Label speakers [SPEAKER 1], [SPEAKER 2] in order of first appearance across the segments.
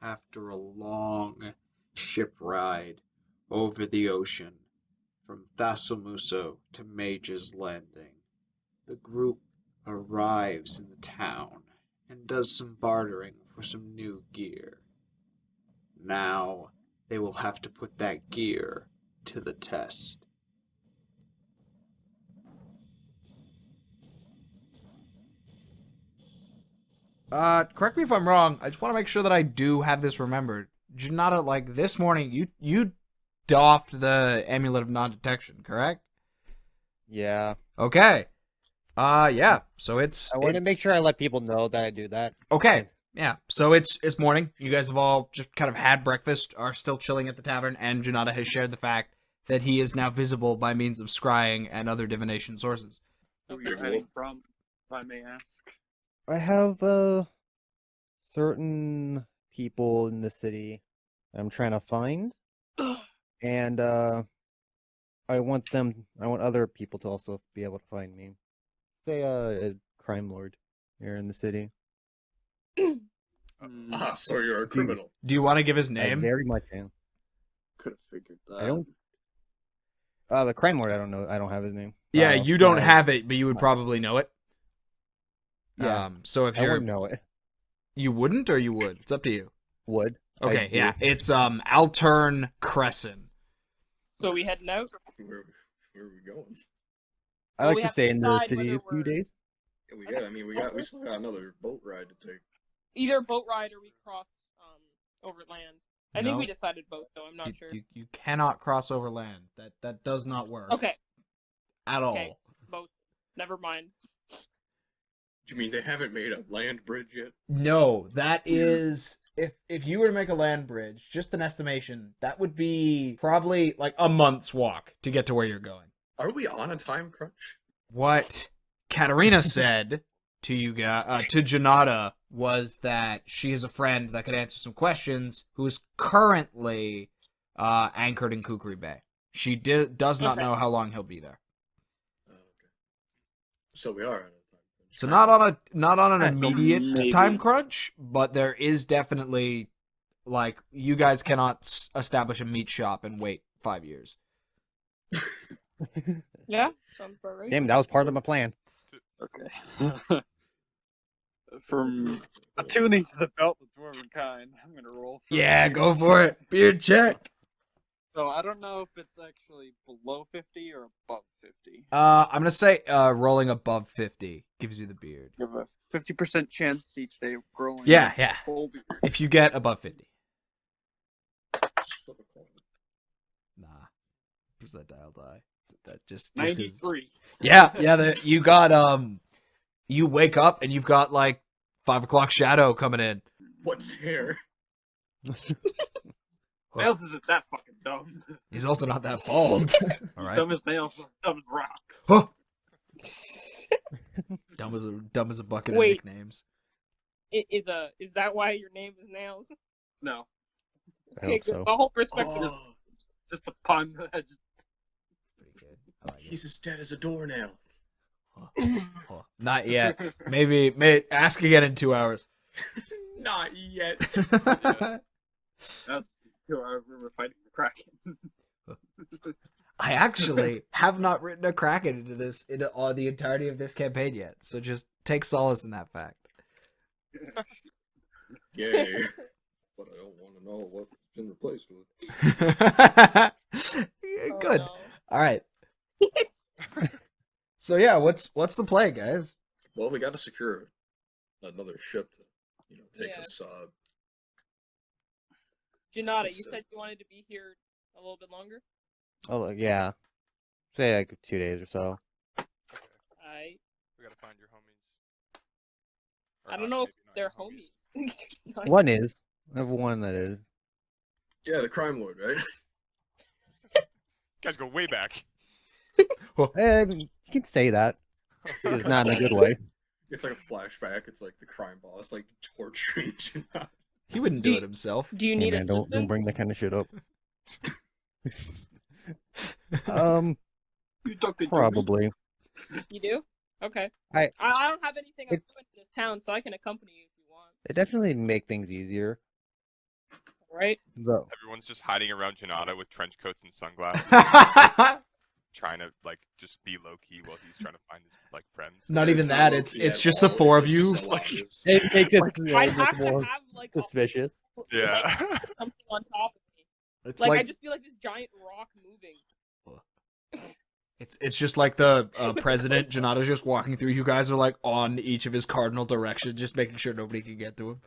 [SPEAKER 1] after a long ship ride over the ocean from Thassamuso to Mage's Landing. The group arrives in the town and does some bartering for some new gear. Now they will have to put that gear to the test.
[SPEAKER 2] Correct me if I'm wrong. I just want to make sure that I do have this remembered. Jinada, like this morning, you doffed the amulet of non-detection, correct?
[SPEAKER 3] Yeah.
[SPEAKER 2] Okay. Yeah. So
[SPEAKER 3] I want to make sure I let people know that I do that.
[SPEAKER 2] Okay. Yeah. So it's morning. You guys have all just kind of had breakfast, are still chilling at the tavern, and Jinada has shared the fact that he is now visible by means of scrying and other divination sources.
[SPEAKER 4] Who you're heading from, if I may ask.
[SPEAKER 3] I have certain people in the city I'm trying to find, and I want other people to also be able to find me. Say a crime lord here in the city.
[SPEAKER 5] So you're a criminal.
[SPEAKER 2] Do you want to give his
[SPEAKER 3] I
[SPEAKER 2] name?
[SPEAKER 3] very much am.
[SPEAKER 4] Could have figured that.
[SPEAKER 3] I don't. The crime lord. I don't know. I don't have his name.
[SPEAKER 2] Yeah, you don't have it, but you would probably know it.
[SPEAKER 3] Yeah.
[SPEAKER 2] So if
[SPEAKER 3] I
[SPEAKER 2] you're,
[SPEAKER 3] wouldn't know it.
[SPEAKER 2] you wouldn't or you would? It's up to you.
[SPEAKER 3] Would.
[SPEAKER 2] Okay, yeah, it's Altern Crescent.
[SPEAKER 6] So we heading out?
[SPEAKER 5] Where are we going?
[SPEAKER 3] I
[SPEAKER 6] Well,
[SPEAKER 3] like
[SPEAKER 6] we
[SPEAKER 3] to
[SPEAKER 6] have
[SPEAKER 3] stay
[SPEAKER 6] to
[SPEAKER 3] in the
[SPEAKER 6] decide
[SPEAKER 3] city a
[SPEAKER 6] whether
[SPEAKER 3] few
[SPEAKER 6] we're-
[SPEAKER 3] days.
[SPEAKER 5] Yeah, we still got another boat ride to take.
[SPEAKER 6] Either boat ride or we cross over land. I think
[SPEAKER 2] No.
[SPEAKER 6] we decided boat, though. I'm not sure.
[SPEAKER 2] You cannot cross over land. That does not work.
[SPEAKER 6] Okay,
[SPEAKER 2] At all.
[SPEAKER 6] okay, boat. Never mind.
[SPEAKER 5] Do you mean they haven't made a land bridge yet?
[SPEAKER 2] No, that is if you were to make a land bridge, just an estimation, that would be probably like a month's walk to get to where you're going.
[SPEAKER 5] Are we on a time crunch?
[SPEAKER 2] What Katarina said to you guys, to Jinada, was that she is a friend that could answer some questions who is currently anchored in Kukri Bay. She does not
[SPEAKER 6] Okay.
[SPEAKER 2] know how long he'll be there.
[SPEAKER 5] Oh, okay. So we are on a time crunch.
[SPEAKER 2] So not on an
[SPEAKER 3] Alright,
[SPEAKER 4] so
[SPEAKER 2] immediate
[SPEAKER 4] maybe-
[SPEAKER 2] time crunch, but there is definitely like you guys cannot establish a meat shop and wait 5 years.
[SPEAKER 6] Yeah, sounds about right.
[SPEAKER 3] Damn, that was part of my plan.
[SPEAKER 4] Okay. From attuning to the belt of dwarven kind, I'm gonna roll. For
[SPEAKER 2] Yeah, go for it. Beard check.
[SPEAKER 4] So I don't know if it's actually below 50 or above 50.
[SPEAKER 2] I'm gonna say rolling above 50 gives you the beard.
[SPEAKER 4] You have a 50% chance each day of growing.
[SPEAKER 2] Yeah, yeah.
[SPEAKER 4] Full beard.
[SPEAKER 2] If you get above 50.
[SPEAKER 5] Just flip a coin.
[SPEAKER 2] Nah. Percentile die. That just 'cause-
[SPEAKER 4] 93.
[SPEAKER 2] Yeah, you got you wake up and you've got like 5 o'clock shadow coming in.
[SPEAKER 5] What's hair?
[SPEAKER 4] Nails isn't that fucking dumb.
[SPEAKER 2] He's also not that bald. All
[SPEAKER 4] He's
[SPEAKER 2] right.
[SPEAKER 4] dumb as nails, dumb as rock.
[SPEAKER 2] Huh. dumb as a bucket
[SPEAKER 6] Wait.
[SPEAKER 2] of nicknames.
[SPEAKER 6] Is that why your name is Nails?
[SPEAKER 4] No,
[SPEAKER 3] I
[SPEAKER 6] Okay,
[SPEAKER 3] hope
[SPEAKER 6] good.
[SPEAKER 3] so.
[SPEAKER 6] My whole perspective.
[SPEAKER 5] Oh,
[SPEAKER 4] just a pun. I just
[SPEAKER 2] Pretty good. I like it.
[SPEAKER 5] he's as dead as a doornail.
[SPEAKER 2] Oh, not yet. Maybe ask again in 2 hours.
[SPEAKER 5] Not yet.
[SPEAKER 4] that's 2 hours we were fighting the Kraken.
[SPEAKER 2] I actually have not written a Kraken into the entirety of this campaign yet, so just take solace in that fact.
[SPEAKER 5] Yay. But I don't want to know what's been replaced with.
[SPEAKER 6] Oh,
[SPEAKER 2] Good.
[SPEAKER 6] no.
[SPEAKER 2] All right. So yeah, what's the play, guys?
[SPEAKER 5] Well, we got to secure another ship to, take
[SPEAKER 6] Yeah.
[SPEAKER 5] us.
[SPEAKER 6] Jinada, you said you wanted to be here a little bit longer?
[SPEAKER 3] Oh yeah. Say like 2 days or so.
[SPEAKER 6] I
[SPEAKER 7] We gotta find your homies. Or
[SPEAKER 6] I don't
[SPEAKER 7] not,
[SPEAKER 6] know if
[SPEAKER 7] maybe not
[SPEAKER 6] they're
[SPEAKER 7] your
[SPEAKER 6] homies.
[SPEAKER 3] One is. I have one that is.
[SPEAKER 5] Yeah, the crime lord, right?
[SPEAKER 7] You guys go way back.
[SPEAKER 3] You can say that. It's not in a good way.
[SPEAKER 5] It's like a flashback. It's like the crime boss, like torturing Jinada.
[SPEAKER 2] He wouldn't
[SPEAKER 6] Do
[SPEAKER 2] do
[SPEAKER 6] you-
[SPEAKER 2] it himself.
[SPEAKER 6] Do you
[SPEAKER 3] Hey,
[SPEAKER 6] need
[SPEAKER 3] man,
[SPEAKER 6] assistance?
[SPEAKER 3] don't bring that kind of shit up.
[SPEAKER 4] You talking to me?
[SPEAKER 3] Probably.
[SPEAKER 6] You do? Okay.
[SPEAKER 3] I-
[SPEAKER 6] I don't have anything I'm
[SPEAKER 3] It-
[SPEAKER 6] doing in this town, so I can accompany you if you want.
[SPEAKER 3] It definitely make things easier.
[SPEAKER 6] right?
[SPEAKER 7] Everyone's just hiding around Jinada with trench coats and sunglasses, trying to like just be low key while he's trying to find his like friends.
[SPEAKER 2] Not
[SPEAKER 5] Yeah,
[SPEAKER 2] even
[SPEAKER 5] not
[SPEAKER 2] that.
[SPEAKER 5] low-key
[SPEAKER 2] It's
[SPEAKER 5] at
[SPEAKER 2] just the
[SPEAKER 5] all,
[SPEAKER 2] four
[SPEAKER 5] it's,
[SPEAKER 2] of you.
[SPEAKER 5] so obvious.
[SPEAKER 3] It makes it
[SPEAKER 6] I'd have to
[SPEAKER 3] more
[SPEAKER 6] have like
[SPEAKER 3] suspicious.
[SPEAKER 7] Yeah.
[SPEAKER 6] something on top of me.
[SPEAKER 2] It's
[SPEAKER 6] Like,
[SPEAKER 2] like
[SPEAKER 6] I just feel like this giant rock moving.
[SPEAKER 2] it's just like the president. Janada's just walking through. You guys are like on each of his cardinal directions, just making sure nobody can get to him.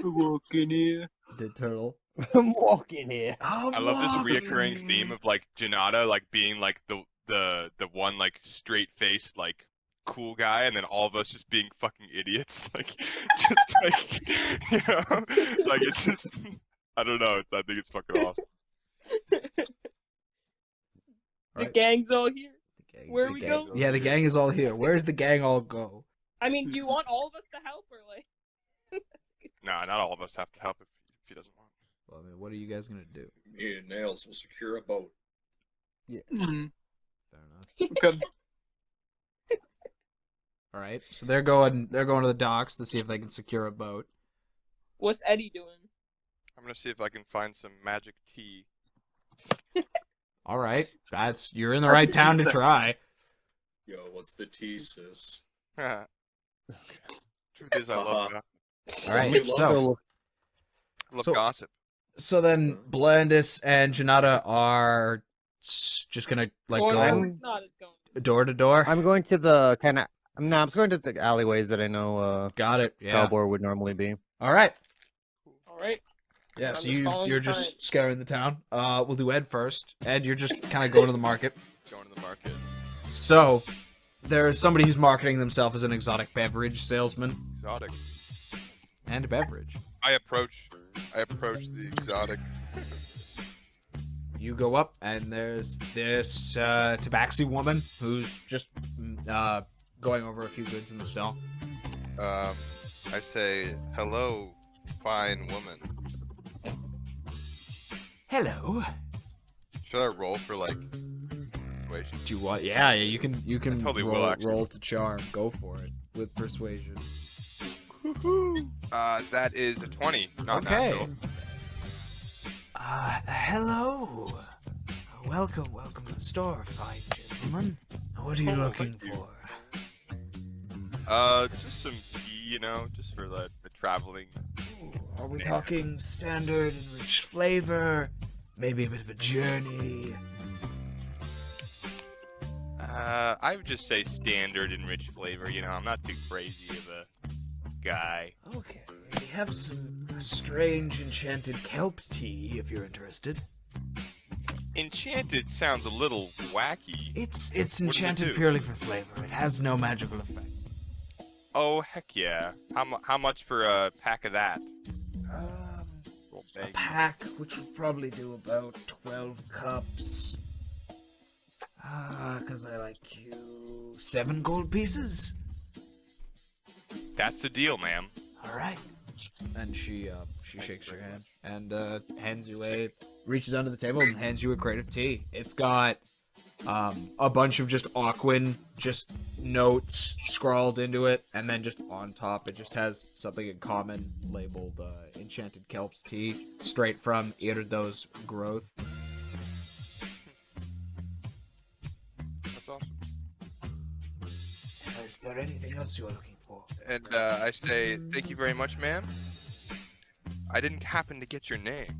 [SPEAKER 4] Walk in here.
[SPEAKER 2] The turtle.
[SPEAKER 3] I'm walking here.
[SPEAKER 7] I love this reoccurring theme of like Jinada like being like the one like straight faced like cool guy, and then all of us just being fucking idiots. Like just like you know, like it's just I don't know. I think it's fucking awesome.
[SPEAKER 6] The
[SPEAKER 2] Right.
[SPEAKER 6] gang's all here. Where
[SPEAKER 2] The
[SPEAKER 6] we
[SPEAKER 2] gang-
[SPEAKER 6] go?
[SPEAKER 2] Yeah, the gang is all here. Where's the gang all go?
[SPEAKER 6] I mean, do you want all of us to help or like?
[SPEAKER 7] Nah, not all of us have to help if he doesn't want.
[SPEAKER 2] Well, I mean, what are you guys gonna do?
[SPEAKER 5] Me and Nails will secure a boat.
[SPEAKER 4] Mm,
[SPEAKER 2] Fair enough.
[SPEAKER 4] okay.
[SPEAKER 2] All right, so they're going to the docks to see if they can secure a boat.
[SPEAKER 6] What's Eddie doing?
[SPEAKER 7] I'm gonna see if I can find some magic tea.
[SPEAKER 2] All right, you're in the right town to try.
[SPEAKER 5] Yo, what's the tea, sis?
[SPEAKER 7] Truth is, I love
[SPEAKER 5] Uh-huh.
[SPEAKER 2] All right,
[SPEAKER 5] We love
[SPEAKER 2] so
[SPEAKER 7] love
[SPEAKER 2] So-
[SPEAKER 7] gossip.
[SPEAKER 2] so then Blandis and Janada are just gonna like
[SPEAKER 6] Going
[SPEAKER 2] go
[SPEAKER 3] I'm-
[SPEAKER 6] not as going.
[SPEAKER 2] door to door.
[SPEAKER 3] I'm going to the kind of. No, I'm going to the alleyways that I know
[SPEAKER 2] Got it. Yeah.
[SPEAKER 3] Cowboy would normally be.
[SPEAKER 2] All right.
[SPEAKER 6] All right.
[SPEAKER 2] Yeah.
[SPEAKER 6] I'm
[SPEAKER 2] So
[SPEAKER 6] just following
[SPEAKER 2] you're
[SPEAKER 6] the
[SPEAKER 2] just
[SPEAKER 6] sign.
[SPEAKER 2] scouring the town. We'll do Ed first. Ed, you're just kind of going to the market.
[SPEAKER 7] Going to the market.
[SPEAKER 2] So there's somebody who's marketing themselves as an exotic beverage salesman
[SPEAKER 7] Exotic.
[SPEAKER 2] and a beverage.
[SPEAKER 7] I approach the exotic.
[SPEAKER 2] You go up, and there's this tabaxi woman who's just going over a few goods in the stall.
[SPEAKER 8] I say, hello, fine woman.
[SPEAKER 2] Hello.
[SPEAKER 8] Should I roll for like persuasion?
[SPEAKER 2] Do you want? Yeah, you can. You can
[SPEAKER 7] totally will,
[SPEAKER 2] roll,
[SPEAKER 7] actually.
[SPEAKER 2] roll to charm. Go for it with persuasion.
[SPEAKER 7] That is a 20. Not
[SPEAKER 2] Okay.
[SPEAKER 7] natural.
[SPEAKER 2] Hello. Welcome to the store, fine gentlemen. What are you looking
[SPEAKER 7] thank you.
[SPEAKER 2] for?
[SPEAKER 7] Just some tea, you know, just for the traveling.
[SPEAKER 2] Are we talking standard and rich flavor? Maybe a bit of a journey?
[SPEAKER 7] I would just say standard and rich flavor. You know, I'm not too crazy of a guy.
[SPEAKER 2] Okay, we have some strange enchanted kelp tea if you're interested.
[SPEAKER 7] Enchanted sounds a little wacky.
[SPEAKER 2] It's
[SPEAKER 7] What does it
[SPEAKER 2] enchanted
[SPEAKER 7] do?
[SPEAKER 2] purely for flavor. It has no magical effect.
[SPEAKER 7] Oh heck yeah! How much for a pack of that? Well,
[SPEAKER 2] A
[SPEAKER 7] bag.
[SPEAKER 2] pack, which would probably do about 12 cups. Because I like you. 7 gold pieces?
[SPEAKER 7] That's a deal, ma'am.
[SPEAKER 2] Alright. And she shakes your hand and hands you reaches under the table and hands you a crate of tea. It's got a bunch of just Aquin just notes scrawled into it, and then just on top it just has something in common labeled Enchanted Kelp's Tea, straight from Irdo's growth.
[SPEAKER 7] That's awesome.
[SPEAKER 2] Is there anything else you are looking for?
[SPEAKER 8] And I say, thank you very much, ma'am.
[SPEAKER 7] I didn't happen to get your name.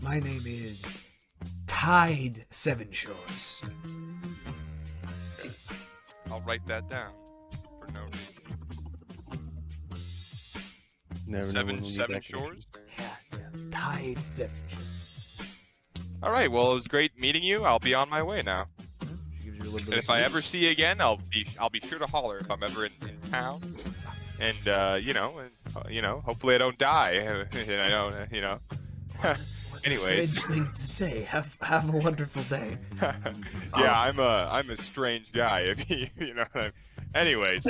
[SPEAKER 2] My name is Tide Seven Shores.
[SPEAKER 7] I'll write that down for no reason.
[SPEAKER 3] Never know when we'll need
[SPEAKER 7] Seven
[SPEAKER 3] that
[SPEAKER 7] shores.
[SPEAKER 2] Yeah. Tide Seven Shores.
[SPEAKER 7] All right. Well, it was great meeting you. I'll be on my way now.
[SPEAKER 2] She gives you a little bit
[SPEAKER 7] And
[SPEAKER 2] of
[SPEAKER 7] if I
[SPEAKER 2] sweet.
[SPEAKER 7] ever see you again, I'll be sure to holler if I'm ever in town. And hopefully I don't die. And I don't,
[SPEAKER 2] What a
[SPEAKER 7] anyways.
[SPEAKER 2] strange thing to say. Have a wonderful day.
[SPEAKER 7] yeah, I'm a strange guy. If you know. What I mean. Anyways,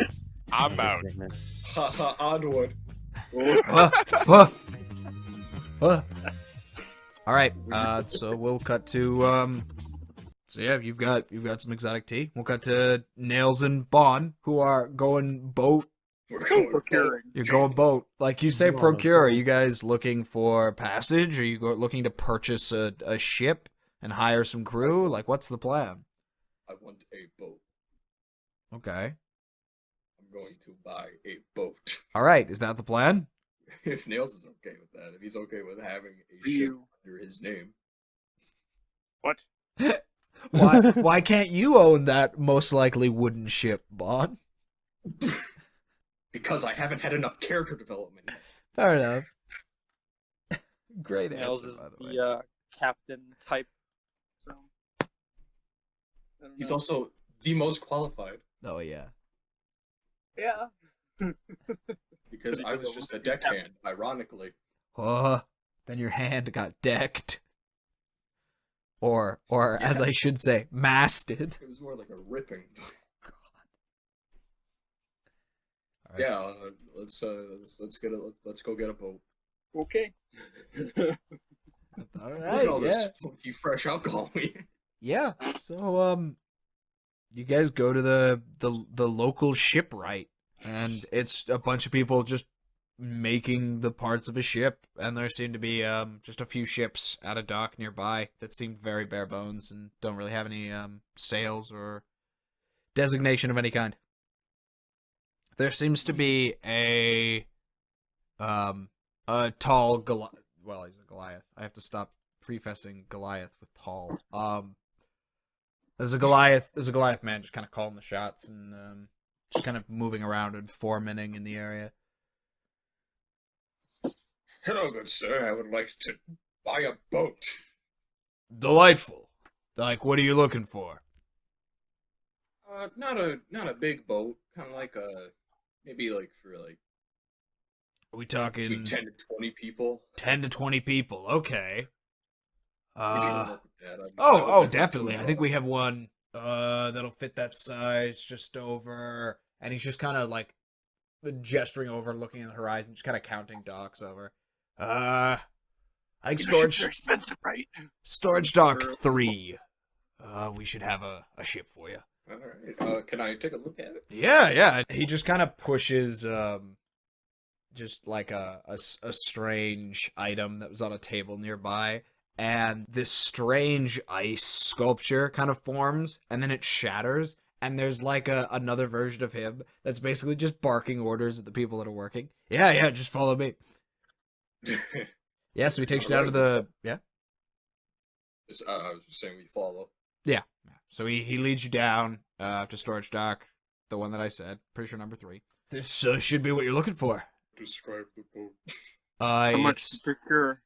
[SPEAKER 7] I'm out.
[SPEAKER 5] Haha, onward.
[SPEAKER 2] All right. So we'll cut to So yeah, you've got some exotic tea. We'll cut to Nails and Baun, who are going boat
[SPEAKER 5] We're going
[SPEAKER 4] Procuring.
[SPEAKER 2] You're going boat. Like you say, procure. Are you guys looking for passage? Are you looking to purchase a ship and hire some crew? Like, what's the plan?
[SPEAKER 5] I want a boat.
[SPEAKER 2] Okay.
[SPEAKER 5] I'm going to buy a boat.
[SPEAKER 2] All right. Is that the plan?
[SPEAKER 5] If Nails is okay with that, if he's okay with having a
[SPEAKER 4] Do
[SPEAKER 5] ship
[SPEAKER 4] you-
[SPEAKER 5] under his name.
[SPEAKER 4] What?
[SPEAKER 2] Why can't you own that most likely wooden ship, Baun?
[SPEAKER 5] Because I haven't had enough character development.
[SPEAKER 2] Fair enough. Great
[SPEAKER 4] Nails
[SPEAKER 2] answer,
[SPEAKER 4] is
[SPEAKER 2] by the way.
[SPEAKER 4] the captain type. So. I don't
[SPEAKER 5] He's
[SPEAKER 4] know.
[SPEAKER 5] also the most qualified.
[SPEAKER 2] Oh yeah.
[SPEAKER 4] Yeah.
[SPEAKER 5] Because
[SPEAKER 4] Pretty
[SPEAKER 5] I
[SPEAKER 4] good
[SPEAKER 5] was
[SPEAKER 4] though.
[SPEAKER 5] just a deckhand, ironically.
[SPEAKER 2] Then your hand got decked. Or as I should say, masted.
[SPEAKER 5] It was more like a ripping.
[SPEAKER 2] Alright.
[SPEAKER 5] Yeah, let's get it. Let's go get a boat.
[SPEAKER 4] Okay.
[SPEAKER 2] All
[SPEAKER 5] Look
[SPEAKER 2] right,
[SPEAKER 5] at all
[SPEAKER 2] yeah.
[SPEAKER 5] this funky fresh alcohol.
[SPEAKER 2] Yeah. So you guys go to the local shipwright, and it's a bunch of people just making the parts of a ship, and there seem to be just a few ships at a dock nearby that seem very bare bones and don't really have any sails or designation of any kind. There seems to be a tall Goliath. Well, he's a Goliath. I have to stop prefacing Goliath with tall. There's a Goliath man just kind of calling the shots and just kind of moving around and foremanning in the area.
[SPEAKER 5] Hello, good sir. I would like to buy a boat.
[SPEAKER 2] Delightful. Like, what are you looking for?
[SPEAKER 5] Not a big boat. Kind of like maybe like for like
[SPEAKER 2] Are we
[SPEAKER 5] between
[SPEAKER 2] talking
[SPEAKER 5] 10 to 20 people.
[SPEAKER 2] 10 to 20 people? Okay.
[SPEAKER 5] If you can work with that.
[SPEAKER 2] Oh,
[SPEAKER 5] that's
[SPEAKER 2] definitely.
[SPEAKER 5] too
[SPEAKER 2] I think we
[SPEAKER 5] broad.
[SPEAKER 2] have one that'll fit that size, just over, and he's just kind of like gesturing over, looking at the horizon, just kind of counting docks over. I think
[SPEAKER 4] Ships are expensive, right?
[SPEAKER 2] storage dock 3. We should have a ship for you.
[SPEAKER 5] All right. Can I take a look at it?
[SPEAKER 2] Yeah. He just kind of pushes just like a strange item that was on a table nearby, and this strange ice sculpture kind of forms, and then it shatters, and there's like another version of him that's basically just barking orders at the people that are working. Yeah, just follow me. Yeah, so he takes you down to the
[SPEAKER 5] I was just saying we follow.
[SPEAKER 2] Yeah. So he leads you down to storage dock, the one that I said, pretty sure number 3. This should be what you're looking for.
[SPEAKER 5] Describe the boat.
[SPEAKER 4] How much to procure?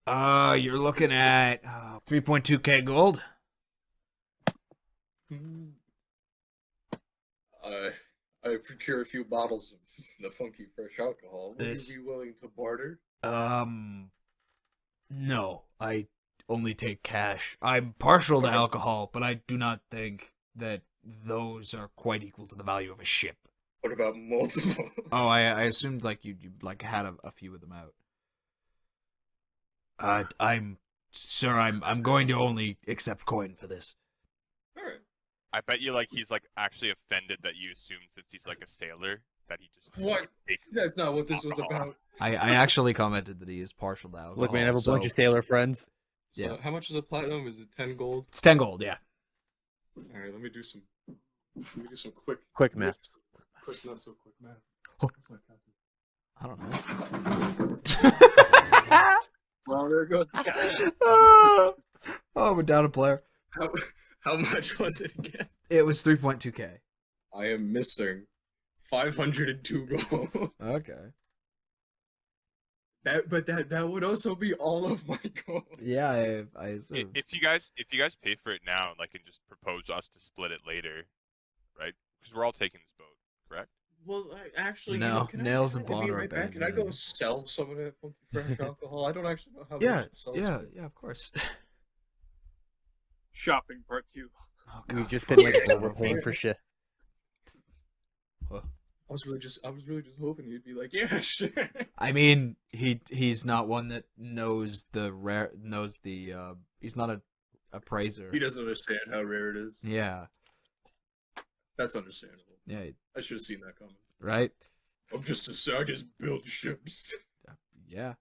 [SPEAKER 2] You're looking at 3.2k gold.
[SPEAKER 5] I procure a few bottles of the funky fresh alcohol. Would
[SPEAKER 2] This-
[SPEAKER 5] you be willing to barter?
[SPEAKER 2] No, I only take cash. I'm partial to alcohol, but I do not think that those are quite equal to the value of a ship.
[SPEAKER 5] What about multiple?
[SPEAKER 2] Oh, I assumed like you like had a few of them out. I'm going to only accept coin for this.
[SPEAKER 5] Alright.
[SPEAKER 7] I bet you like he's like actually offended that you assume since he's like a sailor that he just
[SPEAKER 5] What?
[SPEAKER 7] takes
[SPEAKER 5] That's not what this was
[SPEAKER 7] alcohol.
[SPEAKER 5] about.
[SPEAKER 2] I actually commented that he is partial to alcohol.
[SPEAKER 3] Look, man, I have a
[SPEAKER 2] so
[SPEAKER 3] bunch of sailor friends.
[SPEAKER 5] So
[SPEAKER 2] Yeah.
[SPEAKER 5] how much is a platinum? Is it 10 gold?
[SPEAKER 2] it's 10 gold, yeah.
[SPEAKER 5] Alright, let me do some quick
[SPEAKER 3] Quick math.
[SPEAKER 5] Quick, not so quick math.
[SPEAKER 2] I don't know.
[SPEAKER 4] Well, there goes the cash.
[SPEAKER 2] oh, we're down a player.
[SPEAKER 5] How much was it again?
[SPEAKER 2] It was 3.2k.
[SPEAKER 5] I am missing 502 gold.
[SPEAKER 2] Okay.
[SPEAKER 5] That would also be all of my gold.
[SPEAKER 2] Yeah, I assume.
[SPEAKER 7] If you guys pay for it now, like, and just propose us to split it later, right? Because we're all taking this boat, correct?
[SPEAKER 5] Well, actually,
[SPEAKER 2] No,
[SPEAKER 5] can
[SPEAKER 2] Nails
[SPEAKER 5] I,
[SPEAKER 2] and
[SPEAKER 5] can I
[SPEAKER 2] Baun
[SPEAKER 5] be
[SPEAKER 2] are
[SPEAKER 5] right back? Can I go
[SPEAKER 2] abandoning.
[SPEAKER 5] sell some of that funky fresh alcohol? I don't actually know how much
[SPEAKER 2] Yeah,
[SPEAKER 5] it sells
[SPEAKER 2] yeah,
[SPEAKER 5] for.
[SPEAKER 2] yeah, of course.
[SPEAKER 4] Shopping part 2.
[SPEAKER 2] Oh,
[SPEAKER 3] We've
[SPEAKER 2] God,
[SPEAKER 3] just been like
[SPEAKER 2] fucking
[SPEAKER 3] overpaying for shit.
[SPEAKER 2] Well,
[SPEAKER 5] I was really just hoping you'd be like, yeah, sure.
[SPEAKER 2] I mean, he's not one that knows he's not a appraiser.
[SPEAKER 5] He doesn't understand how rare it is.
[SPEAKER 2] Yeah.
[SPEAKER 5] That's understandable.
[SPEAKER 2] Yeah,
[SPEAKER 5] I should have seen that coming.
[SPEAKER 2] right?
[SPEAKER 5] I'm just I just build ships.
[SPEAKER 2] Yeah.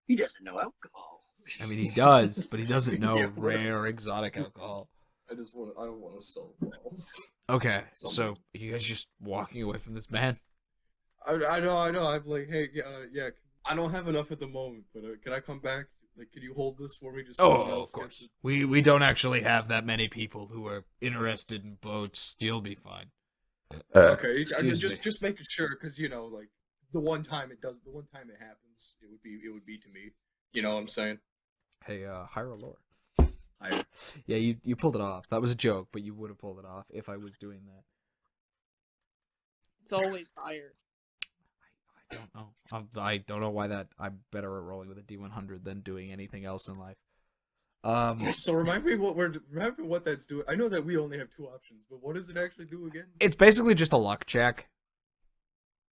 [SPEAKER 4] He doesn't know alcohol.
[SPEAKER 2] I mean, he does, but he doesn't know
[SPEAKER 5] Yeah, whatever.
[SPEAKER 2] rare exotic alcohol.
[SPEAKER 5] I don't want to sell balls.
[SPEAKER 2] Okay, so you guys just walking away from this man?
[SPEAKER 5] I know. I'm like, hey, yeah. I don't have enough at the moment, but can I come back? Like, can you hold this for me? Just so someone
[SPEAKER 2] Oh,
[SPEAKER 5] else
[SPEAKER 2] of course.
[SPEAKER 5] gets it?
[SPEAKER 2] We don't actually have that many people who are interested in boats. You'll be fine.
[SPEAKER 5] Okay, I'm
[SPEAKER 2] excuse me.
[SPEAKER 5] just making sure, because like the one time it happens, it would be to me. You know what I'm saying?
[SPEAKER 2] Hey, hire a lore.
[SPEAKER 5] I
[SPEAKER 2] Yeah, you pulled it off. That was a joke, but you would have pulled it off if I was doing that.
[SPEAKER 6] It's always higher.
[SPEAKER 2] I don't know. I don't know why that. I'm better at rolling with a D100 than doing anything else in life.
[SPEAKER 5] So remind me what that's doing. I know that we only have two options, but what does it actually do again?
[SPEAKER 2] It's basically just a luck check.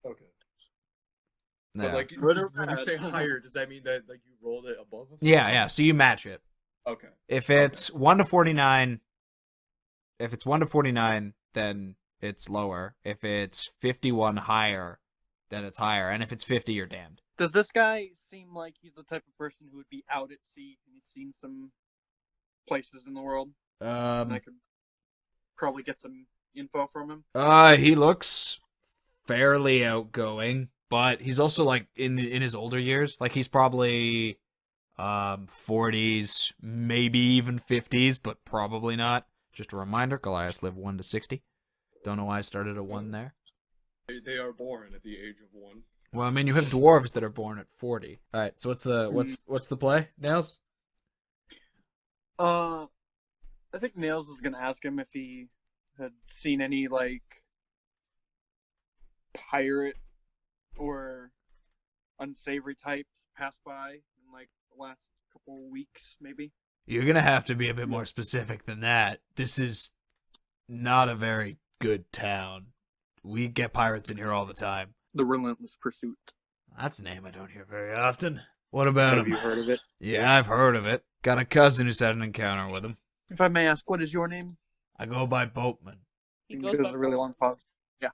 [SPEAKER 5] Okay.
[SPEAKER 2] Yeah.
[SPEAKER 5] But like,
[SPEAKER 4] Good or
[SPEAKER 5] when you
[SPEAKER 4] bad?
[SPEAKER 5] say higher, does that mean that like you rolled it above?
[SPEAKER 2] Yeah. So you match it.
[SPEAKER 5] Okay.
[SPEAKER 2] If it's 1 to 49, then it's lower. If it's 51 higher, then it's higher. And if it's 50, you're damned.
[SPEAKER 4] Does this guy seem like he's the type of person who would be out at sea and he's seen some places in the world? And I could probably get some info from him.
[SPEAKER 2] He looks fairly outgoing, but he's also like in his older years. Like he's probably 40s, maybe even 50s, but probably not. Just a reminder, Goliaths live 1 to 60. Don't know why I started at 1 there.
[SPEAKER 5] They are born at the age of 1.
[SPEAKER 2] Well, I mean, you have dwarves that are born at 40. All right, so what's the play, Nails?
[SPEAKER 4] I think Nails was gonna ask him if he had seen any like pirate or unsavory types pass by in like the last couple weeks, maybe.
[SPEAKER 2] You're gonna have to be a bit more specific than that. This is not a very good town. We get pirates in here all the time.
[SPEAKER 4] The Relentless Pursuit.
[SPEAKER 2] That's a name I don't hear very often. What about
[SPEAKER 4] Have
[SPEAKER 2] him?
[SPEAKER 4] you heard of it?
[SPEAKER 2] Yeah, I've heard of it. Got a cousin who's had an encounter with him.
[SPEAKER 4] If I may ask, what is your name?
[SPEAKER 2] I go by Boatman.
[SPEAKER 6] He
[SPEAKER 4] It
[SPEAKER 6] goes
[SPEAKER 4] was
[SPEAKER 6] by
[SPEAKER 4] a really long pause. Yeah.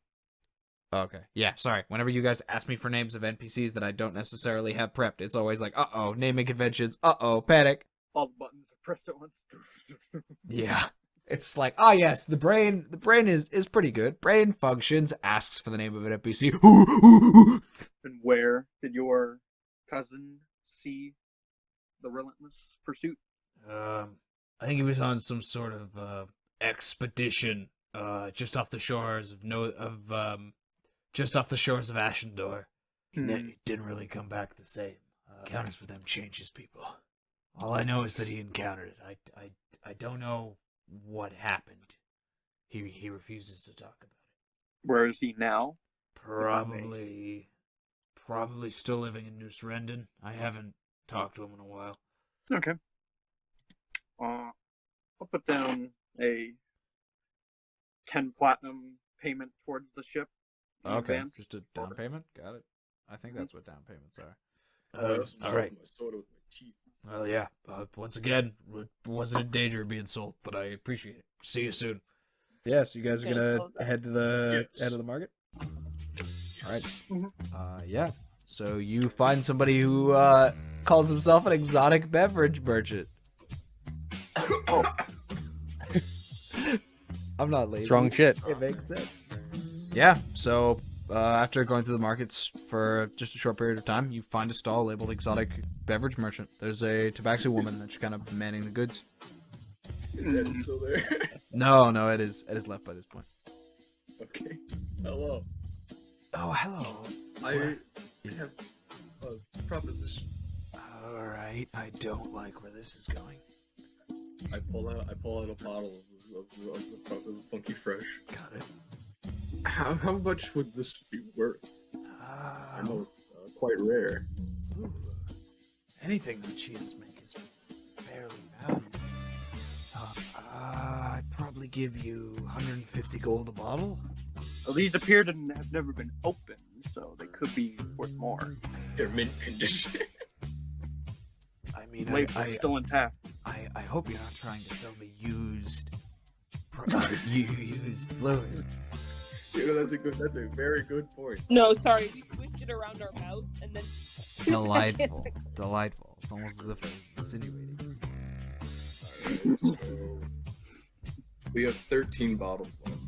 [SPEAKER 2] Okay. Yeah, sorry. Whenever you guys ask me for names of NPCs that I don't necessarily have prepped, it's always like, uh-oh, naming conventions, uh-oh, panic.
[SPEAKER 4] All the buttons are pressed at once.
[SPEAKER 2] Yeah. It's like, oh yes, the brain is pretty good. Brain functions, asks for the name of an NPC.
[SPEAKER 4] And where did your cousin see the Relentless Pursuit?
[SPEAKER 2] I think he was on some sort of expedition, just off the shores of Ashendor. He didn't really come back the same. Encounters with them changes people. All I know is that he encountered it. I don't know what happened. He refuses to talk about it.
[SPEAKER 4] Where is he now?
[SPEAKER 2] Probably still living in New Serendon. I haven't talked to him in a while.
[SPEAKER 4] Okay. I'll put down a 10 platinum payment towards the ship. in
[SPEAKER 2] Okay,
[SPEAKER 4] advance.
[SPEAKER 2] just a down payment. Got it. I think that's what down payments are.
[SPEAKER 5] I also
[SPEAKER 2] all
[SPEAKER 5] sharpened
[SPEAKER 2] right.
[SPEAKER 5] my soda with my teeth.
[SPEAKER 2] Well, yeah. Once again, wasn't in danger of being sold, but I appreciate it. See you soon. Yes, you guys are
[SPEAKER 6] Yeah,
[SPEAKER 2] gonna
[SPEAKER 6] slows down.
[SPEAKER 2] head to the
[SPEAKER 5] Yes.
[SPEAKER 2] end of the market. All right.
[SPEAKER 4] Mhm.
[SPEAKER 2] Yeah. So you find somebody who calls himself an exotic beverage merchant. I'm not lazy.
[SPEAKER 3] Strong shit.
[SPEAKER 2] It makes sense. Yeah. So after going through the markets for just a short period of time, you find a stall labeled exotic beverage merchant. There's a tabaxi woman that's kind of manning the goods.
[SPEAKER 5] Is that still there?
[SPEAKER 2] No, it is left by this point.
[SPEAKER 5] Okay. Hello.
[SPEAKER 2] Oh, hello.
[SPEAKER 5] I have a proposition.
[SPEAKER 2] All right. I don't like where this is going.
[SPEAKER 5] I pull out a bottle of Funky Fresh.
[SPEAKER 2] Got it.
[SPEAKER 5] How much would this be worth? I know it's quite rare.
[SPEAKER 2] Ooh. Anything the Chians make is fairly valuable. I'd probably give you 150 gold a bottle.
[SPEAKER 4] Well, these appear to have never been opened, so they could be worth more.
[SPEAKER 5] They're mint condition.
[SPEAKER 2] I mean,
[SPEAKER 4] Label's still intact.
[SPEAKER 2] I hope you're not trying to sell me used used fluid.
[SPEAKER 5] You know, that's a very good point.
[SPEAKER 6] No, sorry, we switched it around our mouths and then.
[SPEAKER 2] Delightful. Delightful. It's almost as if it's insinuating.
[SPEAKER 5] Alright, so we have 13 bottles left.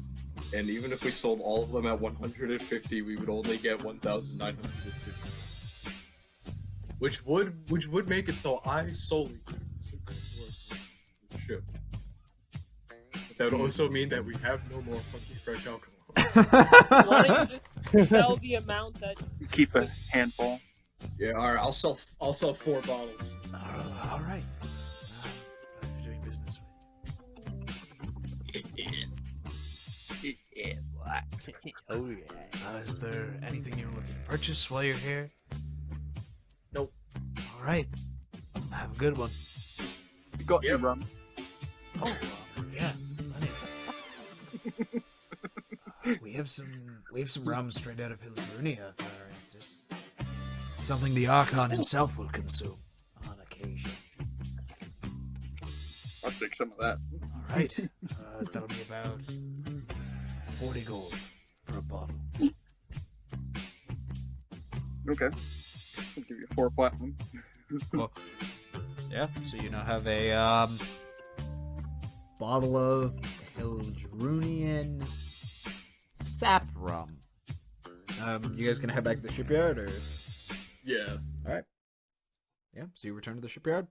[SPEAKER 5] And even if we sold all of them at 150, we would only get 1,950. Which would make it so I solely the ship. But that would also mean that we have no more fucking fresh alcohol.
[SPEAKER 6] Why don't you just sell the amount that?
[SPEAKER 4] Keep a handful.
[SPEAKER 5] Yeah, alright, I'll sell 4 bottles.
[SPEAKER 2] All right. Pleasure doing business with
[SPEAKER 3] Oh yeah.
[SPEAKER 2] Is there anything you're looking to purchase while you're here?
[SPEAKER 5] Nope.
[SPEAKER 2] All right. Have a good one.
[SPEAKER 4] You got your
[SPEAKER 5] Yep.
[SPEAKER 4] rum.
[SPEAKER 2] Oh, yeah. Plenty. We have some rum straight out of Hillurunia, for instance. Something the Archon himself will consume on occasion.
[SPEAKER 4] I'll take some of that.
[SPEAKER 2] All right. That'll be about 40 gold for a bottle.
[SPEAKER 4] Okay. I'll give you 4 platinum.
[SPEAKER 2] Well, yeah. So you now have a bottle of Hillurunia sap rum. You guys gonna head back to the shipyard, or?
[SPEAKER 5] Yeah.
[SPEAKER 2] All right. Yeah. So you return to the shipyard.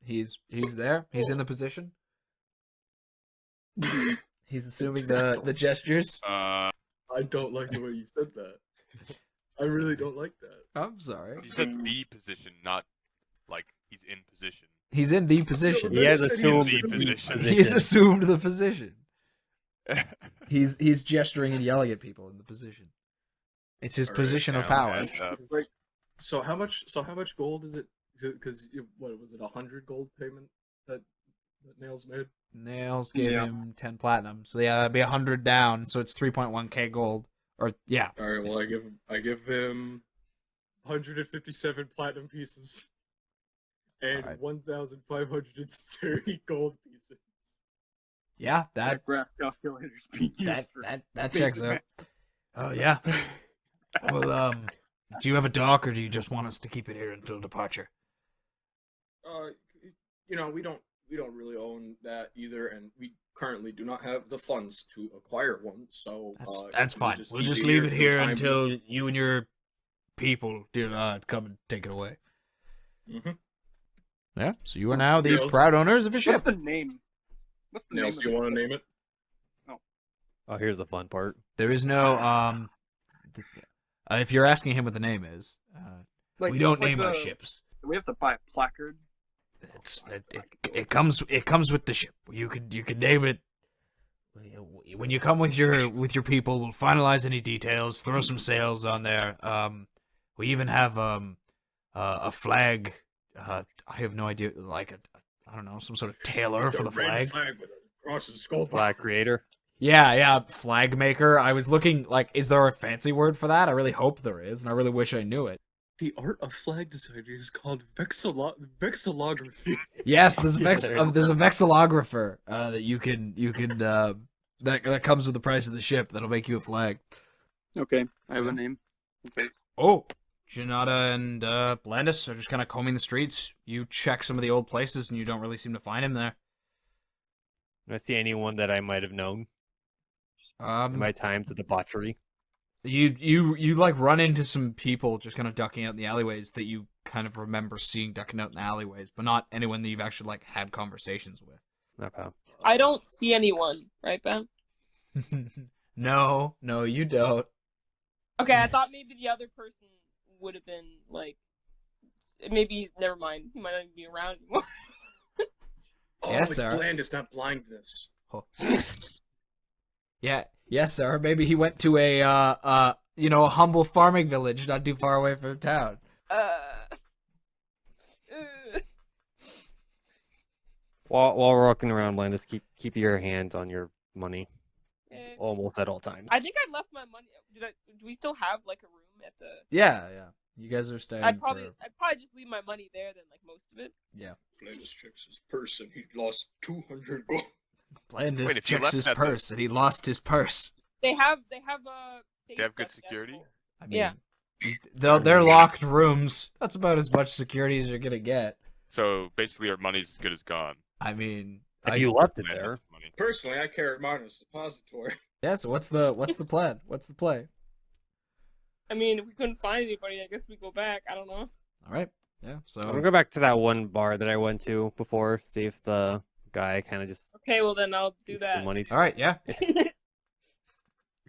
[SPEAKER 2] He's there. He's in the position. He's assuming the gestures.
[SPEAKER 5] I don't like the way you said that. I really don't like that.
[SPEAKER 2] I'm sorry.
[SPEAKER 7] You said the position, not like he's in position.
[SPEAKER 2] He's in the position.
[SPEAKER 3] He has assumed
[SPEAKER 7] the
[SPEAKER 3] the
[SPEAKER 7] position.
[SPEAKER 2] He's assumed the position. He's gesturing and yelling at people in the position. It's his
[SPEAKER 5] All right,
[SPEAKER 2] position of
[SPEAKER 7] now
[SPEAKER 2] power.
[SPEAKER 7] that's,
[SPEAKER 5] Right. So how much gold is it? Because what was it, 100 gold payment that Nails made?
[SPEAKER 2] Nails gave
[SPEAKER 4] Yeah.
[SPEAKER 2] him 10 platinum, so yeah, that'd be 100 down. So it's 3.1k gold, or yeah.
[SPEAKER 5] All right. Well, I give him 157 platinum pieces and
[SPEAKER 2] Alright.
[SPEAKER 5] 1,530 gold pieces.
[SPEAKER 2] Yeah, that
[SPEAKER 4] graph calculator's being used
[SPEAKER 2] that
[SPEAKER 4] for
[SPEAKER 2] that checks out. Oh yeah. Well, do you have a dock, or do you just want us to keep it here until departure?
[SPEAKER 5] You know, we don't really own that either, and we currently do not have the funds to acquire one. So
[SPEAKER 2] That's fine. We'll just leave it here until you and your people do come and take it away.
[SPEAKER 5] Mhm.
[SPEAKER 2] Yeah. So you are now the
[SPEAKER 5] Nails.
[SPEAKER 2] proud owners of a
[SPEAKER 4] What's
[SPEAKER 2] ship.
[SPEAKER 4] the name? What's the
[SPEAKER 5] Nails,
[SPEAKER 4] name
[SPEAKER 5] do you
[SPEAKER 4] of
[SPEAKER 5] want to
[SPEAKER 4] the
[SPEAKER 5] name it?
[SPEAKER 3] Oh, here's the fun part.
[SPEAKER 2] There is no if you're asking him what the name is, we don't name our ships.
[SPEAKER 4] Do we have to buy a placard?
[SPEAKER 2] It comes with the ship. You could name it. When you come with your people, we'll finalize any details, throw some sails on there. We even have a flag. I have no idea, like I don't know, some sort of tailor
[SPEAKER 5] It's
[SPEAKER 2] for
[SPEAKER 5] a
[SPEAKER 2] the
[SPEAKER 5] red
[SPEAKER 2] flag.
[SPEAKER 5] with a cross and skull.
[SPEAKER 3] Flag creator.
[SPEAKER 2] Yeah, flag maker. I was looking, like, is there a fancy word for that? I really hope there is, and I really wish I knew it.
[SPEAKER 5] The art of flag design is called vexillography.
[SPEAKER 2] Yes, there's a vexillographer that you can that comes with the price of the ship. That'll make you a flag.
[SPEAKER 4] Okay, I have a name. Okay.
[SPEAKER 2] Oh, Jinada and Blandis are just kind of combing the streets. You check some of the old places, and you don't really seem to find him there.
[SPEAKER 3] Do I see anyone that I might have known in my times at the botchery?
[SPEAKER 2] You like run into some people just kind of ducking out in the alleyways that you kind of remember seeing ducking out in the alleyways, but not anyone that you've actually like had conversations with.
[SPEAKER 3] Okay.
[SPEAKER 6] I don't see anyone, right, Ben?
[SPEAKER 2] No, you don't.
[SPEAKER 6] Okay, I thought maybe the other person would have been like, maybe never mind. He might not even be around anymore.
[SPEAKER 2] Yes,
[SPEAKER 5] it's
[SPEAKER 2] sir.
[SPEAKER 5] bland, it's not blindness.
[SPEAKER 2] Oh. Yeah, yes, sir. Maybe he went to a humble farming village not too far away from town.
[SPEAKER 3] While we're walking around, Landis, keep your hands on your money
[SPEAKER 6] Eh.
[SPEAKER 3] almost at all times.
[SPEAKER 6] I think I left my money. Do we still have like a room at the?
[SPEAKER 2] Yeah. You guys are staying.
[SPEAKER 6] I'd probably just leave my money there then, like most of it.
[SPEAKER 2] Yeah.
[SPEAKER 5] Blandis checks his purse and he lost 200 gold.
[SPEAKER 2] Blandis
[SPEAKER 7] Wait, if you
[SPEAKER 2] checks
[SPEAKER 7] left
[SPEAKER 2] his
[SPEAKER 7] that, though-
[SPEAKER 2] purse and he lost his purse.
[SPEAKER 6] They have
[SPEAKER 7] They have good security?
[SPEAKER 2] I mean,
[SPEAKER 6] Yeah.
[SPEAKER 2] they're locked rooms. That's about as much security as you're gonna get.
[SPEAKER 7] So basically, our money's as good as gone.
[SPEAKER 2] I mean,
[SPEAKER 3] If you left it
[SPEAKER 7] Man,
[SPEAKER 3] there,
[SPEAKER 7] that's money.
[SPEAKER 5] Personally, I carry mine as a depository.
[SPEAKER 2] yeah. So what's the plan? What's the play?
[SPEAKER 6] I mean, if we couldn't find anybody, I guess we go back. I don't know.
[SPEAKER 2] All right. Yeah.
[SPEAKER 3] I'm gonna
[SPEAKER 2] So
[SPEAKER 3] go back to that one bar that I went to before, see if the guy kind of just
[SPEAKER 6] Okay, well then I'll do
[SPEAKER 3] gives the
[SPEAKER 6] that.
[SPEAKER 3] money.
[SPEAKER 2] all right. Yeah.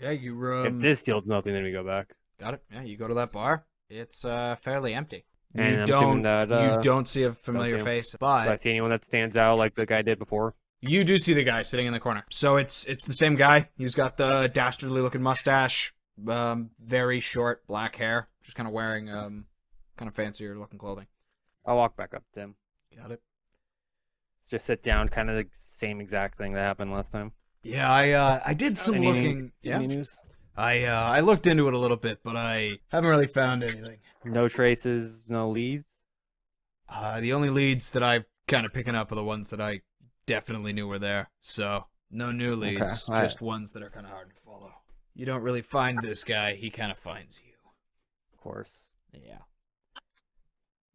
[SPEAKER 2] Yeah. You
[SPEAKER 3] If this yields nothing, then we go back.
[SPEAKER 2] got it. Yeah. You go to that bar. It's fairly empty.
[SPEAKER 3] And
[SPEAKER 2] you
[SPEAKER 3] I'm
[SPEAKER 2] don't
[SPEAKER 3] assuming that,
[SPEAKER 2] you don't see a familiar
[SPEAKER 3] see him.
[SPEAKER 2] face,
[SPEAKER 3] Do
[SPEAKER 2] but
[SPEAKER 3] I see anyone that stands out like the guy did before?
[SPEAKER 2] you do see the guy sitting in the corner. So it's the same guy. He's got the dastardly looking mustache, very short black hair, just kind of wearing kind of fancier looking clothing.
[SPEAKER 3] I'll walk back up to him.
[SPEAKER 2] Got it.
[SPEAKER 3] Just sit down, kind of the same exact thing that happened last time.
[SPEAKER 2] Yeah, I did some
[SPEAKER 3] Any-
[SPEAKER 2] looking. Yeah,
[SPEAKER 3] Any news?
[SPEAKER 2] I looked into it a little bit, but I haven't really found anything.
[SPEAKER 3] No traces, no leads.
[SPEAKER 2] The only leads that I'm kind of picking up are the ones that I definitely knew were there. So no new leads,
[SPEAKER 3] Okay,
[SPEAKER 2] just ones that are kind of hard to follow. You don't really find this guy; he kind of finds you.
[SPEAKER 3] Of course.
[SPEAKER 2] Yeah.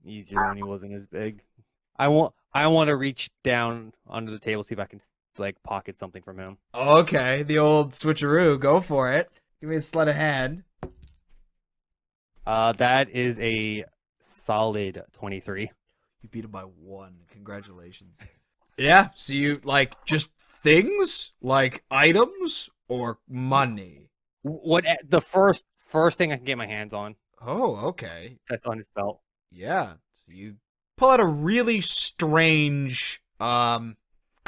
[SPEAKER 3] Easier when he wasn't as big. I want to reach down under the table, see if I can like pocket something from him.
[SPEAKER 2] Okay, the old switcheroo. Go for it. Give me a sleight of hand.
[SPEAKER 3] That is a solid 23.
[SPEAKER 2] You beat him by 1. Congratulations. Yeah. So you like just things, like items or money.
[SPEAKER 3] What the first thing I can get my hands on?
[SPEAKER 2] Oh, okay.
[SPEAKER 3] That's on his belt.
[SPEAKER 2] Yeah. So you pull out a really strange kind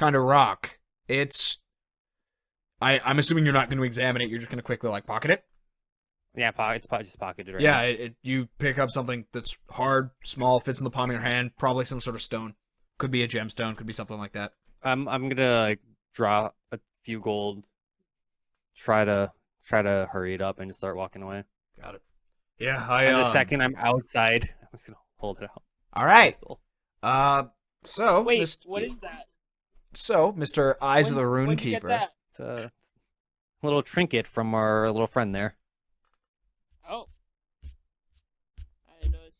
[SPEAKER 2] of rock. It's I'm assuming you're not going to examine it. You're just going to quickly like pocket it.
[SPEAKER 3] Yeah, it's just pocketed right
[SPEAKER 2] Yeah,
[SPEAKER 3] now.
[SPEAKER 2] you pick up something that's hard, small, fits in the palm of your hand, probably some sort of stone. Could be a gemstone, could be something like that.
[SPEAKER 3] I'm gonna like draw a few gold. Try to hurry it up and just start walking away.
[SPEAKER 2] Got it. Yeah,
[SPEAKER 3] And the second I'm outside, I'm just gonna hold it out.
[SPEAKER 2] All right.
[SPEAKER 3] Pistol.
[SPEAKER 2] So
[SPEAKER 6] Wait, what is that?
[SPEAKER 2] So, Mr. Eyes of the
[SPEAKER 6] When'd you get
[SPEAKER 2] Runekeeper.
[SPEAKER 6] that?
[SPEAKER 3] It's a little trinket from our little friend there.
[SPEAKER 6] Oh. I didn't notice.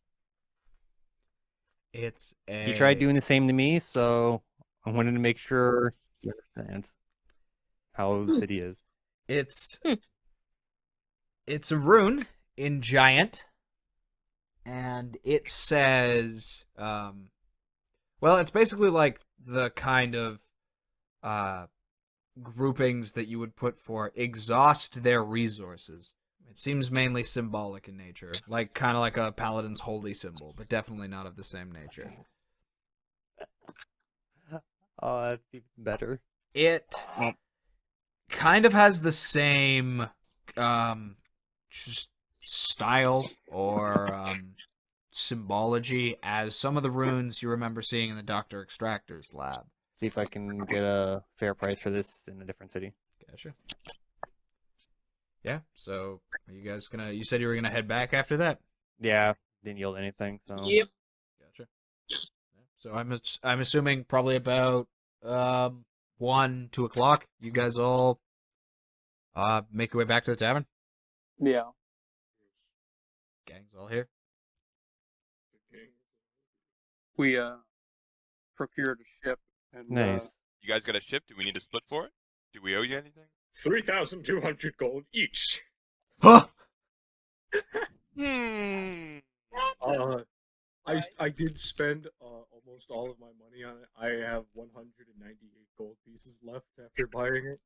[SPEAKER 2] It's a
[SPEAKER 3] He tried doing the same to me, so I wanted to make sure he understands how the city is.
[SPEAKER 2] It's a rune in giant, and it says, well, it's basically like the kind of groupings that you would put for exhaust their resources. It seems mainly symbolic in nature, like kind of like a paladin's holy symbol, but definitely not of the same nature.
[SPEAKER 3] Oh, that's even better.
[SPEAKER 2] It kind of has the same just style or symbology as some of the runes you remember seeing in the Dr. Extractor's lab.
[SPEAKER 3] See if I can get a fair price for this in a different city.
[SPEAKER 2] Gotcha. Yeah, so are you guys gonna, you said you were gonna head back after that?
[SPEAKER 3] Yeah, didn't yield anything, so
[SPEAKER 6] Yep.
[SPEAKER 2] Gotcha. Yeah. So I'm assuming probably about 1, 2 o'clock. You guys all make your way back to the tavern.
[SPEAKER 4] Yeah.
[SPEAKER 2] Gang's all here.
[SPEAKER 4] We procured a ship and
[SPEAKER 3] nice.
[SPEAKER 7] You guys got a ship? Do we need to split for it? Do we owe you anything?
[SPEAKER 5] 3,200 gold each.
[SPEAKER 2] Huh?
[SPEAKER 5] I did spend almost all of my money on it. I have 198 gold pieces left after buying it.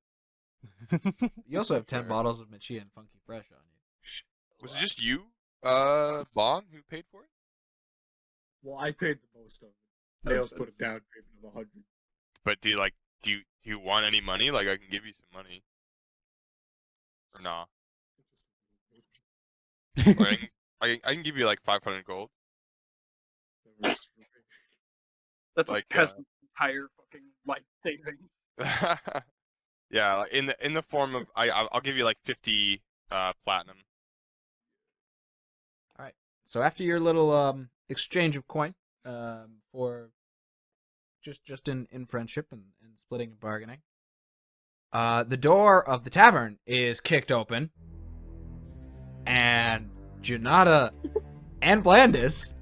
[SPEAKER 2] You also have 10 bottles of Machia and Funky Fresh on you.
[SPEAKER 7] Was it just you, Baun, who paid for it?
[SPEAKER 5] Well, I paid the most of it. Nails put a down payment of 100.
[SPEAKER 7] But do you want any money? Like I can give you some money. Or nah? Or I can give you like 500 gold.
[SPEAKER 4] that's
[SPEAKER 7] like,
[SPEAKER 4] like peasant entire fucking life savings.
[SPEAKER 7] Yeah, like in the form of I'll give you like 50 platinum.
[SPEAKER 2] All right. So after your little exchange of coin for just in friendship and splitting and bargaining, The door of the tavern is kicked open, and Jinada and Blandis,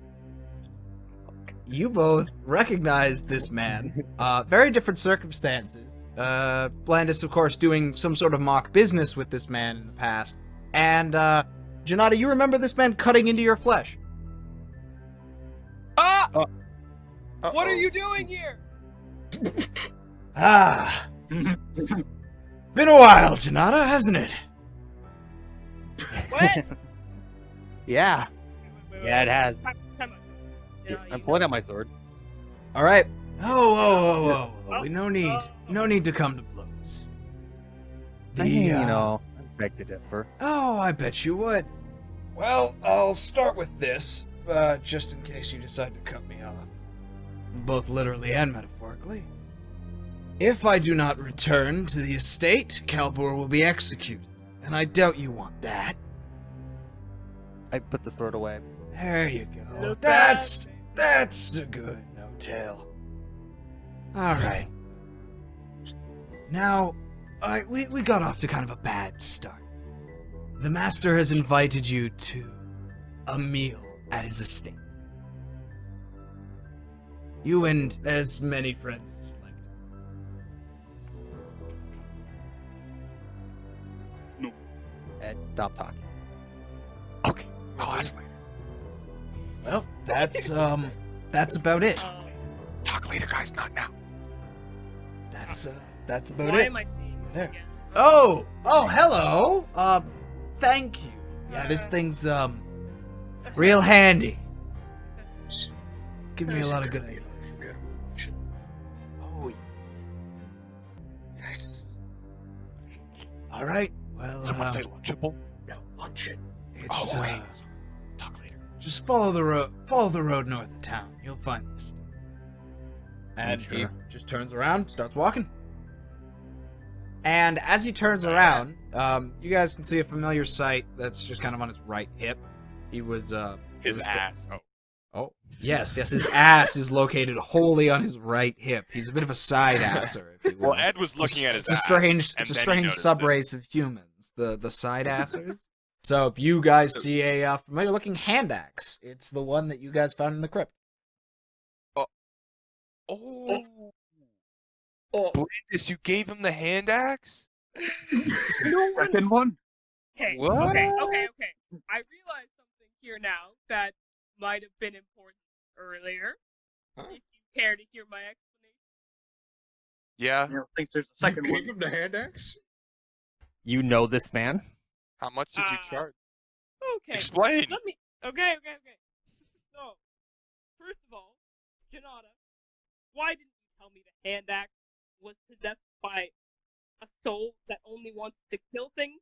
[SPEAKER 2] you both recognize this man. Very different circumstances. Blandis, of course, doing some sort of mock business with this man in the past. And, Jinada, you remember this man cutting into your flesh.
[SPEAKER 6] Ah!
[SPEAKER 8] Uh-oh.
[SPEAKER 6] What are you doing here?
[SPEAKER 2] Ah. Been a while, Jinada, hasn't it?
[SPEAKER 6] What?
[SPEAKER 3] Yeah.
[SPEAKER 6] Wait,
[SPEAKER 3] Yeah, it has.
[SPEAKER 6] Time out. You know,
[SPEAKER 3] I'm
[SPEAKER 6] you
[SPEAKER 3] pulling
[SPEAKER 6] know-
[SPEAKER 3] out my sword.
[SPEAKER 2] All right. Oh. No need to come to blows.
[SPEAKER 3] I mean, you know, I beg to differ.
[SPEAKER 2] Oh, I bet you would. Well, I'll start with this, just in case you decide to cut me off. Both literally and metaphorically. If I do not return to the estate, Calbor will be executed, and I doubt you want that.
[SPEAKER 3] I put the sword away.
[SPEAKER 2] There you go.
[SPEAKER 6] Look
[SPEAKER 2] That's a good no-tail. All right. Now, we got off to kind of a bad start. The master has invited you to a meal at his estate. You and as many friends as you like.
[SPEAKER 3] Ed, stop talking.
[SPEAKER 8] Okay, I'll ask later.
[SPEAKER 2] Well, that's about it.
[SPEAKER 8] Talk later, guys, not now.
[SPEAKER 2] That's about
[SPEAKER 6] Why
[SPEAKER 2] it.
[SPEAKER 6] am I seeing you
[SPEAKER 2] There.
[SPEAKER 6] again?
[SPEAKER 2] Oh, hello. Thank you. Yeah, this thing's real handy. Give me a lot of good ideas. Oh.
[SPEAKER 8] Yes.
[SPEAKER 2] All right. Well,
[SPEAKER 8] Someone say lunchable?
[SPEAKER 5] No, luncheon.
[SPEAKER 2] it's
[SPEAKER 8] Oh, wait. Talk later.
[SPEAKER 2] just follow the road. Follow the road north of town. You'll find this. And he
[SPEAKER 3] Sure.
[SPEAKER 2] just turns around, starts walking. And as he turns around, you guys can see a familiar sight that's just kind of on his right hip. He was
[SPEAKER 7] His ass. Oh.
[SPEAKER 2] Oh, yes, his ass is located wholly on his right hip. He's a bit of a side asser, if you will.
[SPEAKER 7] Well, Ed was looking at his
[SPEAKER 2] It's a strange,
[SPEAKER 7] ass,
[SPEAKER 2] it's a
[SPEAKER 7] and then he
[SPEAKER 2] strange
[SPEAKER 7] noticed it.
[SPEAKER 2] subrace of humans, the side assers. So you guys see a familiar looking hand axe. It's the one that you guys found in the crypt.
[SPEAKER 7] Oh. Blandis, you gave him the hand axe?
[SPEAKER 4] Second one.
[SPEAKER 6] Okay,
[SPEAKER 8] What?
[SPEAKER 6] okay. I realize something here now that might have been important earlier.
[SPEAKER 8] Huh?
[SPEAKER 6] If you care to hear my explanation.
[SPEAKER 7] Yeah.
[SPEAKER 4] I don't think there's a second
[SPEAKER 5] Gave
[SPEAKER 4] one.
[SPEAKER 5] him the hand axe?
[SPEAKER 3] You know this man?
[SPEAKER 7] How much did you charge?
[SPEAKER 6] Okay.
[SPEAKER 7] Explain.
[SPEAKER 6] Let me. Okay. So, first of all, Jinada, why didn't you tell me the hand axe was possessed by a soul that only wants to kill things?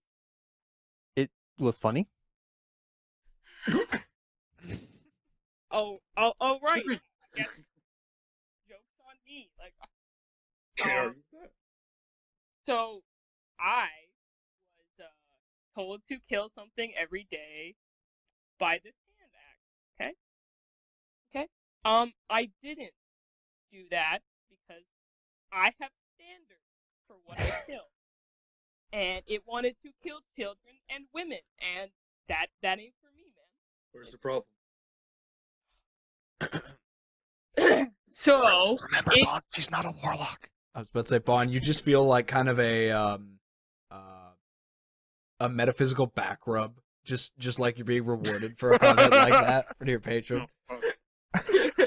[SPEAKER 3] It was funny.
[SPEAKER 6] Oh, right. I guess joke's on me. Like,
[SPEAKER 5] Yeah.
[SPEAKER 6] so I was told to kill something every day by this hand axe. Okay. I didn't do that because I have standards for what I kill, and it wanted to kill children and women, and that ain't for me,
[SPEAKER 5] Where's the problem?
[SPEAKER 6] man. So
[SPEAKER 8] Remember,
[SPEAKER 6] it-
[SPEAKER 8] Bond, she's not a warlock.
[SPEAKER 2] I was about to say, Bon, you just feel like kind of a metaphysical back rub, just like you're being rewarded for a comment like that for your patron.
[SPEAKER 5] Shit.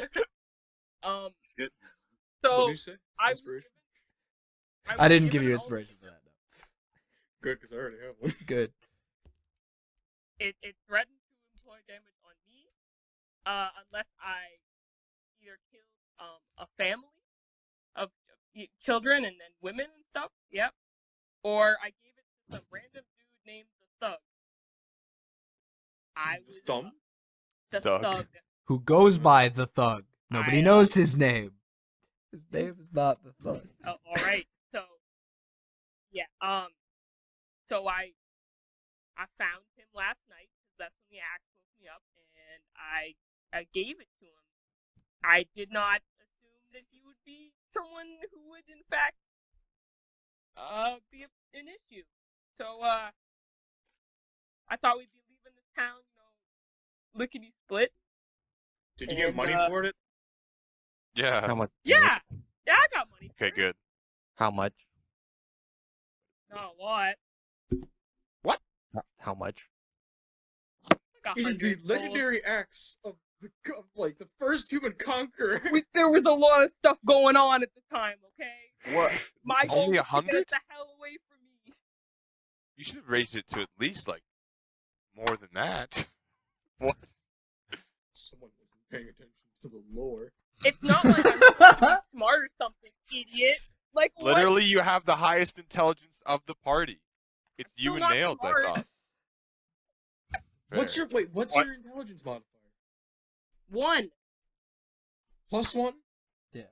[SPEAKER 5] What
[SPEAKER 6] so
[SPEAKER 5] did you say?
[SPEAKER 6] I was
[SPEAKER 5] Inspiration?
[SPEAKER 6] given-
[SPEAKER 2] I
[SPEAKER 6] was
[SPEAKER 2] didn't give
[SPEAKER 6] given
[SPEAKER 2] you
[SPEAKER 6] an
[SPEAKER 2] inspiration for that. No.
[SPEAKER 5] Good, because I already have one.
[SPEAKER 2] Good.
[SPEAKER 6] It threatened to employ damage on me, unless I either killed a family of children and then women and stuff. Yep. Or I gave it to some random dude named the Thug. I was
[SPEAKER 5] Thumb?
[SPEAKER 6] the
[SPEAKER 7] Thug.
[SPEAKER 6] Thug.
[SPEAKER 2] Who goes by the Thug? Nobody
[SPEAKER 6] I,
[SPEAKER 2] knows his name. His name is not the Thug.
[SPEAKER 6] Oh, all right. So, yeah. So I found him last night because that's when the axe woke me up, and I gave it to him. I did not assume that he would be someone who would, in fact, be an issue. So I thought we'd be leaving this town, lickety split.
[SPEAKER 5] Did you get money for it?
[SPEAKER 7] Yeah.
[SPEAKER 3] How much?
[SPEAKER 6] Yeah, yeah, I got money.
[SPEAKER 7] Okay, good.
[SPEAKER 3] How much?
[SPEAKER 6] Not a lot.
[SPEAKER 3] How much?
[SPEAKER 6] Like
[SPEAKER 5] It is the
[SPEAKER 6] 100 gold.
[SPEAKER 5] legendary axe of the first human conqueror.
[SPEAKER 6] There was a lot of stuff going on at the time. Okay.
[SPEAKER 7] What?
[SPEAKER 6] My goal
[SPEAKER 7] Only
[SPEAKER 6] was to get
[SPEAKER 7] 100?
[SPEAKER 6] it the hell away from me.
[SPEAKER 7] You should have raised it to at least like more than that. What?
[SPEAKER 5] Someone wasn't paying attention to the lore.
[SPEAKER 6] It's not like I'm supposed to be smart or something, idiot. Like what?
[SPEAKER 7] Literally, you have the highest intelligence of the party. It's
[SPEAKER 6] I'm
[SPEAKER 7] you
[SPEAKER 6] still
[SPEAKER 7] and
[SPEAKER 6] not
[SPEAKER 7] Nailed,
[SPEAKER 6] smart.
[SPEAKER 7] I thought.
[SPEAKER 5] What's
[SPEAKER 7] Fair.
[SPEAKER 5] your intelligence modifier?
[SPEAKER 6] 1.
[SPEAKER 5] +1?
[SPEAKER 6] Yeah.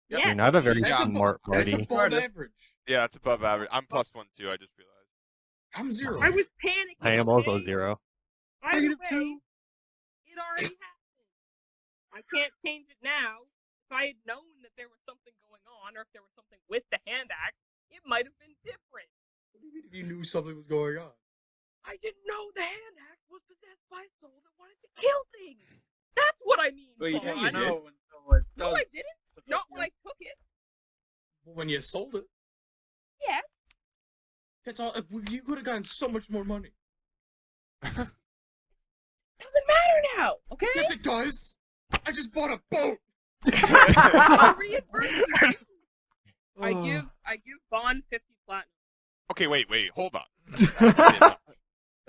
[SPEAKER 3] You're not a very
[SPEAKER 7] That's
[SPEAKER 3] smart
[SPEAKER 5] That's
[SPEAKER 3] party.
[SPEAKER 5] above average.
[SPEAKER 7] Yeah, it's above average. I'm +1 too. I just realized.
[SPEAKER 5] I'm 0.
[SPEAKER 6] I was panicking.
[SPEAKER 3] I am also
[SPEAKER 6] okay?
[SPEAKER 3] 0.
[SPEAKER 6] Either way, it already happened. I can't change it now. If I had known that there was something going on, or if there was something with the hand axe, it might have been different.
[SPEAKER 5] What do you mean if you knew something was going on?
[SPEAKER 6] I didn't know the hand axe was possessed by a soul that wanted to kill things. That's what I mean.
[SPEAKER 4] But you
[SPEAKER 6] Vaughn.
[SPEAKER 5] you did.
[SPEAKER 4] know until it
[SPEAKER 6] No,
[SPEAKER 4] does
[SPEAKER 6] I didn't. Not when I took it.
[SPEAKER 5] When you sold it,
[SPEAKER 6] Yes.
[SPEAKER 5] that's all. You could have gotten so much more money.
[SPEAKER 6] Doesn't matter now. Okay.
[SPEAKER 5] Yes, it does. I just bought a boat.
[SPEAKER 6] I'll reimburse you. I give Bond 50 platinum.
[SPEAKER 7] Okay, wait, hold on.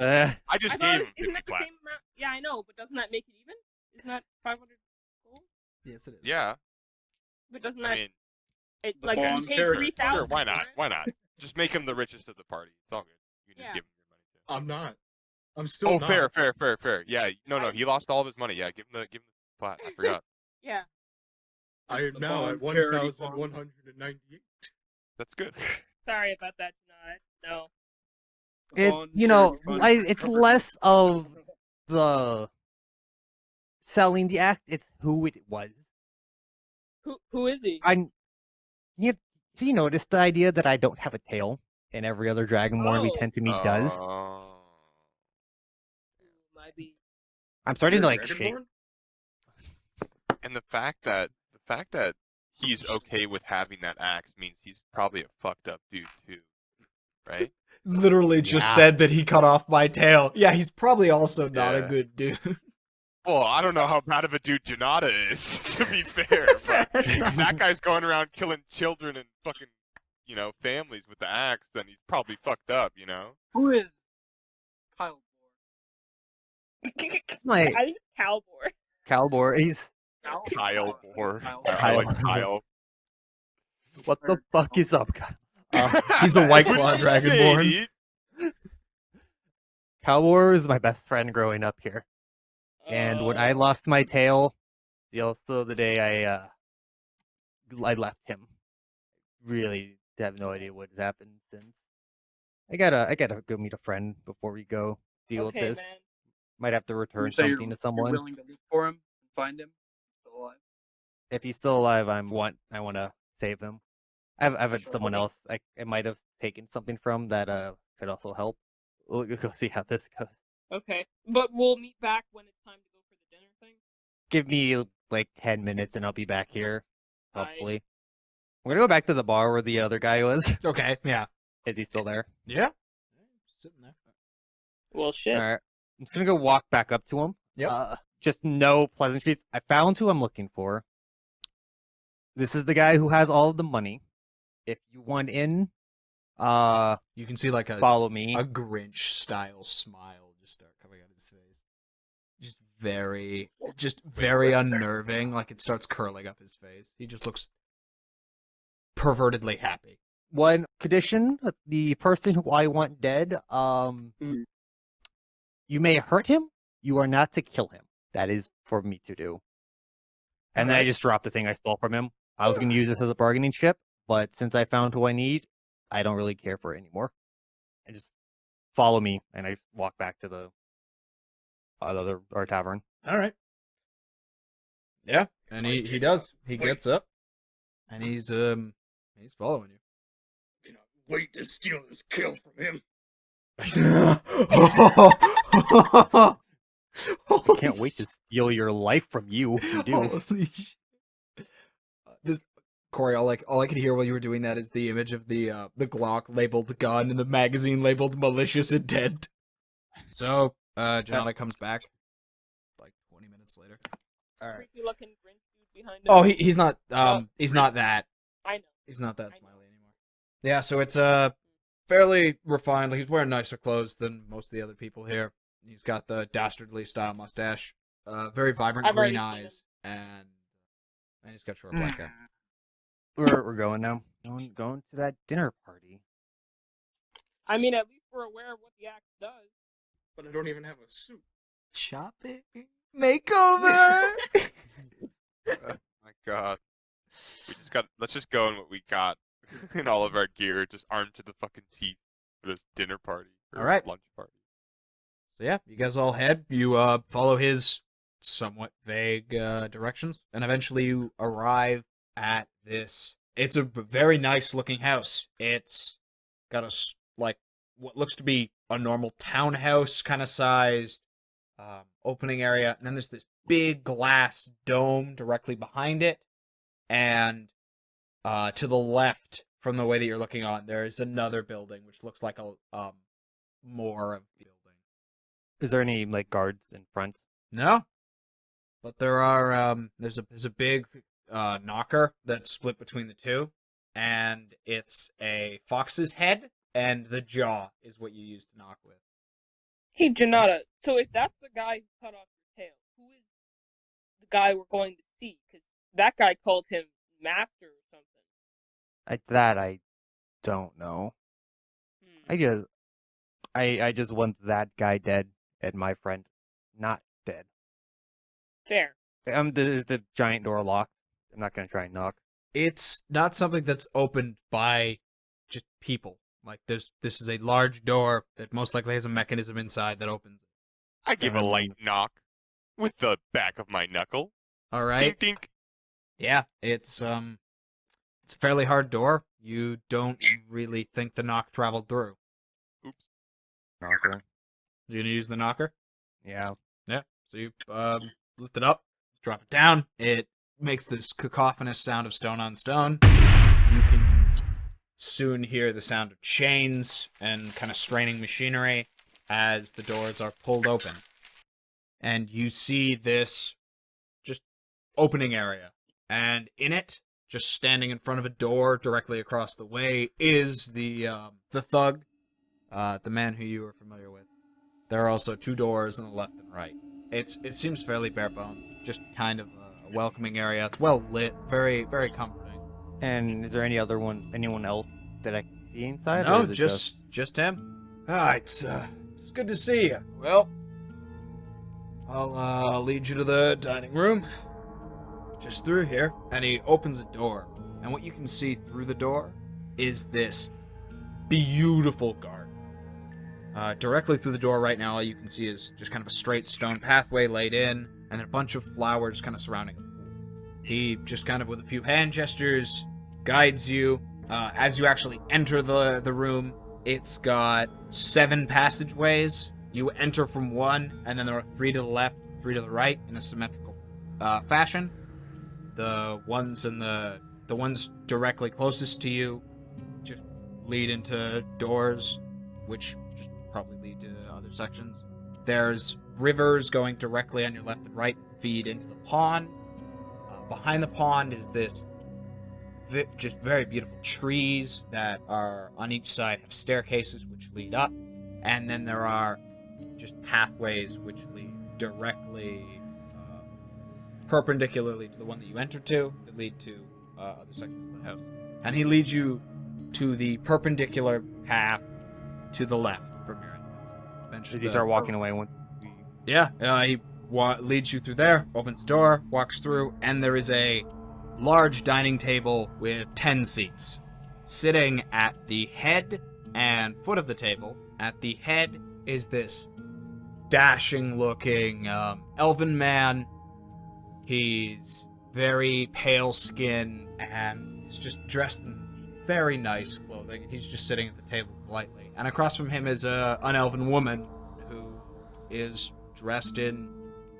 [SPEAKER 3] Uh,
[SPEAKER 7] I just
[SPEAKER 6] I
[SPEAKER 7] gave
[SPEAKER 6] thought
[SPEAKER 7] him 50
[SPEAKER 6] isn't that the
[SPEAKER 7] plat.
[SPEAKER 6] same amount? Yeah, I know, but doesn't that make it even? Isn't that 500 gold?
[SPEAKER 2] Yes, it is.
[SPEAKER 7] Yeah,
[SPEAKER 6] But doesn't
[SPEAKER 7] I
[SPEAKER 6] that
[SPEAKER 7] mean,
[SPEAKER 6] it,
[SPEAKER 4] The
[SPEAKER 6] like you
[SPEAKER 4] bond
[SPEAKER 6] paid
[SPEAKER 4] charity.
[SPEAKER 6] 3,000?
[SPEAKER 7] sure, why
[SPEAKER 6] for
[SPEAKER 7] not?
[SPEAKER 6] it?
[SPEAKER 7] Why not? Just make him the richest of the party. It's all good. You can just
[SPEAKER 6] Yeah.
[SPEAKER 7] give him your money too.
[SPEAKER 5] I'm not. I'm still
[SPEAKER 7] Oh,
[SPEAKER 5] not.
[SPEAKER 7] fair. Yeah, no, he lost all of his money. Yeah, give him the flat. I forgot.
[SPEAKER 6] Yeah.
[SPEAKER 5] I am
[SPEAKER 4] The
[SPEAKER 5] now at
[SPEAKER 4] bond charity
[SPEAKER 5] 1,198.
[SPEAKER 7] That's good.
[SPEAKER 6] Sorry about that, tonight. No.
[SPEAKER 3] it,
[SPEAKER 4] Bond
[SPEAKER 3] you know,
[SPEAKER 4] charity fund
[SPEAKER 3] it's
[SPEAKER 4] covered.
[SPEAKER 3] less of the selling the act; it's who it was.
[SPEAKER 6] Who is he?
[SPEAKER 3] You noticed the idea that I don't have a tail, and every other Dragonborn we
[SPEAKER 6] Oh.
[SPEAKER 3] tend to meet does.
[SPEAKER 6] Might be.
[SPEAKER 3] I'm starting
[SPEAKER 5] You're
[SPEAKER 3] to
[SPEAKER 5] a
[SPEAKER 3] shake.
[SPEAKER 5] Dragonborn?
[SPEAKER 7] And the fact that he's okay with having that axe means he's probably a fucked up dude too, right?
[SPEAKER 2] Literally just
[SPEAKER 3] Yeah.
[SPEAKER 2] said that he cut off my tail. Yeah, he's probably also not a
[SPEAKER 7] Yeah.
[SPEAKER 2] good dude.
[SPEAKER 7] Well, I don't know how bad of a dude Jinada is, to be fair, but if that guy's going around killing children and fucking, families with the axe, then he's probably fucked up,
[SPEAKER 4] Who is Kyle
[SPEAKER 3] It's my
[SPEAKER 6] I think it's Calbor.
[SPEAKER 3] Calbor. He's
[SPEAKER 7] Kyle Boar. I
[SPEAKER 3] Kyle.
[SPEAKER 7] like Kyle.
[SPEAKER 3] what the fuck is up, Kyle?
[SPEAKER 2] He's a White
[SPEAKER 7] What
[SPEAKER 2] Claw
[SPEAKER 7] did you say,
[SPEAKER 2] Dragonborn.
[SPEAKER 7] dude?
[SPEAKER 3] Calbor was my best friend growing up here, and when I lost my tail, also the day I left him, really have no idea what has happened since. I gotta go meet a friend before we go deal with
[SPEAKER 6] Okay,
[SPEAKER 3] this.
[SPEAKER 6] man.
[SPEAKER 3] Might have to return
[SPEAKER 4] You say
[SPEAKER 3] something to someone.
[SPEAKER 4] You're willing to look for him and find him? Still alive.
[SPEAKER 3] If he's still alive, I want to save him. I've had
[SPEAKER 4] Sure.
[SPEAKER 3] someone else I might have taken something from that could also help. We'll go see how this goes.
[SPEAKER 6] Okay, but we'll meet back when it's time to go for the dinner thing.
[SPEAKER 3] Give me like 10 minutes and I'll be back here.
[SPEAKER 6] Aight.
[SPEAKER 3] Hopefully. I'm gonna go back to the bar where the other guy was.
[SPEAKER 2] Okay, yeah.
[SPEAKER 3] Is he still there?
[SPEAKER 2] Yeah. Sitting there.
[SPEAKER 6] Well, shit.
[SPEAKER 3] Alright. I'm just gonna go walk back up to him.
[SPEAKER 2] Yep.
[SPEAKER 3] Just no pleasantries. I found who I'm looking for. This is the guy who has all of the money. If you want in,
[SPEAKER 2] You can see like a
[SPEAKER 3] follow me.
[SPEAKER 2] Grinch style smile just start coming out of his face. Just very unnerving. Like it starts curling up his face. He just looks pervertedly happy.
[SPEAKER 3] One condition: the person who I want dead. You may hurt him. You are not to kill him. That is for me to do. And then I
[SPEAKER 2] Alright.
[SPEAKER 3] just dropped the thing I stole from him. I was going to use this as a bargaining chip, but since I found who I need, I don't really care for it anymore. And just follow me, and I walk back to the our tavern.
[SPEAKER 2] All right. Yeah, and he does. He
[SPEAKER 5] Wait.
[SPEAKER 2] gets up, and he's following you.
[SPEAKER 5] wait to steal this kill from him.
[SPEAKER 3] I can't wait to steal your life from you if you do.
[SPEAKER 2] Holy shit. This Corey, all I could hear while you were doing that is the image of the Glock labeled gun and the magazine labeled malicious intent. So, Jinada comes back like 20 minutes later. All right.
[SPEAKER 6] Creepy looking Grinch dude behind him.
[SPEAKER 2] Oh, he's not
[SPEAKER 6] Oh,
[SPEAKER 2] he's not that.
[SPEAKER 6] I know.
[SPEAKER 2] He's not that
[SPEAKER 6] I know.
[SPEAKER 2] smiley anymore. Yeah, so it's fairly refined. Like, he's wearing nicer clothes than most of the other people here. He's got the dastardly style mustache, very vibrant
[SPEAKER 6] I've
[SPEAKER 2] green
[SPEAKER 6] already seen
[SPEAKER 2] eyes, and he's got short black hair.
[SPEAKER 3] We're going now. Going to that dinner party.
[SPEAKER 6] I mean, at least we're aware of what the act does.
[SPEAKER 5] But I don't even have a suit.
[SPEAKER 2] Shopping makeover.
[SPEAKER 7] My God. Let's just go in what we got in all of our gear, just armed to the fucking teeth for this dinner party. Or
[SPEAKER 2] All right.
[SPEAKER 7] lunch party.
[SPEAKER 2] So yeah, you guys all head. You follow his somewhat vague directions, and eventually you arrive at this. It's a very nice looking house. It's got like what looks to be a normal townhouse kind of sized opening area, and then there's this big glass dome directly behind it, and to the left from the way that you're looking on, there is another building which looks like a more of the building.
[SPEAKER 3] Is there any like guards in front?
[SPEAKER 2] No, but there are. There's a big knocker that's split between the two, and it's a fox's head, and the jaw is what you use to knock with.
[SPEAKER 6] Hey, Jinada, so if that's the guy who cut off your tail, who is the guy we're going to see? Because that guy called him Master or something.
[SPEAKER 3] I don't know.
[SPEAKER 6] Hmm.
[SPEAKER 3] I just want that guy dead and my friend not dead.
[SPEAKER 6] Fair.
[SPEAKER 3] Is the giant door locked? I'm not gonna try and knock.
[SPEAKER 2] It's not something that's opened by just people. Like this is a large door that most likely has a mechanism inside that opens it.
[SPEAKER 7] I give a light knock with the back of my knuckle.
[SPEAKER 2] All right.
[SPEAKER 7] Dink, dink.
[SPEAKER 2] Yeah, it's a fairly hard door. You don't really think the knock traveled through.
[SPEAKER 7] Oops.
[SPEAKER 3] Knocker.
[SPEAKER 2] You gonna use the knocker?
[SPEAKER 3] Yeah.
[SPEAKER 2] Yeah. So you lift it up, drop it down. It makes this cacophonous sound of stone on stone. You can soon hear the sound of chains and kind of straining machinery as the doors are pulled open. And you see this just opening area. And in it, just standing in front of a door directly across the way, is the thug, the man who you are familiar with. There are also two doors on the left and right. It seems fairly bare bones, just kind of a welcoming area. It's well lit, very, very comforting.
[SPEAKER 3] And is there anyone else that I can see inside?
[SPEAKER 2] No,
[SPEAKER 3] or is it
[SPEAKER 2] just him. Ah, it's good to see you. Well, I'll lead you to the dining room. Just through here. And he opens a door. And what you can see through the door is this beautiful garden. Directly through the door right now, all you can see is just kind of a straight stone pathway laid in, and then a bunch of flowers kind of surrounding it. He just kind of, with a few hand gestures, guides you. As you actually enter the room, it's got 7 passageways. You enter from one, and then there are 3 to the left, 3 to the right, in a symmetrical fashion. The ones directly closest to you just lead into doors, which just probably lead to other sections. There's rivers going directly on your left and right that feed into the pond. Behind the pond is this just very beautiful trees that are on each side have staircases which lead up, and then there are just pathways which lead directly perpendicularly to the one that you entered to, that lead to other sections of the house. And he leads you to the perpendicular path to the left from your entrance.
[SPEAKER 3] Does he start walking away?
[SPEAKER 2] Yeah, he leads you through there, opens the door, walks through, and there is a large dining table with 10 seats. Sitting at the head and foot of the table, at the head is this dashing-looking elven man. He's very pale skin, and he's just dressed in very nice clothing, and he's just sitting at the table politely. And across from him is an elven woman who is dressed in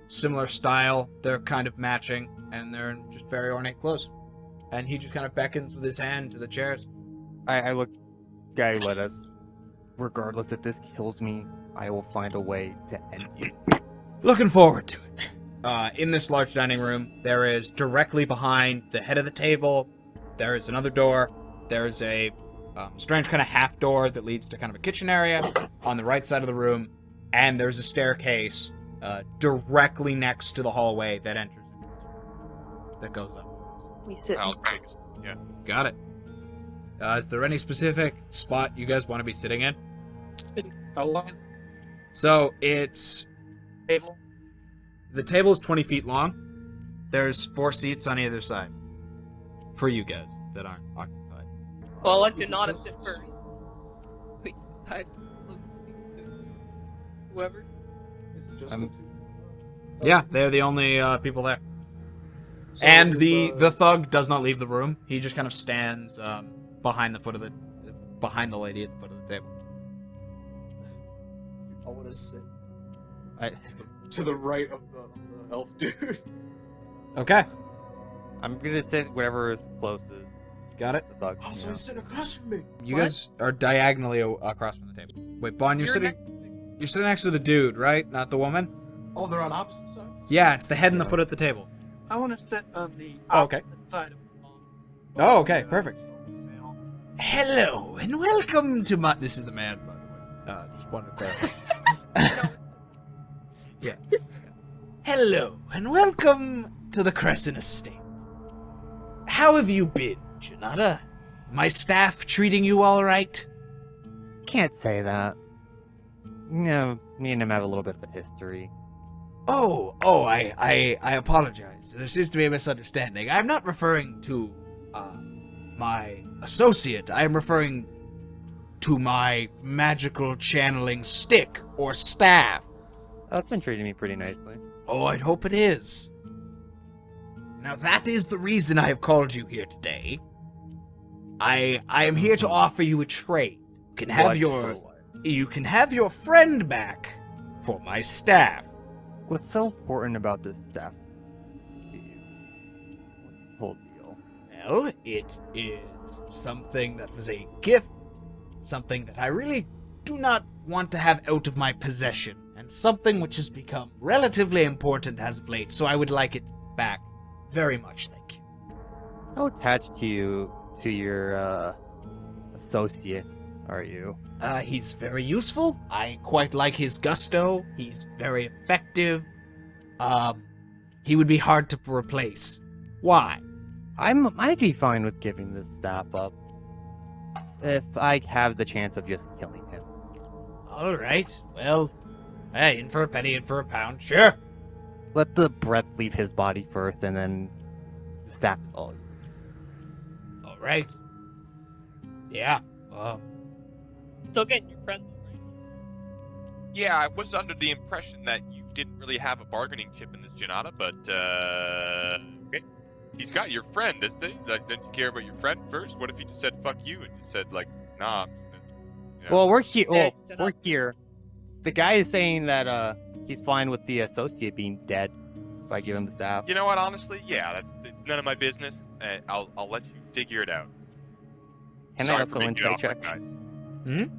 [SPEAKER 2] similar style. They're kind of matching, and they're in just very ornate clothes. And he just kind of beckons with his hand to the chairs.
[SPEAKER 3] I look, guy, let us. Regardless if this kills me, I will find a way to end you.
[SPEAKER 2] Looking forward to it. In this large dining room, there is directly behind the head of the table, there is another door. There is a strange kind of half door that leads to kind of a kitchen area on the right side of the room, and there's a staircase directly next to the hallway that enters into this room, that goes up.
[SPEAKER 6] We sit.
[SPEAKER 7] Yeah.
[SPEAKER 2] Got it. Is there any specific spot you guys want to be sitting in?
[SPEAKER 4] How long is
[SPEAKER 2] So it's
[SPEAKER 4] the table?
[SPEAKER 2] the table is 20 feet long. There's 4 seats on either side for you guys that aren't occupied.
[SPEAKER 6] Well, I'll let Jinada sit first.
[SPEAKER 9] Wait, side. Whoever.
[SPEAKER 2] Yeah, they're the only people there.
[SPEAKER 1] So
[SPEAKER 2] And
[SPEAKER 1] is,
[SPEAKER 2] the thug does not leave the room. He just kind of stands behind the lady at the foot of the table.
[SPEAKER 1] I want to sit.
[SPEAKER 5] To the right of the elf dude.
[SPEAKER 2] Okay,
[SPEAKER 3] I'm gonna sit wherever is closest.
[SPEAKER 2] got it.
[SPEAKER 3] The thug, you know.
[SPEAKER 1] Sit across from me.
[SPEAKER 2] You
[SPEAKER 6] What?
[SPEAKER 2] guys are diagonally across from the table. Wait, Baun, you're sitting next to the dude, right? Not the woman?
[SPEAKER 1] Oh, they're on opposite sides?
[SPEAKER 2] Yeah, it's the head and the foot at the table.
[SPEAKER 4] I want to sit on the
[SPEAKER 2] Oh, okay.
[SPEAKER 4] opposite side of the wall.
[SPEAKER 2] Oh, okay, perfect. Hello, and welcome to my... This is the man, by the way. Just wanted to clarify. Yeah. Hello, and welcome to the Crescent Estate. How have you been, Jinada? My staff treating you all right?
[SPEAKER 3] Can't say that. No, me and him have a little bit of a history.
[SPEAKER 2] I apologize. There seems to be a misunderstanding. I'm not referring to, my associate. I am referring to my magical channeling stick or staff.
[SPEAKER 3] Oh, it's been treating me pretty nicely.
[SPEAKER 2] Oh, I'd hope it is. Now that is the reason I have called you here today. I am here to offer you a trade. You can have your friend back for my staff.
[SPEAKER 3] What's so important about this staff to you? Whole deal.
[SPEAKER 2] Well, it is something that was a gift, something that I really do not want to have out of my possession, and something which has become relatively important as of late, so I would like it back very much, thank you.
[SPEAKER 3] How attached to your associate are you?
[SPEAKER 2] He's very useful. I quite like his gusto. He's very effective. He would be hard to replace. Why?
[SPEAKER 3] I'd be fine with giving this staff up if I have the chance of just killing him.
[SPEAKER 2] All right. Well, hey, in for a penny, in for a pound. Sure.
[SPEAKER 3] Let the breath leave his body first, and then the staff is all yours.
[SPEAKER 2] All right. Yeah.
[SPEAKER 6] Still getting your friend, right?
[SPEAKER 7] Yeah, I was under the impression that you didn't really have a bargaining chip in this Jinada, but okay. He's got your friend, doesn't he? Like, don't you care about your friend first? What if he just said "fuck you" and just said like, "Nah"? You know?
[SPEAKER 3] Well, we're here.
[SPEAKER 6] Hey,
[SPEAKER 3] Well,
[SPEAKER 6] shut
[SPEAKER 3] we're
[SPEAKER 6] up.
[SPEAKER 3] here. The guy is saying that he's fine with the associate being dead if I give him the staff.
[SPEAKER 7] You know what? Honestly, yeah, that's none of my business. I'll let you figure it out.
[SPEAKER 3] Can
[SPEAKER 7] Sorry
[SPEAKER 3] I
[SPEAKER 7] for
[SPEAKER 3] also
[SPEAKER 7] making it
[SPEAKER 3] insight
[SPEAKER 7] awkward,
[SPEAKER 3] check?
[SPEAKER 7] guys.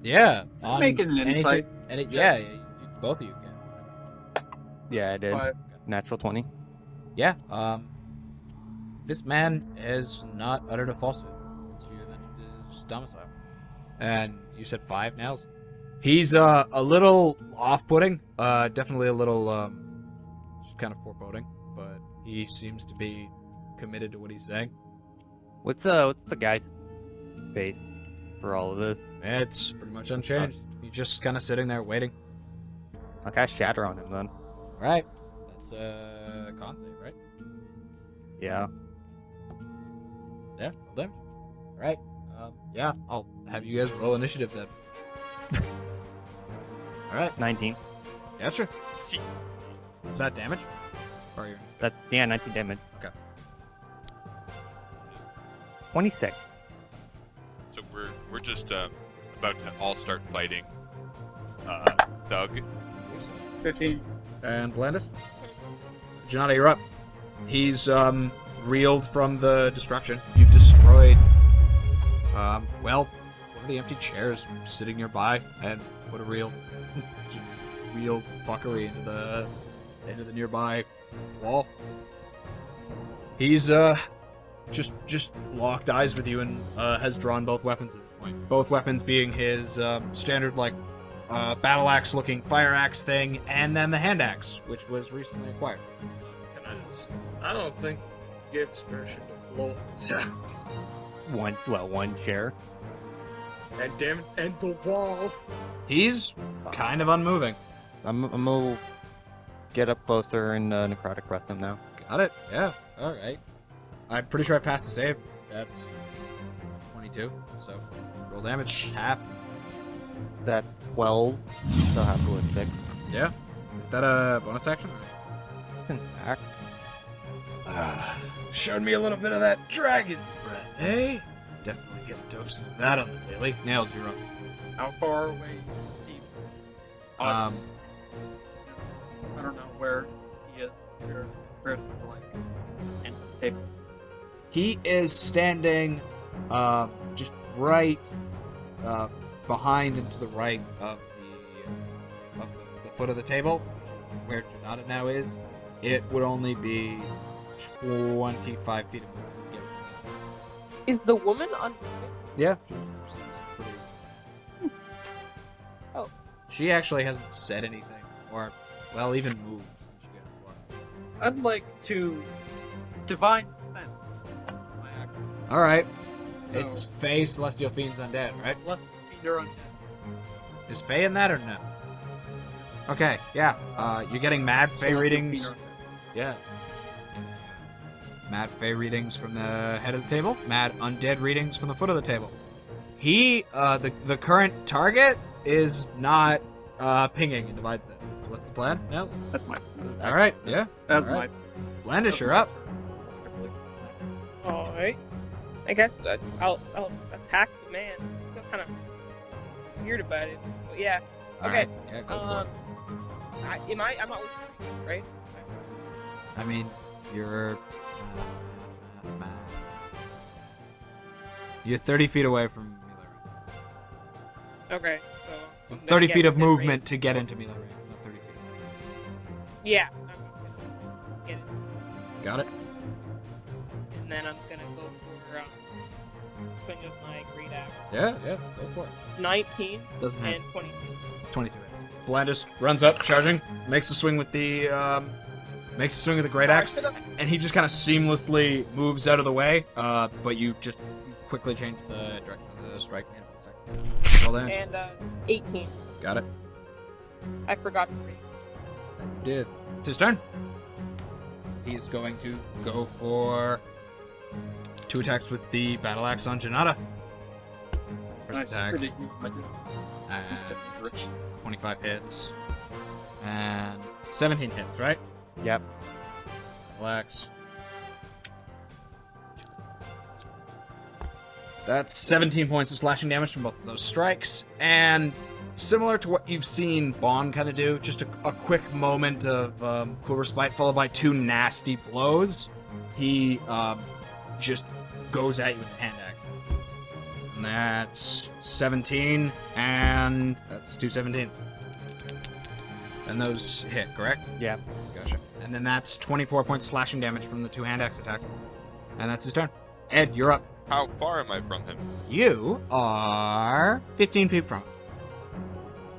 [SPEAKER 2] Yeah.
[SPEAKER 4] Make it an insight.
[SPEAKER 2] Yeah, both of you can.
[SPEAKER 3] Yeah, I did.
[SPEAKER 4] 5.
[SPEAKER 3] Natural 20.
[SPEAKER 2] Yeah. This man has not uttered a falsehood since you entered his domicile. And you said 5 nails? He's a little off-putting. Definitely a little just kind of foreboding, but he seems to be committed to what he's saying.
[SPEAKER 3] What's the guy's face for all of this?
[SPEAKER 2] It's pretty much unchanged. He's just kind of sitting there waiting.
[SPEAKER 3] I'll cast Shatter on him then.
[SPEAKER 2] Right. That's a con save, right?
[SPEAKER 3] Yeah.
[SPEAKER 2] Yeah, well done. Alright. Yeah, I'll have you guys roll initiative then. Alright.
[SPEAKER 3] 19.
[SPEAKER 2] Yeah, sure. Is that damage? Or your...
[SPEAKER 3] Yeah, 19 damage.
[SPEAKER 2] Okay.
[SPEAKER 3] 26.
[SPEAKER 7] we're just about to all start fighting. Thug.
[SPEAKER 4] 15.
[SPEAKER 2] And Blandis? Jinada, you're up. He's reeled from the destruction. You've destroyed, one of the empty chairs sitting nearby, and put a real fuckery into the nearby wall. He's just locked eyes with you and has drawn both weapons at this point. Both weapons being his standard battle axe looking fire axe thing, and then the hand axe, which was recently acquired.
[SPEAKER 10] I don't think it gives permission to blow up the house.
[SPEAKER 3] One chair.
[SPEAKER 10] And damn it, and the wall.
[SPEAKER 2] He's kind of unmoving.
[SPEAKER 3] I'm gonna get up closer and necrotic breath him now.
[SPEAKER 2] Got it? Yeah. All right. I'm pretty sure I passed the save. That's 22. So roll damage. Half.
[SPEAKER 3] That's 12. So I have to win 6.
[SPEAKER 2] Yeah. Is that a bonus action?
[SPEAKER 3] Act.
[SPEAKER 2] Showed me a little bit of that dragon's breath, eh? Definitely get doses of that on the daily. Nails, you're up.
[SPEAKER 4] How far away is he? Us? I don't know where he is. Where's the end of the table?
[SPEAKER 2] He is standing just right behind and to the right of the foot of the table, where Jinada now is. It would only be 25 feet of movement.
[SPEAKER 6] Is the woman unmoving?
[SPEAKER 2] Yeah.
[SPEAKER 6] Oh.
[SPEAKER 2] She actually hasn't said anything, or, well, even moved since she got blood.
[SPEAKER 4] I'd like to divine defense. My action.
[SPEAKER 2] Alright.
[SPEAKER 4] So-
[SPEAKER 2] It's Fae, Celestial Fiends, Undead, right?
[SPEAKER 4] Left feet are undead.
[SPEAKER 2] Is Fae in that or no? Okay, yeah. You're getting mad Fae
[SPEAKER 4] Celestial
[SPEAKER 2] readings.
[SPEAKER 4] feet are undead.
[SPEAKER 2] Yeah. Mad Fae readings from the head of the table. Mad Undead readings from the foot of the table. He, the current target is not pinging in Divide Sense. What's the plan? No?
[SPEAKER 4] That's my.
[SPEAKER 2] Alright, yeah.
[SPEAKER 4] That's
[SPEAKER 2] All right.
[SPEAKER 4] my.
[SPEAKER 2] Blandis, you're up.
[SPEAKER 6] Alright. I guess I'll attack the man. I feel kind of weird about it. But yeah. Okay.
[SPEAKER 2] Alright, yeah, go for it.
[SPEAKER 6] I'm not with you, right?
[SPEAKER 2] I mean, you're 30 feet away from melee
[SPEAKER 6] Okay. So.
[SPEAKER 2] range. 30 feet of
[SPEAKER 6] within
[SPEAKER 2] movement
[SPEAKER 6] range.
[SPEAKER 2] to get into melee range, not 30 feet.
[SPEAKER 6] Yeah. I'm gonna get it.
[SPEAKER 2] Got it?
[SPEAKER 6] And then I'm gonna go for swing of my great axe.
[SPEAKER 2] Yeah, go for it.
[SPEAKER 6] 19
[SPEAKER 2] Doesn't hit.
[SPEAKER 6] and 22.
[SPEAKER 2] 22 hits. Blandis runs up, charging, makes a swing with the great axe, and he just kind of seamlessly moves out of the way. But you just quickly change the direction of the strike. Roll damage.
[SPEAKER 6] And 18.
[SPEAKER 2] Got it.
[SPEAKER 6] I forgot to read.
[SPEAKER 2] You did. It's his turn. He's going to go for 2 attacks with the battle axe on Jinada. First
[SPEAKER 4] Nice.
[SPEAKER 2] attack.
[SPEAKER 4] Pretty-
[SPEAKER 2] And 25 hits. And 17 hits, right?
[SPEAKER 3] Yep.
[SPEAKER 2] Relax. That's 17 points of slashing damage from both of those strikes. And similar to what you've seen Baun kind of do, just a quick moment of cool respite followed by 2 nasty blows. He just goes at you with the hand axe. And that's 17, and that's 2 17s. And those hit, correct?
[SPEAKER 3] Yeah.
[SPEAKER 2] Gotcha. And then that's 24 points slashing damage from the 2 hand axe attack. And that's his turn. Ed, you're up.
[SPEAKER 7] How far am I from him?
[SPEAKER 2] You are 15 feet from him.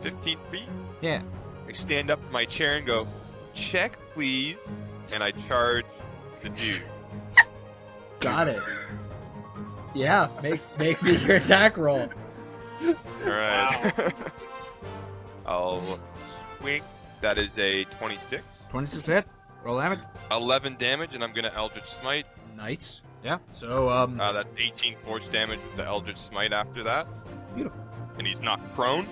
[SPEAKER 7] 15 feet?
[SPEAKER 2] Yeah.
[SPEAKER 7] I stand up in my chair and go, check, please. And I charge the dude.
[SPEAKER 2] Got it. Yeah, make me your attack roll.
[SPEAKER 7] Alright. I'll swing. That is a 26.
[SPEAKER 2] 26 hit. Roll damage.
[SPEAKER 7] 11 damage, and I'm gonna Eldritch Smite.
[SPEAKER 2] Nice. Yeah. So
[SPEAKER 7] That's 18 force damage with the Eldritch Smite after that.
[SPEAKER 2] Beautiful.
[SPEAKER 7] And he's knocked prone.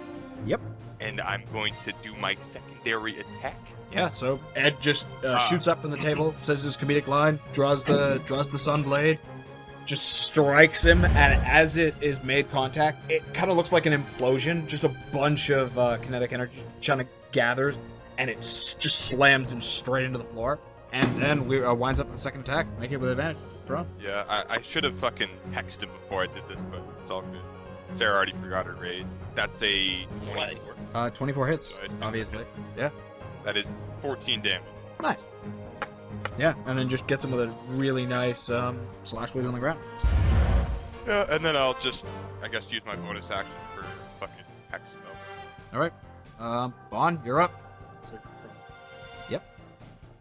[SPEAKER 2] Yep.
[SPEAKER 7] And I'm going to do my secondary attack.
[SPEAKER 2] Yeah. So Ed just shoots up from the table, says his comedic line, draws the sunblade, just strikes him, and as it is made contact, it kind of looks like an implosion. Just a bunch of kinetic energy kind of gathers, and it just slams him straight into the floor. And then we winds up with the second attack. Make it with advantage. Throw.
[SPEAKER 7] Yeah, I should have fucking hexed him before I did this, but it's all good. Sarah already forgot her raid. That's a 24.
[SPEAKER 2] 24 hits,
[SPEAKER 7] So it's
[SPEAKER 2] obviously.
[SPEAKER 7] hit.
[SPEAKER 2] Yeah.
[SPEAKER 7] That is 14 damage.
[SPEAKER 2] Nice. Yeah, and then just gets him with a really nice slash blaze on the ground.
[SPEAKER 7] Yeah, and then I'll just, I guess, use my bonus action for fucking hex spell.
[SPEAKER 2] All right. Baun, you're up.
[SPEAKER 10] So,
[SPEAKER 2] Yep.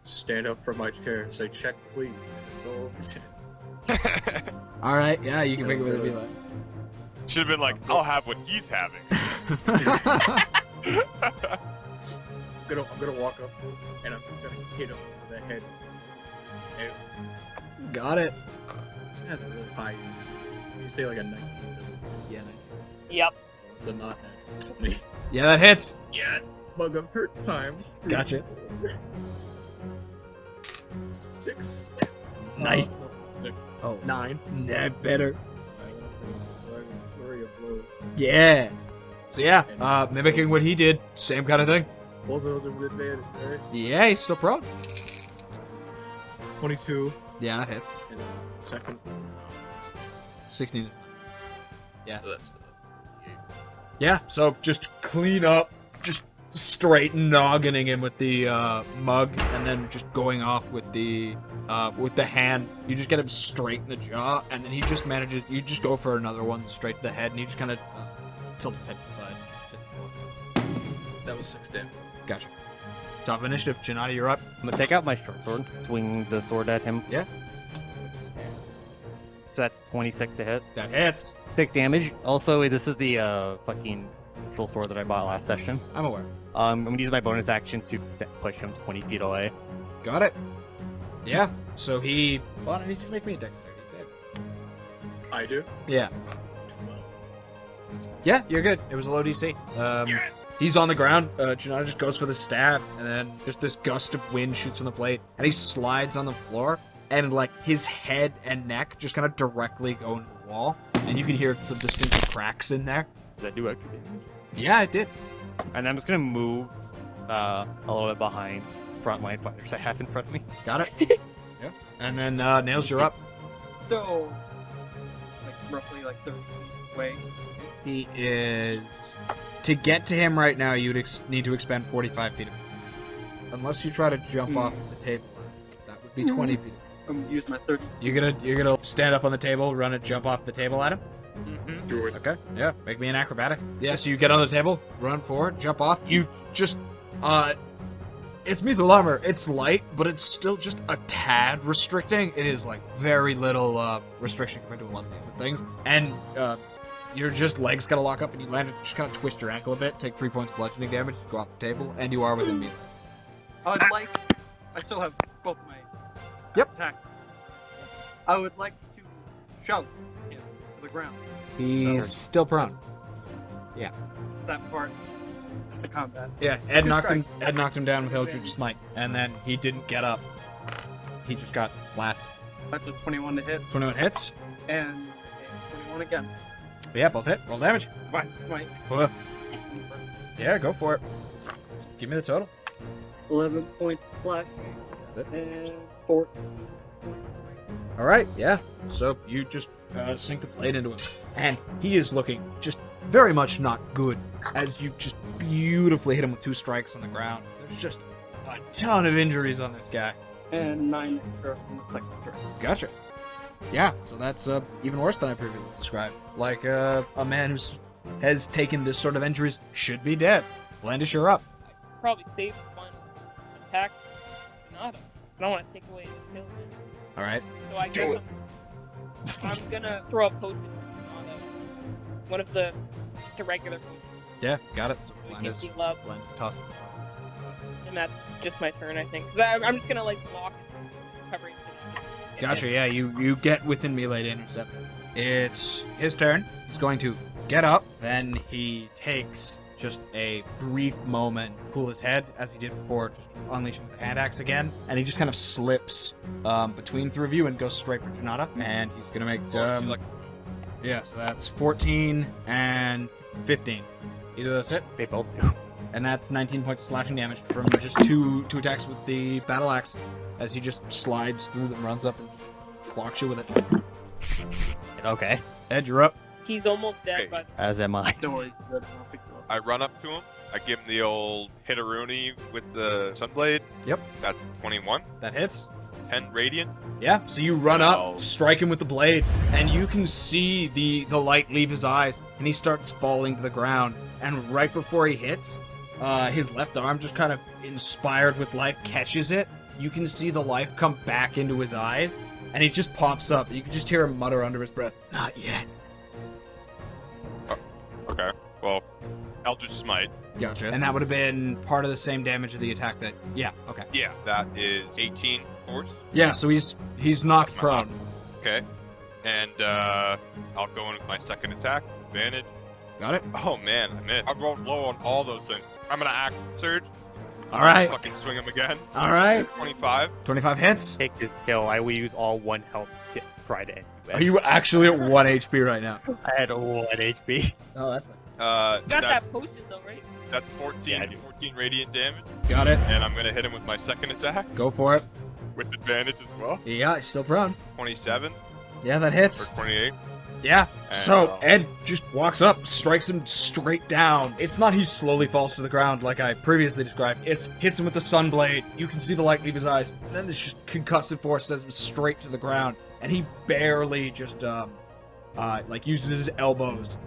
[SPEAKER 10] stand up from my chair, say check please, and go over to
[SPEAKER 2] All right. Yeah, you can make it with a melee.
[SPEAKER 7] Should have been like, I'll have what he's having.
[SPEAKER 10] I'm gonna walk up to him, and I'm just gonna hit him with the head. And
[SPEAKER 2] Got it.
[SPEAKER 10] this has a really high AC. You say like a 19, doesn't it?
[SPEAKER 2] Yeah.
[SPEAKER 6] Yep.
[SPEAKER 10] It's a not natural 20.
[SPEAKER 2] Yeah, that hits.
[SPEAKER 10] Yes! Bug up per time.
[SPEAKER 2] Gotcha.
[SPEAKER 10] 6.
[SPEAKER 2] Nice.
[SPEAKER 10] 6.
[SPEAKER 2] Oh,
[SPEAKER 10] 9.
[SPEAKER 2] that better.
[SPEAKER 10] Flurry of blows.
[SPEAKER 2] Yeah. So yeah, mimicking what he did, same kind of thing.
[SPEAKER 10] Both of those are with advantage, right?
[SPEAKER 2] Yeah, he's still prone.
[SPEAKER 10] 22.
[SPEAKER 2] Yeah, that hits.
[SPEAKER 10] And then second.
[SPEAKER 2] 16. Yeah.
[SPEAKER 10] So that's
[SPEAKER 2] Yeah, so just clean up, just straight noggining him with the mug, and then just going off with the hand. You just get him straight in the jaw, and then he just manages. You just go for another one straight to the head, and he just kind of tilts his head to the side.
[SPEAKER 10] that was 6 damage.
[SPEAKER 2] Gotcha. Top of initiative, Jinada, you're up.
[SPEAKER 3] I'm gonna take out my short sword, swing the sword at him.
[SPEAKER 2] Yeah.
[SPEAKER 3] So that's 26 to hit.
[SPEAKER 2] That hits.
[SPEAKER 3] 6 damage. Also, this is the fucking short sword that I bought last session.
[SPEAKER 2] I'm aware.
[SPEAKER 3] I'm gonna use my bonus action to push him 20 feet away.
[SPEAKER 2] Got it. Yeah. So he. Well, I need you to make me a dexterity save.
[SPEAKER 10] I do?
[SPEAKER 2] Yeah. Yeah, you're good. It was a low DC. He's on the ground. Jinada just goes for the stab, and then just this gust of wind shoots from the blade, and he slides on the floor, and like his head and neck just kind of directly go into the wall, and you can hear some distinct cracks in there.
[SPEAKER 3] Does that do extra damage?
[SPEAKER 2] Yeah, it did.
[SPEAKER 3] And I'm just gonna move a little bit behind frontline fighters I have in front of me.
[SPEAKER 2] Got it. Yeah. And then Nails, you're up.
[SPEAKER 4] So, like roughly like 30 feet away.
[SPEAKER 2] He is. To get to him right now, you'd need to expend 45 feet. Unless you try to jump off the table, that would be 20 feet.
[SPEAKER 4] I'm gonna use my 30.
[SPEAKER 2] You're gonna stand up on the table, run it, jump off the table at him.
[SPEAKER 4] Mm-hmm.
[SPEAKER 10] Do it.
[SPEAKER 2] Okay. Yeah. Make me an acrobatic. Yeah. So you get on the table, run forward, jump off. You just it's mithril armor. It's light, but it's still just a tad restricting. It is like very little restriction compared to a lot of the other things. And your just legs gotta lock up, and you land it. Just kind of twist your ankle a bit. Take 3 points of bludgeoning damage. Go off the table, and you are within melee.
[SPEAKER 4] I still have both my
[SPEAKER 2] Yep.
[SPEAKER 4] attack. I would like to shove him to the ground.
[SPEAKER 2] He's still prone.
[SPEAKER 4] That part of the combat.
[SPEAKER 2] Yeah. Ed knocked him down with Eldritch Smite, and then he didn't get up. He just got blasted.
[SPEAKER 4] That's a 21 to hit,
[SPEAKER 2] 21 hits.
[SPEAKER 4] and a 21 again.
[SPEAKER 2] Yeah, both hit. Roll damage.
[SPEAKER 4] Right, right.
[SPEAKER 2] Well, yeah, go for it. Give me the total.
[SPEAKER 4] 11 points flash, and 4.
[SPEAKER 2] All right, yeah. So you just sink the blade into him, and he is looking just very much not good as you just beautifully hit him with 2 strikes on the ground. There's just a ton of injuries on this guy.
[SPEAKER 4] And 9 extra from the second turn.
[SPEAKER 2] Gotcha. Yeah, so that's even worse than I previously described. Like a man who has taken this sort of injuries should be dead. Blandis, you're up.
[SPEAKER 6] Probably save the final attack. Jinada. I don't want to take away his kill.
[SPEAKER 2] All right.
[SPEAKER 6] So I guess I'm gonna throw a potion on one of the regular potions.
[SPEAKER 2] Yeah, got it. So
[SPEAKER 6] We can
[SPEAKER 2] Blandis,
[SPEAKER 6] see love,
[SPEAKER 2] Blandis toss it.
[SPEAKER 6] and that's just my turn, I think. Cause I'm just gonna like block and cover it.
[SPEAKER 2] Gotcha, yeah, you get within melee to intercept. It's his turn. He's going to get up, then he takes just a brief moment, cool his head as he did before, just unleashing the hand axe again, and he just kind of slips between three of you and goes straight for Jinada, and he's gonna make yeah, so that's 14 and 15. Either of those hit.
[SPEAKER 11] They both do.
[SPEAKER 2] And that's 19 points of slashing damage from just two attacks with the battle axe, as he just slides through them, runs up and clocks you with it.
[SPEAKER 11] Okay.
[SPEAKER 2] Ed, you're up.
[SPEAKER 6] He's almost dead,
[SPEAKER 7] Okay.
[SPEAKER 6] but
[SPEAKER 11] As am I.
[SPEAKER 4] Don't worry, I'll pick you up.
[SPEAKER 7] I run up to him. I give him the old hit a Rooney with the Sunblade.
[SPEAKER 2] Yep.
[SPEAKER 7] That's 21.
[SPEAKER 2] That hits.
[SPEAKER 7] 10 radiant.
[SPEAKER 2] Yeah, so you run up,
[SPEAKER 7] Oh.
[SPEAKER 2] strike him with the blade, and you can see the light leave his eyes, and he starts falling to the ground. And right before he hits, his left arm, just kind of inspired with life, catches it. You can see the life come back into his eyes, and he just pops up. You can just hear him mutter under his breath, "Not yet."
[SPEAKER 7] Okay. Well, Eldritch Smite.
[SPEAKER 2] Gotcha. And that would have been part of the same damage of the attack that... Yeah, okay.
[SPEAKER 7] Yeah, that is 18 force.
[SPEAKER 2] Yeah, so he's knocked prone.
[SPEAKER 7] Okay. And I'll go in with my second attack. Advantage.
[SPEAKER 2] Got it?
[SPEAKER 7] Oh man, I missed. I rolled low on all those things. I'm gonna act surge.
[SPEAKER 2] All right.
[SPEAKER 7] Fucking swing him again.
[SPEAKER 2] All right.
[SPEAKER 7] 25.
[SPEAKER 2] 25 hits.
[SPEAKER 11] Take this kill. I will use all 1 health to try to end you.
[SPEAKER 2] Are you actually at 1 HP right now?
[SPEAKER 11] I had 1 HP.
[SPEAKER 2] Oh, that's...
[SPEAKER 6] got
[SPEAKER 7] That's
[SPEAKER 6] that potion though, right?
[SPEAKER 7] that's 14,
[SPEAKER 11] Yeah, I do.
[SPEAKER 7] 14 radiant damage.
[SPEAKER 2] Got it.
[SPEAKER 7] And I'm gonna hit him with my second attack
[SPEAKER 2] Go for it.
[SPEAKER 7] with advantage as well.
[SPEAKER 2] Yeah, he's still prone.
[SPEAKER 7] 27
[SPEAKER 2] Yeah, that
[SPEAKER 7] or
[SPEAKER 2] hits.
[SPEAKER 7] 28.
[SPEAKER 2] Yeah.
[SPEAKER 7] And,
[SPEAKER 2] So Ed just walks up, strikes him straight down. It's not he slowly falls to the ground like I previously described. It's hits him with the sunblade. You can see the light leave his eyes. And then this just concussive force sends him straight to the ground. And he barely just like uses his elbows.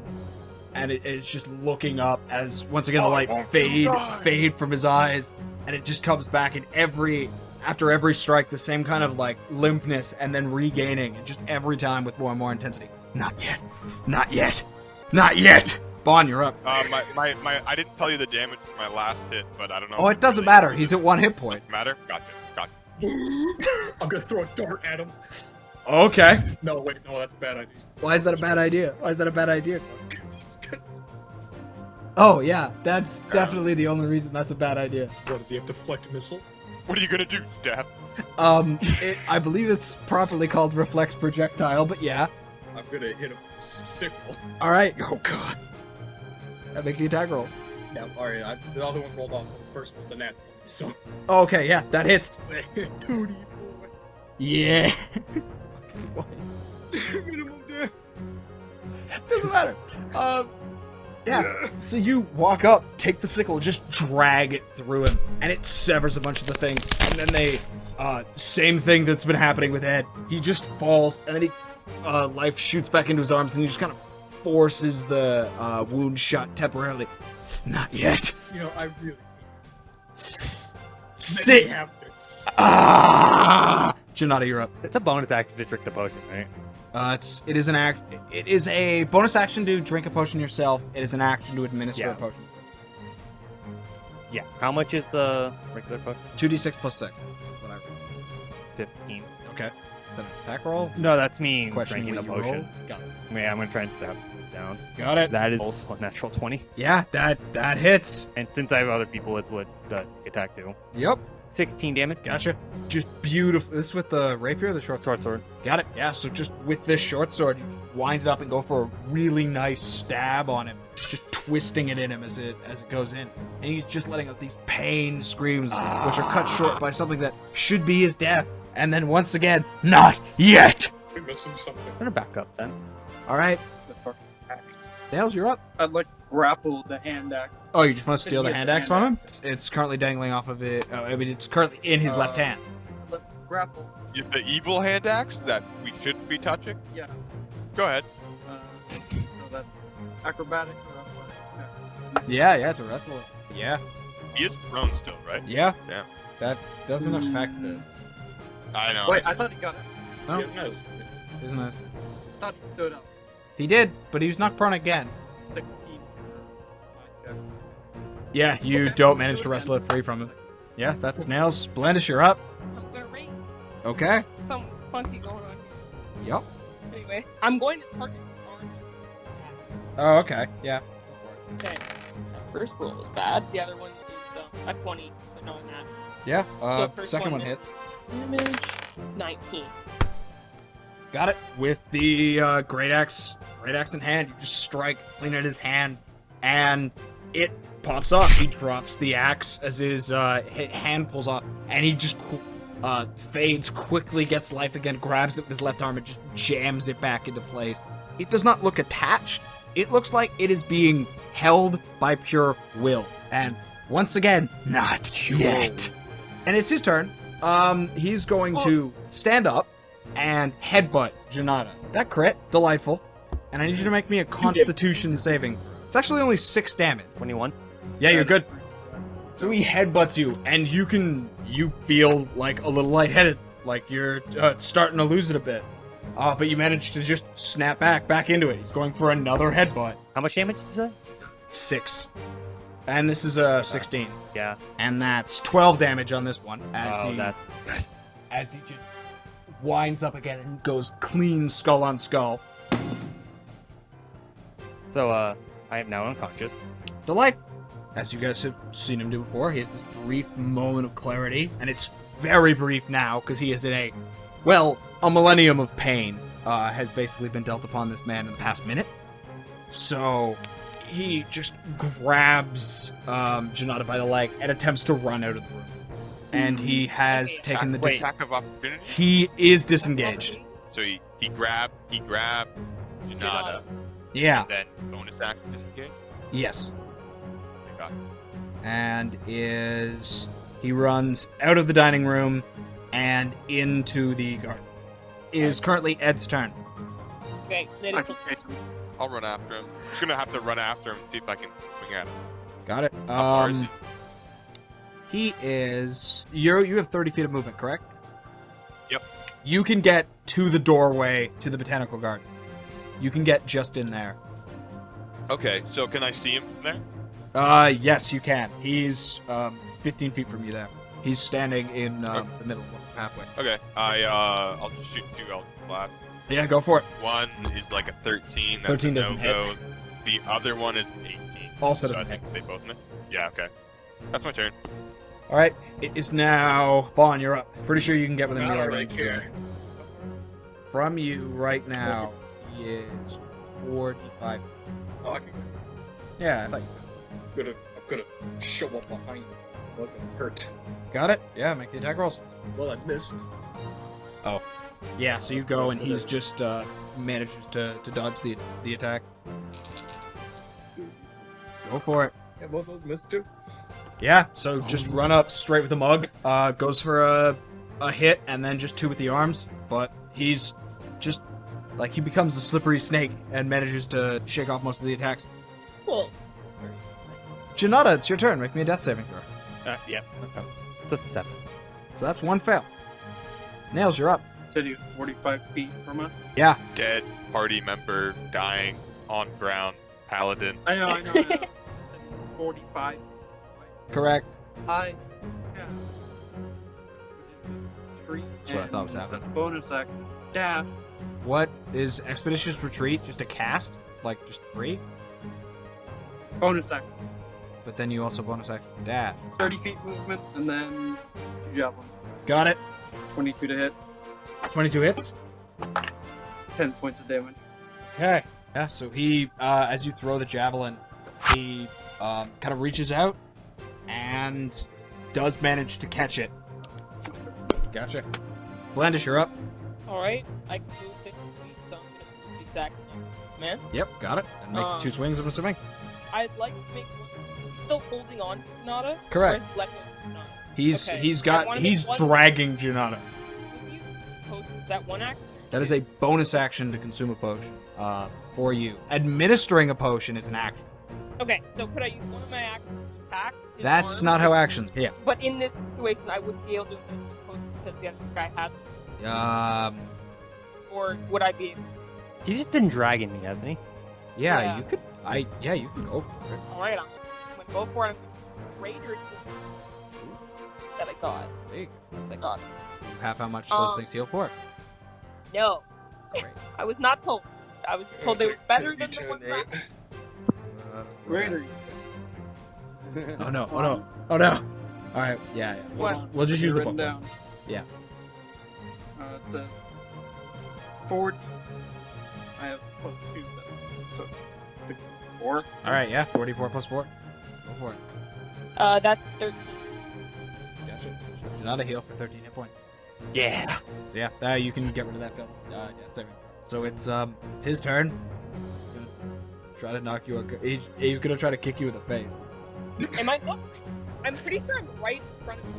[SPEAKER 2] And it's just looking up as once again the light fade from his eyes. And it just comes back in after every strike, the same kind of like limpness, and then regaining, and just every time with more and more intensity. Not yet. Not yet. Not yet. Baun, you're up.
[SPEAKER 7] My I didn't tell you the damage for my last hit, but I don't know.
[SPEAKER 2] Oh, it doesn't matter. He's at 1 hit point.
[SPEAKER 7] Doesn't matter? Gotcha.
[SPEAKER 4] I'm gonna throw a dart at him.
[SPEAKER 2] Okay.
[SPEAKER 4] No, wait, no, that's a bad idea.
[SPEAKER 2] Why is that a bad idea? Why is that a bad idea? Oh, yeah. That's definitely the only reason that's a bad idea.
[SPEAKER 4] What, does he have deflect missile?
[SPEAKER 7] What are you gonna do, Stab?
[SPEAKER 2] I believe it's properly called reflect projectile, but yeah.
[SPEAKER 4] I'm gonna hit him with a sickle.
[SPEAKER 2] All right. Oh, God. That make the attack roll.
[SPEAKER 4] Yeah, alright, the other one rolled off. The first one's a nat 20, so...
[SPEAKER 2] Okay, yeah. That hits.
[SPEAKER 4] 2D4.
[SPEAKER 2] Yeah.
[SPEAKER 4] Minimum damage.
[SPEAKER 2] Doesn't matter. Yeah. So you walk up, take the sickle, just drag it through him, and it severs a bunch of the things. And then they, same thing that's been happening with Ed. He just falls, and then he, life shoots back into his arms, and he just kind of forces the wound shut temporarily. Not yet.
[SPEAKER 4] You know, I really...
[SPEAKER 2] Sit. Jinada, you're up.
[SPEAKER 11] It's a bonus action to drink the potion, right?
[SPEAKER 2] It is a bonus action to drink a potion yourself. It is an action to administer a potion.
[SPEAKER 11] Yeah. How much is the regular potion?
[SPEAKER 2] 2d6 plus 6. Whatever.
[SPEAKER 11] 15.
[SPEAKER 2] Okay. Then attack roll.
[SPEAKER 11] No, that's me
[SPEAKER 2] Questioning
[SPEAKER 11] drinking the
[SPEAKER 2] what you
[SPEAKER 11] potion.
[SPEAKER 2] rolled. Got it.
[SPEAKER 11] Yeah, I'm gonna try and step down.
[SPEAKER 2] Got it.
[SPEAKER 11] That is also a natural 20.
[SPEAKER 2] Yeah, that hits.
[SPEAKER 11] And since I have other people, it's what the attack do.
[SPEAKER 2] Yep.
[SPEAKER 11] 16 damage.
[SPEAKER 2] Gotcha. Just beautiful. This with the rapier or the short sword?
[SPEAKER 11] Short sword.
[SPEAKER 2] Got it. Yeah, so just with this short sword, you wind it up and go for a really nice stab on him. Just twisting it in him as it goes in. And he's just letting out these pain screams, which are cut short by something that should be his death. And then once again, not yet!
[SPEAKER 4] We're missing something.
[SPEAKER 11] I'm gonna back up then.
[SPEAKER 2] Alright. Nails, you're up.
[SPEAKER 4] I'd like to grapple the hand axe.
[SPEAKER 2] Oh, you just want to steal the
[SPEAKER 4] Get
[SPEAKER 2] hand
[SPEAKER 4] the
[SPEAKER 2] axe
[SPEAKER 4] hand
[SPEAKER 2] from him? It's currently dangling off of it. Oh, I mean, it's currently in his left hand.
[SPEAKER 4] Grapple.
[SPEAKER 7] The evil hand axe that we shouldn't be touching?
[SPEAKER 4] Yeah.
[SPEAKER 7] Go ahead.
[SPEAKER 4] So that's acrobatic or athletic?
[SPEAKER 2] Yeah, to wrestle it. Yeah.
[SPEAKER 7] He is prone still, right?
[SPEAKER 2] Yeah.
[SPEAKER 7] Yeah.
[SPEAKER 2] That doesn't affect this.
[SPEAKER 7] I know.
[SPEAKER 4] Wait, I thought he got it.
[SPEAKER 2] No.
[SPEAKER 4] He has nose.
[SPEAKER 2] Isn't it?
[SPEAKER 4] I thought he stood up.
[SPEAKER 2] He did, but he was knocked prone again.
[SPEAKER 4] 16.
[SPEAKER 2] Yeah, you don't manage to wrestle it free from him. Yeah, that's Nails. Blandis, you're up.
[SPEAKER 6] I'm gonna rate
[SPEAKER 2] Okay.
[SPEAKER 6] some funky going on here.
[SPEAKER 2] Yep.
[SPEAKER 6] Anyway, I'm going to target the orange.
[SPEAKER 2] Oh, okay. Yeah.
[SPEAKER 6] Okay. first roll is bad. The other one is a 20, but knowing that.
[SPEAKER 2] Yeah.
[SPEAKER 6] So first
[SPEAKER 2] Second one
[SPEAKER 6] is
[SPEAKER 2] hits.
[SPEAKER 6] Damage 19.
[SPEAKER 2] Got it. With the great axe in hand, you just strike clean at his hand, and it pops off. He drops the axe as his hand pulls off, and he just fades quickly, gets life again, grabs it with his left arm, and just jams it back into place. It does not look attached. It looks like it is being held by pure will. And once again, not yet. And it's his turn. He's going to stand up and headbutt Jinada. That crit, delightful. And I need you to make me a Constitution saving. It's actually only 6 damage.
[SPEAKER 11] 21.
[SPEAKER 2] Yeah, you're good. So he headbutts you, and you feel like a little lightheaded, like you're starting to lose it a bit. But you manage to just snap back into it. He's going for another headbutt.
[SPEAKER 11] How much damage did you say?
[SPEAKER 2] 6. And this is a 16.
[SPEAKER 11] Yeah.
[SPEAKER 2] And that's 12 damage on this one. As he just winds up again and goes clean skull on skull.
[SPEAKER 11] So, I am now unconscious.
[SPEAKER 2] Delight. As you guys have seen him do before, he has this brief moment of clarity, and it's very brief now, because he is in a millennium of pain has basically been dealt upon this man in the past minute. So he just grabs Jinada by the leg and attempts to run out of the room. And he has taken the
[SPEAKER 7] attack of opportunity.
[SPEAKER 2] He is disengaged.
[SPEAKER 7] So he grabbed Jinada.
[SPEAKER 2] Yeah.
[SPEAKER 7] And then bonus action disengage.
[SPEAKER 2] Yes.
[SPEAKER 7] I got it.
[SPEAKER 2] And he runs out of the dining room and into the garden. It is currently Ed's turn.
[SPEAKER 6] Okay,
[SPEAKER 7] I'll run after him. I'm just gonna have to run after him and see if I can swing at him.
[SPEAKER 2] Got it.
[SPEAKER 7] How far is
[SPEAKER 2] he is. You have 30 feet of movement, correct?
[SPEAKER 7] Yep.
[SPEAKER 2] You can get to the doorway to the botanical gardens. You can get just in there.
[SPEAKER 7] Okay, so can I see him from there?
[SPEAKER 2] Yes, you can. He's 15 feet from you there. He's standing in the middle of the pathway.
[SPEAKER 7] Okay, I'll just shoot 2 Eldritch Blast.
[SPEAKER 2] Yeah, go for it.
[SPEAKER 7] One is like a 13. That's
[SPEAKER 2] 13
[SPEAKER 7] a
[SPEAKER 2] doesn't
[SPEAKER 7] no-go. The other one is 18.
[SPEAKER 2] Also
[SPEAKER 7] so
[SPEAKER 2] doesn't
[SPEAKER 7] I think they both miss. Yeah, okay. That's my turn.
[SPEAKER 2] All right, it is now Baun. You're up. Pretty sure you can get within melee range. From you right now, he is 45.
[SPEAKER 5] Oh, I can
[SPEAKER 2] Yeah, I thought you
[SPEAKER 5] I'm gonna show up behind him. Look, I'm hurt.
[SPEAKER 2] got it. Yeah, make the attack rolls.
[SPEAKER 5] Well, I missed.
[SPEAKER 2] Oh, yeah. So you go, and he's just manages to dodge the attack. Go for it.
[SPEAKER 5] Yeah, both those missed too.
[SPEAKER 2] Yeah. So just run up straight with the mug. Goes for a hit, and then just 2 with the arms. But he's just like he becomes a slippery snake and manages to shake off most of the attacks.
[SPEAKER 6] Cool.
[SPEAKER 2] Jinada, it's your turn. Make me a death saving throw.
[SPEAKER 11] Yeah. Okay. It's a 7.
[SPEAKER 2] So that's 1 fail. Nails, you're up.
[SPEAKER 4] Said he was 45 feet from us.
[SPEAKER 2] Yeah.
[SPEAKER 7] Dead party member dying on ground. Paladin.
[SPEAKER 4] I know. 45.
[SPEAKER 2] Correct.
[SPEAKER 4] Yeah. Tree.
[SPEAKER 2] That's what I thought was happening.
[SPEAKER 4] Bonus action. Dash.
[SPEAKER 2] What is Expeditious Retreat? Just a cast? Like just 3?
[SPEAKER 4] Bonus action.
[SPEAKER 2] But then you also bonus action dash.
[SPEAKER 4] 30 feet movement, and then 2 javelins.
[SPEAKER 2] Got it.
[SPEAKER 4] 22 to hit.
[SPEAKER 2] 22 hits.
[SPEAKER 4] 10 points of damage.
[SPEAKER 2] Okay. Yeah, so he, as you throw the javelin, he kind of reaches out and does manage to catch it. Gotcha. Blandish, you're up.
[SPEAKER 6] Alright, I can do 50 feet, so I'm gonna move the exact man.
[SPEAKER 2] Yep, got it. And make 2 swings, I'm assuming.
[SPEAKER 6] I'd like to make one. Still holding on to Jinada?
[SPEAKER 2] Correct.
[SPEAKER 6] Or is Black One not?
[SPEAKER 2] He's
[SPEAKER 6] Okay,
[SPEAKER 2] he's
[SPEAKER 6] I
[SPEAKER 2] got
[SPEAKER 6] wanna
[SPEAKER 2] he's
[SPEAKER 6] make one-
[SPEAKER 2] dragging Jinada.
[SPEAKER 6] Will you post that one action?
[SPEAKER 2] That is a bonus action to consume a potion for you. Administering a potion is an action.
[SPEAKER 6] Okay, so could I use one of my actions to attack? his
[SPEAKER 2] That's
[SPEAKER 6] arm?
[SPEAKER 2] not how actions. Yeah.
[SPEAKER 6] But in this situation, I wouldn't be able to administer the potion because the other guy has it. Or would I be able?
[SPEAKER 11] He's just been dragging me, hasn't he?
[SPEAKER 2] Yeah,
[SPEAKER 6] Yeah.
[SPEAKER 2] you could. You can go for it.
[SPEAKER 6] Alright, I'm gonna go for it. Greater that I got.
[SPEAKER 2] There you go.
[SPEAKER 6] I got.
[SPEAKER 2] Half how much those things heal for.
[SPEAKER 6] No.
[SPEAKER 2] Great.
[SPEAKER 6] I was not told. I was told they were better than the one
[SPEAKER 5] right?
[SPEAKER 6] that.
[SPEAKER 4] Greater.
[SPEAKER 2] Oh no! Oh no! Oh no! All right, yeah.
[SPEAKER 6] What?
[SPEAKER 2] We'll just use the
[SPEAKER 4] Written
[SPEAKER 2] book
[SPEAKER 4] down.
[SPEAKER 2] ones. Yeah.
[SPEAKER 4] It's 40. I have plus 2, so 4.
[SPEAKER 2] All right, yeah. 44 plus 4. Go for it.
[SPEAKER 6] That's 13.
[SPEAKER 2] Gotcha. Not a heal for 13 hit points.
[SPEAKER 11] Yeah.
[SPEAKER 2] So yeah, you can get rid of that fail. Yeah, saving. So it's his turn. He's gonna try to knock you. He's gonna try to kick you in the face.
[SPEAKER 6] Am I up? I'm pretty sure I'm right in front of him.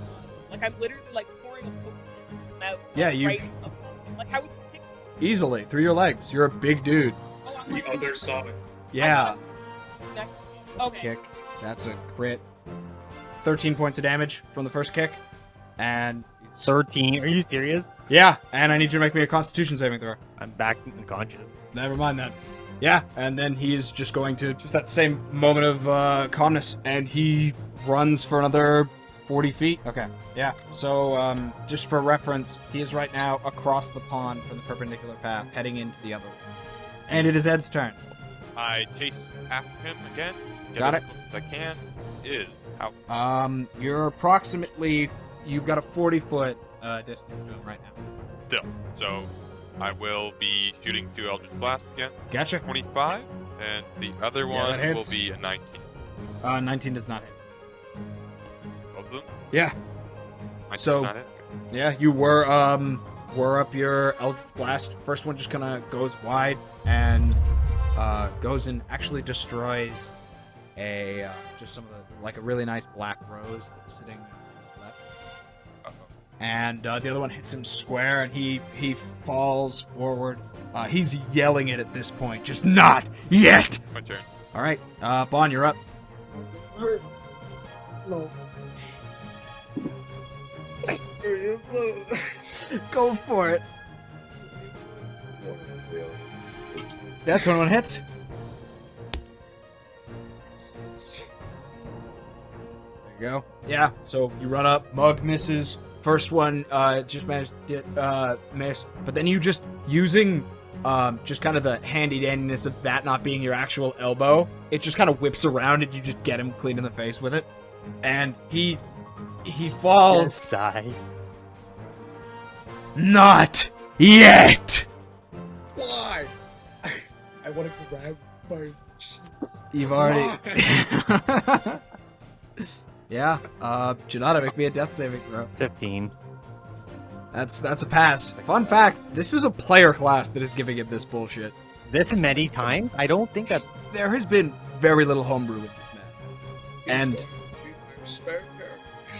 [SPEAKER 6] Like I'm literally like pouring a poke in his mouth.
[SPEAKER 2] Yeah, you-
[SPEAKER 6] Right up. Like how would you kick me?
[SPEAKER 2] Easily through your legs. You're a big dude.
[SPEAKER 6] Oh, I'm
[SPEAKER 5] The
[SPEAKER 6] like,
[SPEAKER 5] other side.
[SPEAKER 2] Yeah.
[SPEAKER 6] next.
[SPEAKER 2] That's a
[SPEAKER 6] Okay.
[SPEAKER 2] kick. That's a crit. 13 points of damage from the first kick, and
[SPEAKER 11] 13. Are you serious?
[SPEAKER 2] yeah, and I need you to make me a Constitution saving throw.
[SPEAKER 11] I'm back unconscious.
[SPEAKER 2] Never mind that. Yeah, and then he is just going to just that same moment of calmness, and he runs for another 40 feet. Okay, yeah. So just for reference, he is right now across the pond from the perpendicular path, heading into the other one. And it is Ed's turn.
[SPEAKER 7] I chase after him again. Get
[SPEAKER 2] Got
[SPEAKER 7] as
[SPEAKER 2] it.
[SPEAKER 7] close as I can. Is how
[SPEAKER 2] You're approximately, you've got a 40-foot distance to him right now.
[SPEAKER 7] still. So I will be shooting 2 Eldritch Blasts again.
[SPEAKER 2] Gotcha.
[SPEAKER 7] 25, and the other
[SPEAKER 2] Yeah,
[SPEAKER 7] one
[SPEAKER 2] that
[SPEAKER 7] will
[SPEAKER 2] hits.
[SPEAKER 7] be a 19.
[SPEAKER 2] 19 does not hit.
[SPEAKER 7] Both of them?
[SPEAKER 2] Yeah.
[SPEAKER 7] 19
[SPEAKER 2] So-
[SPEAKER 7] does not hit?
[SPEAKER 2] Yeah, you were up your Eldritch Blast. First one just kind of goes wide and goes and actually destroys a just some of the like a really nice black rose that was sitting on his left.
[SPEAKER 7] Uh-oh.
[SPEAKER 2] And the other one hits him square, and he falls forward. He's yelling it at this point, just not yet.
[SPEAKER 7] My turn.
[SPEAKER 2] All right, Baun, you're up.
[SPEAKER 10] No.
[SPEAKER 2] Go for it. That's 21 hits. There you go. Yeah, so you run up, Mug misses. First one just managed to get miss, but then you just using just kind of the handy dandiness of that not being your actual elbow, it just kind of whips around and you just get him clean in the face with it. And he falls.
[SPEAKER 11] Yes, die.
[SPEAKER 2] Not yet.
[SPEAKER 10] Why? I want to grab my cheeks.
[SPEAKER 2] You've already. Yeah. Jinada, make me a death saving throw.
[SPEAKER 11] 15.
[SPEAKER 2] That's a pass. Fun fact: this is a player class that is giving him this bullshit.
[SPEAKER 11] This many times? I don't think that.
[SPEAKER 2] There has been very little homebrew with this man,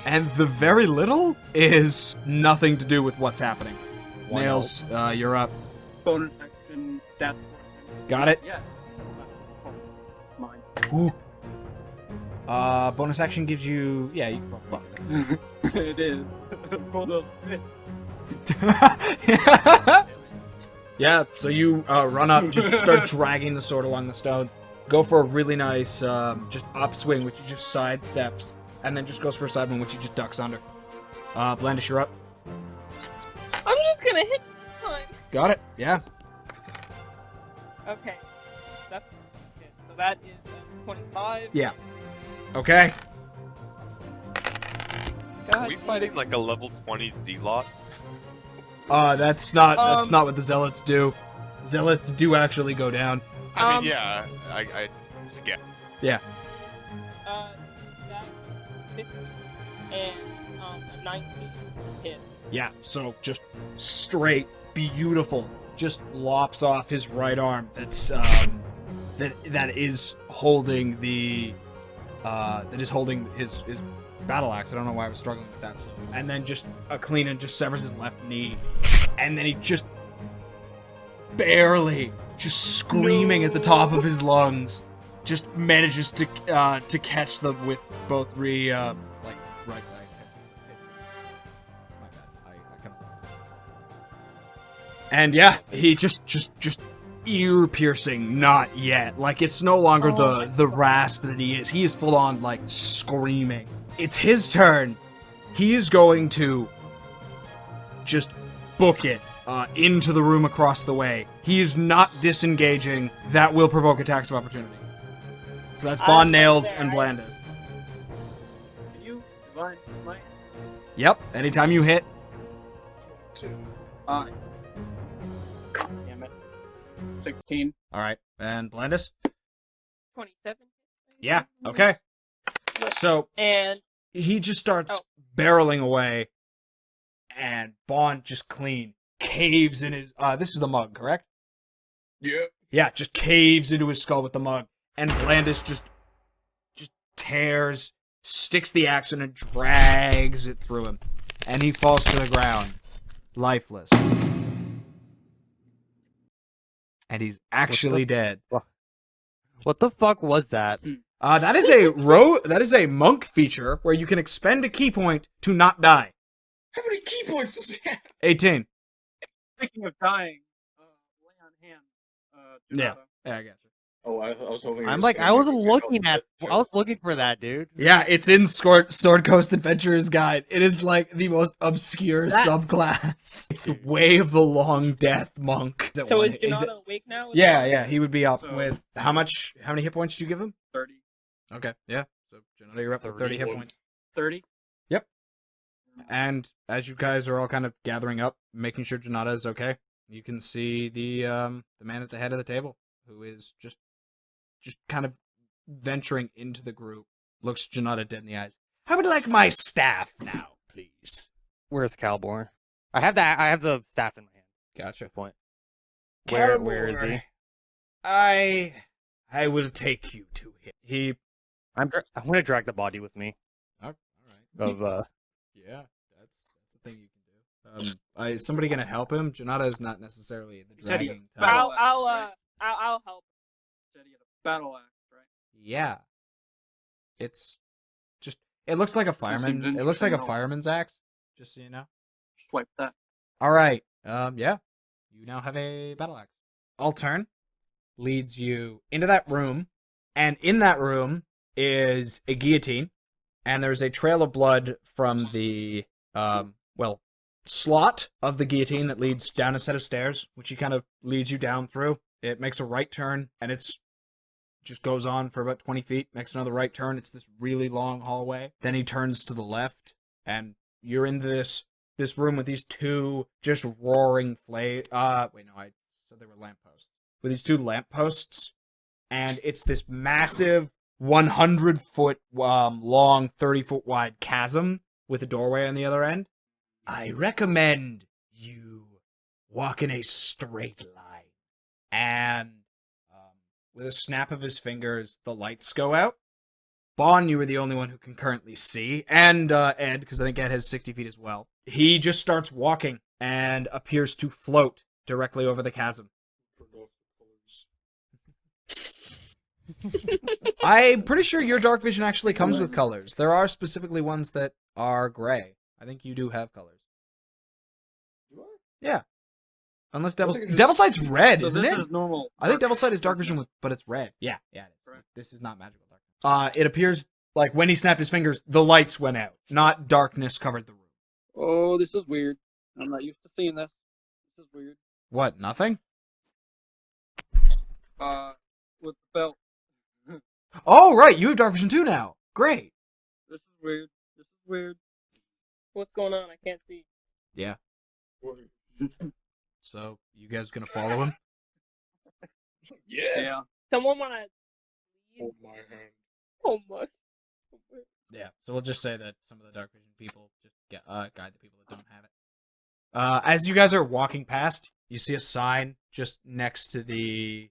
[SPEAKER 2] and the very little is nothing to do with what's happening.
[SPEAKER 11] One
[SPEAKER 2] Nails, you're up.
[SPEAKER 4] Bonus action, death.
[SPEAKER 2] Got it.
[SPEAKER 4] Yeah. Mine.
[SPEAKER 2] Ooh. Bonus action gives you. Yeah, you. Fuck.
[SPEAKER 4] It is.
[SPEAKER 2] Yeah, so you run up, just start dragging the sword along the stones. Go for a really nice just upswing, which he just sidesteps, and then just goes for a side one, which he just ducks under. Blandis, you're up.
[SPEAKER 6] I'm just gonna hit this time.
[SPEAKER 2] Got it. Yeah.
[SPEAKER 6] Okay. That's it. So that is 25.
[SPEAKER 2] Yeah. Okay.
[SPEAKER 6] God.
[SPEAKER 7] Are we fighting like a level 20 Z-Lot?
[SPEAKER 2] That's not what the zealots do. Zealots do actually go down.
[SPEAKER 7] I mean, yeah, I just get.
[SPEAKER 2] Yeah.
[SPEAKER 6] That 50 and a 19 hit.
[SPEAKER 2] Yeah. So just straight, beautiful, just lops off his right arm. That's that is holding the his battle axe. I don't know why I was struggling with that. So, and then just a clean and just severs his left knee, and then he just barely, just screaming at the top of his lungs, just manages to catch them with both right leg. My bad. I kind of. And yeah, he just ear piercing, not yet. Like it's no longer the rasp that he is. He is full on like screaming. It's his turn. He is going to just book it into the room across the way. He is not disengaging. That will provoke attacks of opportunity. So that's Baun, Nails, and Blandis. Yep. Anytime you hit.
[SPEAKER 5] 2.
[SPEAKER 4] God damn it. 16.
[SPEAKER 2] All right. And Blandis?
[SPEAKER 6] 27.
[SPEAKER 2] Yeah. Okay. So
[SPEAKER 6] And
[SPEAKER 2] he just starts barreling away, and Baun just clean caves in his. This is the mug, correct?
[SPEAKER 5] Yep.
[SPEAKER 2] Yeah, just caves into his skull with the mug, and Blandis just tears, sticks the axe in and drags it through him, and he falls to the ground, lifeless. And he's actually dead.
[SPEAKER 11] What the fuck was that?
[SPEAKER 2] That is a monk feature where you can expend a key point to not die.
[SPEAKER 5] How many key points does he have?
[SPEAKER 2] 18.
[SPEAKER 4] Speaking of dying, lay on hand.
[SPEAKER 2] Yeah.
[SPEAKER 4] Jinada.
[SPEAKER 2] Yeah, I got you.
[SPEAKER 5] Oh, I was hoping.
[SPEAKER 11] I'm like, I was looking for that, dude.
[SPEAKER 2] Yeah, it's in Sword Coast Adventurer's Guide. It is like the most obscure subclass. It's the Way of the Long Death monk.
[SPEAKER 6] so is Jinada awake now?
[SPEAKER 2] Yeah, he would be up with how many hit points did you give him?
[SPEAKER 4] 30.
[SPEAKER 2] Okay, yeah. So Jinada, you're up to 30 hit points.
[SPEAKER 4] 30?
[SPEAKER 2] Yep. And as you guys are all kind of gathering up, making sure Jinada is okay, you can see the man at the head of the table, who is just kind of venturing into the group, looks Jinada dead in the eyes. I would like my staff now, please.
[SPEAKER 11] Where's Calborn? I have the staff in my hand.
[SPEAKER 2] Gotcha.
[SPEAKER 11] Good point.
[SPEAKER 2] Calborn,
[SPEAKER 11] Where is he?
[SPEAKER 2] I will take you to him.
[SPEAKER 11] I'm gonna drag the body with me.
[SPEAKER 2] All right.
[SPEAKER 11] Of
[SPEAKER 2] Yeah, that's the thing you can do. Is somebody gonna help him? Janada is not necessarily the dragging type.
[SPEAKER 6] I'll help.
[SPEAKER 4] Said he had a battle axe, right?
[SPEAKER 2] Yeah. It's just it looks like a fireman. It looks like a fireman's axe, just so you know.
[SPEAKER 4] Swipe that.
[SPEAKER 2] All right. Yeah. You now have a battle axe. Altern leads you into that room, and in that room is a guillotine, and there's a trail of blood from the slot of the guillotine that leads down a set of stairs, which he kind of leads you down through. It makes a right turn, and it's just goes on for about 20 feet, makes another right turn. It's this really long hallway. Then he turns to the left, and you're in this room with these two just roaring I said they were lampposts. With these two lampposts, and it's this massive 100-foot long, 30-foot wide chasm with a doorway on the other end. I recommend you walk in a straight line. And with a snap of his fingers, the lights go out. Baun, you were the only one who can currently see, and Ed, because I think Ed has 60 feet as well. He just starts walking and appears to float directly over the chasm. I'm pretty sure your dark vision actually comes with colors. There are specifically ones that are gray. I think you do have colors. Yeah. Unless Devilsight's red, isn't it?
[SPEAKER 4] This is normal.
[SPEAKER 2] I think Devilsight is dark vision, but it's red. Yeah, it is. Right. This is not magical darkness. It appears like when he snapped his fingers, the lights went out, not darkness covered the room.
[SPEAKER 4] Oh, this is weird. I'm not used to seeing this. This is weird.
[SPEAKER 2] What? Nothing?
[SPEAKER 4] With the belt.
[SPEAKER 2] Oh, right. You have dark vision too now. Great.
[SPEAKER 4] This is weird. This is weird.
[SPEAKER 6] What's going on? I can't see.
[SPEAKER 2] Yeah. So, you guys gonna follow him?
[SPEAKER 5] Yeah.
[SPEAKER 6] Someone wanna
[SPEAKER 5] Hold my hand.
[SPEAKER 6] Oh my.
[SPEAKER 2] Yeah. So we'll just say that some of the dark vision people just guide the people that don't have it. As you guys are walking past, you see a sign just next to the,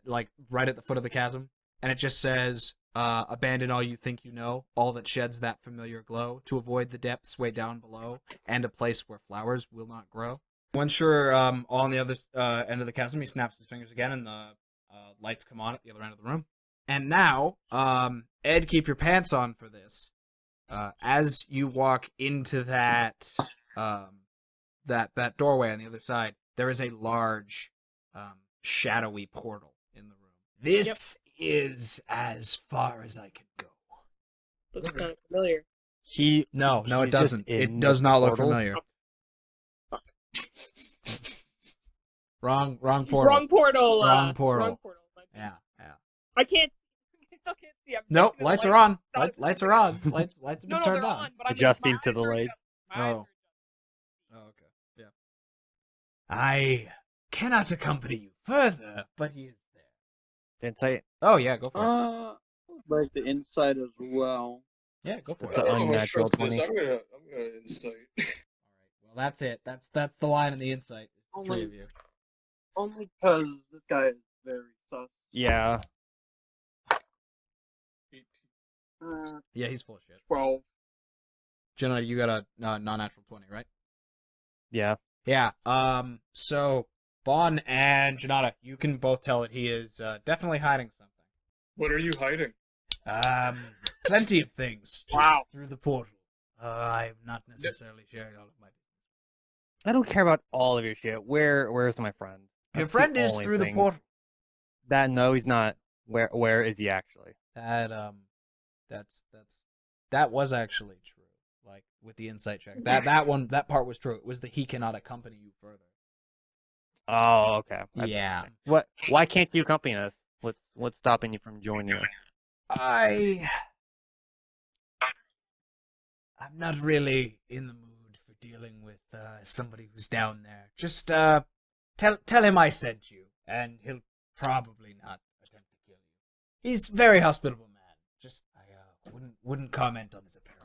[SPEAKER 2] like, right at the foot of the chasm, and it just says, abandon all you think you know, all that sheds that familiar glow, to avoid the depths way down below, and a place where flowers will not grow. Once you're all on the other end of the chasm, he snaps his fingers again, and the lights come on at the other end of the room. And now, Ed, keep your pants on for this. As you walk into that that doorway on the other side, there is a large, shadowy portal in the room. This is as far as I can go.
[SPEAKER 6] Looks kind of familiar.
[SPEAKER 2] No, it doesn't. It does not look familiar. Wrong portal.
[SPEAKER 6] Wrong portal.
[SPEAKER 2] Wrong portal.
[SPEAKER 6] Wrong portal.
[SPEAKER 2] Yeah.
[SPEAKER 6] I can't. still can't see. I'm
[SPEAKER 2] Nope,
[SPEAKER 6] adjusting the
[SPEAKER 2] lights are
[SPEAKER 6] lights.
[SPEAKER 2] on.
[SPEAKER 6] Not
[SPEAKER 2] Lights are on. Lights have
[SPEAKER 6] No,
[SPEAKER 2] been
[SPEAKER 6] no,
[SPEAKER 2] turned
[SPEAKER 6] they're
[SPEAKER 2] on.
[SPEAKER 6] but I'm
[SPEAKER 11] Adjusting
[SPEAKER 6] my
[SPEAKER 11] to
[SPEAKER 6] eyes
[SPEAKER 11] the
[SPEAKER 6] are
[SPEAKER 11] lights.
[SPEAKER 6] adjusted. My eyes
[SPEAKER 2] Oh.
[SPEAKER 6] are
[SPEAKER 2] Oh, okay. Yeah. I cannot accompany you further, but he is there.
[SPEAKER 3] Insight.
[SPEAKER 2] Oh yeah, go for it.
[SPEAKER 4] I would like the inside as well.
[SPEAKER 2] Yeah, go for
[SPEAKER 5] Well,
[SPEAKER 2] it.
[SPEAKER 3] It's
[SPEAKER 5] I
[SPEAKER 3] an
[SPEAKER 5] don't know how much
[SPEAKER 3] unnatural
[SPEAKER 5] trust this.
[SPEAKER 3] 20.
[SPEAKER 5] I'm gonna insight.
[SPEAKER 2] Well, that's it. That's the line in the insight. Three of you.
[SPEAKER 4] Only because this guy is very sus.
[SPEAKER 3] Yeah.
[SPEAKER 2] Yeah, he's full of shit.
[SPEAKER 4] 12.
[SPEAKER 2] Jenna, you got a non-natural 20, right?
[SPEAKER 3] Yeah.
[SPEAKER 2] Yeah. So Baun and Jinada, you can both tell that he is definitely hiding something.
[SPEAKER 5] What are you hiding?
[SPEAKER 2] Plenty of things. Just
[SPEAKER 4] Wow.
[SPEAKER 2] through the portal. I'm not necessarily sharing all of my.
[SPEAKER 3] I don't care about all of your shit. Where's my friend?
[SPEAKER 2] Your
[SPEAKER 3] That's the
[SPEAKER 2] friend is
[SPEAKER 3] only
[SPEAKER 2] through the
[SPEAKER 3] thing.
[SPEAKER 2] portal.
[SPEAKER 3] No, he's not. Where is he actually?
[SPEAKER 2] That that was actually true. Like with the insight check, that part was true. It was that he cannot accompany you further.
[SPEAKER 3] Oh, okay.
[SPEAKER 2] Yeah.
[SPEAKER 3] What? Why can't you accompany us? What's stopping you from joining us?
[SPEAKER 2] I'm not really in the mood for dealing with somebody who's down there. Just tell him I sent you, and he'll probably not attempt to kill you. He's a very hospitable man. Just I wouldn't comment on his apparel.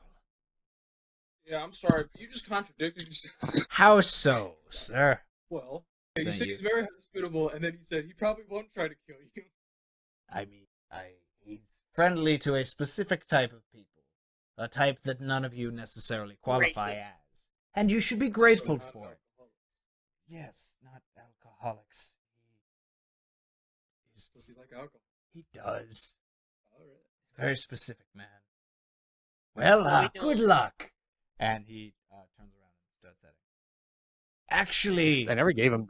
[SPEAKER 5] Yeah, I'm sorry, but you just contradicted yourself.
[SPEAKER 2] How so, sir?
[SPEAKER 5] Well, you
[SPEAKER 2] Saying
[SPEAKER 5] said
[SPEAKER 2] you.
[SPEAKER 5] he's very hospitable, and then you said he probably won't try to kill you.
[SPEAKER 2] I mean, he's friendly to a specific type of people, a type that none of you necessarily qualify
[SPEAKER 6] Racist.
[SPEAKER 2] as, and you should be grateful
[SPEAKER 5] So not
[SPEAKER 2] for it.
[SPEAKER 5] alcoholics.
[SPEAKER 2] Yes, not alcoholics.
[SPEAKER 5] Does he like alcohol?
[SPEAKER 2] He does.
[SPEAKER 5] Alright.
[SPEAKER 2] He's a very specific man. Well,
[SPEAKER 6] We
[SPEAKER 2] good
[SPEAKER 6] know.
[SPEAKER 2] luck. And he turns around and starts heading. Actually,
[SPEAKER 3] I never gave him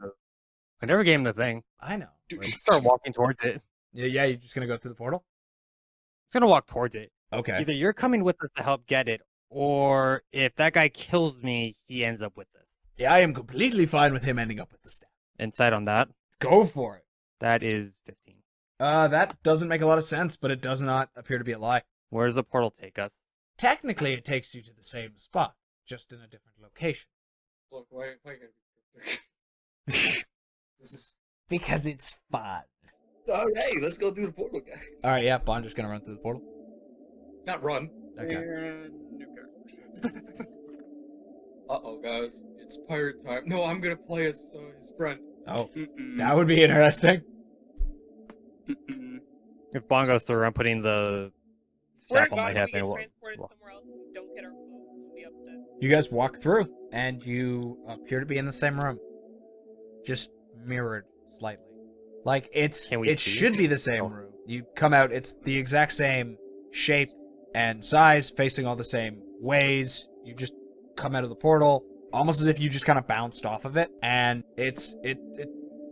[SPEAKER 3] the thing.
[SPEAKER 2] I know.
[SPEAKER 5] Dude,
[SPEAKER 2] But-
[SPEAKER 3] Start walking towards it.
[SPEAKER 2] yeah, you're just gonna go through the portal.
[SPEAKER 3] I'm gonna walk towards it.
[SPEAKER 2] Okay.
[SPEAKER 3] Either you're coming with us to help get it, or if that guy kills me, he ends up with this.
[SPEAKER 2] Yeah, I am completely fine with him ending up with the staff.
[SPEAKER 3] Insight on that.
[SPEAKER 2] Go for it.
[SPEAKER 3] That is 15.
[SPEAKER 2] That doesn't make a lot of sense, but it does not appear to be a lie.
[SPEAKER 3] Where does the portal take us?
[SPEAKER 2] Technically, it takes you to the same spot, just in a different location.
[SPEAKER 5] Look, why can't we... This is...
[SPEAKER 2] Because it's fun.
[SPEAKER 5] Alright, let's go through the portal, guys.
[SPEAKER 2] Alright, yeah, Bond just gonna run through the portal.
[SPEAKER 5] Not run.
[SPEAKER 2] Okay.
[SPEAKER 4] New character.
[SPEAKER 5] Uh-oh, guys. It's pirate time. No, I'm gonna play as his friend.
[SPEAKER 2] Oh,
[SPEAKER 4] Mm-mm.
[SPEAKER 2] that would be interesting.
[SPEAKER 4] Mm-mm.
[SPEAKER 3] If Bond goes through, I'm putting the
[SPEAKER 6] Swear
[SPEAKER 3] staff
[SPEAKER 6] to
[SPEAKER 3] on my
[SPEAKER 6] God,
[SPEAKER 3] head.
[SPEAKER 6] if we get
[SPEAKER 3] and
[SPEAKER 6] transported somewhere else and we don't get our food, we'll be upset.
[SPEAKER 2] You guys walk through, and you appear to be in the same room. Just mirrored slightly. Like, it
[SPEAKER 3] Can we see
[SPEAKER 2] should
[SPEAKER 3] it?
[SPEAKER 2] be the same
[SPEAKER 3] Oh.
[SPEAKER 2] room. You come out, it's the exact same shape and size, facing all the same ways. You just come out of the portal, almost as if you just kind of bounced off of it, and it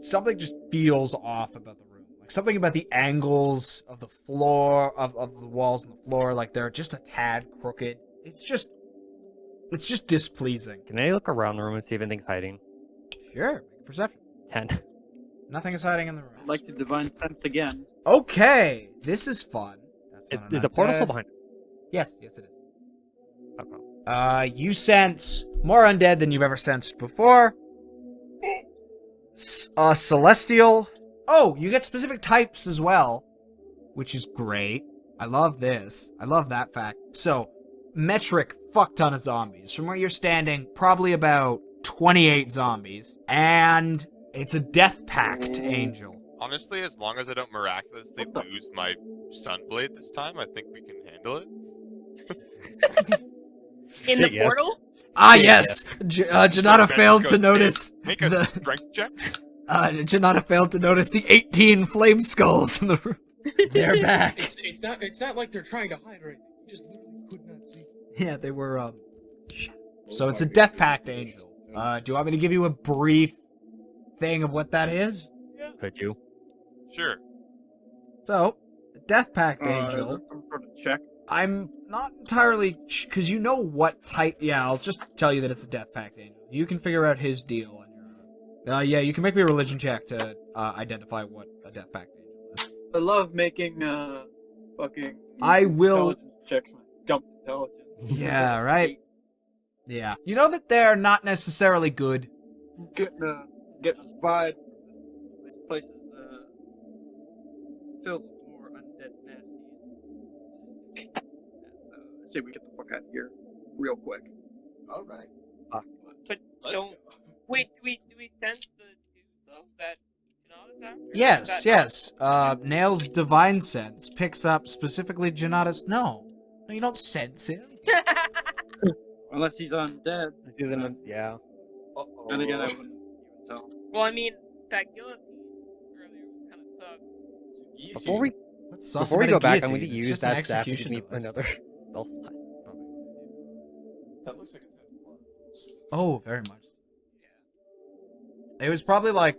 [SPEAKER 2] something just feels off about the room. Like, something about the angles of the floor, of the walls and the floor, like they're just a tad crooked. It's just displeasing.
[SPEAKER 3] Can I look around the room and see if anything's hiding?
[SPEAKER 2] Sure, make a perception.
[SPEAKER 3] 10.
[SPEAKER 2] Nothing is hiding in the room.
[SPEAKER 4] I'd like the divine sense again.
[SPEAKER 2] Okay, this is fun. That's not
[SPEAKER 3] Is the portal still
[SPEAKER 2] undead.
[SPEAKER 3] behind?
[SPEAKER 2] Yes, it is.
[SPEAKER 3] Okay.
[SPEAKER 2] You sense more undead than you've ever sensed before. Celestial. Oh, you get specific types as well, which is great. I love this. I love that fact. So, metric fuck ton of zombies. From where you're standing, probably about 28 zombies. And it's a death pact angel.
[SPEAKER 7] Honestly, as long as I don't miraculously lose my sunblade this time, I think we can handle it.
[SPEAKER 6] In the
[SPEAKER 3] Yeah.
[SPEAKER 6] portal?
[SPEAKER 2] Ah,
[SPEAKER 3] Yeah.
[SPEAKER 2] yes! Janata
[SPEAKER 7] Ben
[SPEAKER 2] failed
[SPEAKER 7] just
[SPEAKER 2] to
[SPEAKER 7] goes,
[SPEAKER 2] notice
[SPEAKER 7] Make a
[SPEAKER 2] the...
[SPEAKER 7] strength check.
[SPEAKER 2] Janata failed to notice the 18 flame skulls in the room. They're back.
[SPEAKER 5] It's not like they're trying to hide or anything. You just literally could not see.
[SPEAKER 2] Yeah, they were, So it's a death pact angel. Do you want me to give you a brief thing of what that is?
[SPEAKER 3] Could you?
[SPEAKER 7] Sure.
[SPEAKER 2] So, a death pact angel.
[SPEAKER 4] Some sort of check.
[SPEAKER 2] I'm not entirely... Because you know what type... Yeah, I'll just tell you that it's a death pact angel. You can figure out his deal on your own. Yeah, you can make me a religion check to identify what a death pact angel is.
[SPEAKER 4] I love making Fucking.
[SPEAKER 2] I will.
[SPEAKER 4] Intelligence checks my dump intelligence.
[SPEAKER 2] Yeah, right. Yeah. You know that they're not necessarily good.
[SPEAKER 4] Getting a vibe. This place is filled with more undead nasties. I say we get the fuck out of here real quick.
[SPEAKER 5] All right.
[SPEAKER 6] But
[SPEAKER 5] Let's
[SPEAKER 6] don't.
[SPEAKER 5] go.
[SPEAKER 6] Wait, do we sense the dude though that Jinada's after?
[SPEAKER 2] Yes, yes. Nails' divine sense picks up specifically Jinada's. No, you don't sense him.
[SPEAKER 4] Unless he's undead.
[SPEAKER 3] Yeah.
[SPEAKER 5] Uh-oh.
[SPEAKER 4] And again, I wouldn't even tell.
[SPEAKER 6] Well, I mean, that guillotine earlier was kind of sus.
[SPEAKER 5] It's a guillotine.
[SPEAKER 2] What's sus
[SPEAKER 3] Before we
[SPEAKER 2] about
[SPEAKER 3] go
[SPEAKER 2] a
[SPEAKER 3] back, I'm going to
[SPEAKER 2] guillotine? It's
[SPEAKER 3] use
[SPEAKER 2] just an
[SPEAKER 3] that staff to give
[SPEAKER 2] execution
[SPEAKER 3] me
[SPEAKER 2] device.
[SPEAKER 3] another spell slot.
[SPEAKER 5] That looks like a 10+.
[SPEAKER 2] Oh, very much. It was probably like,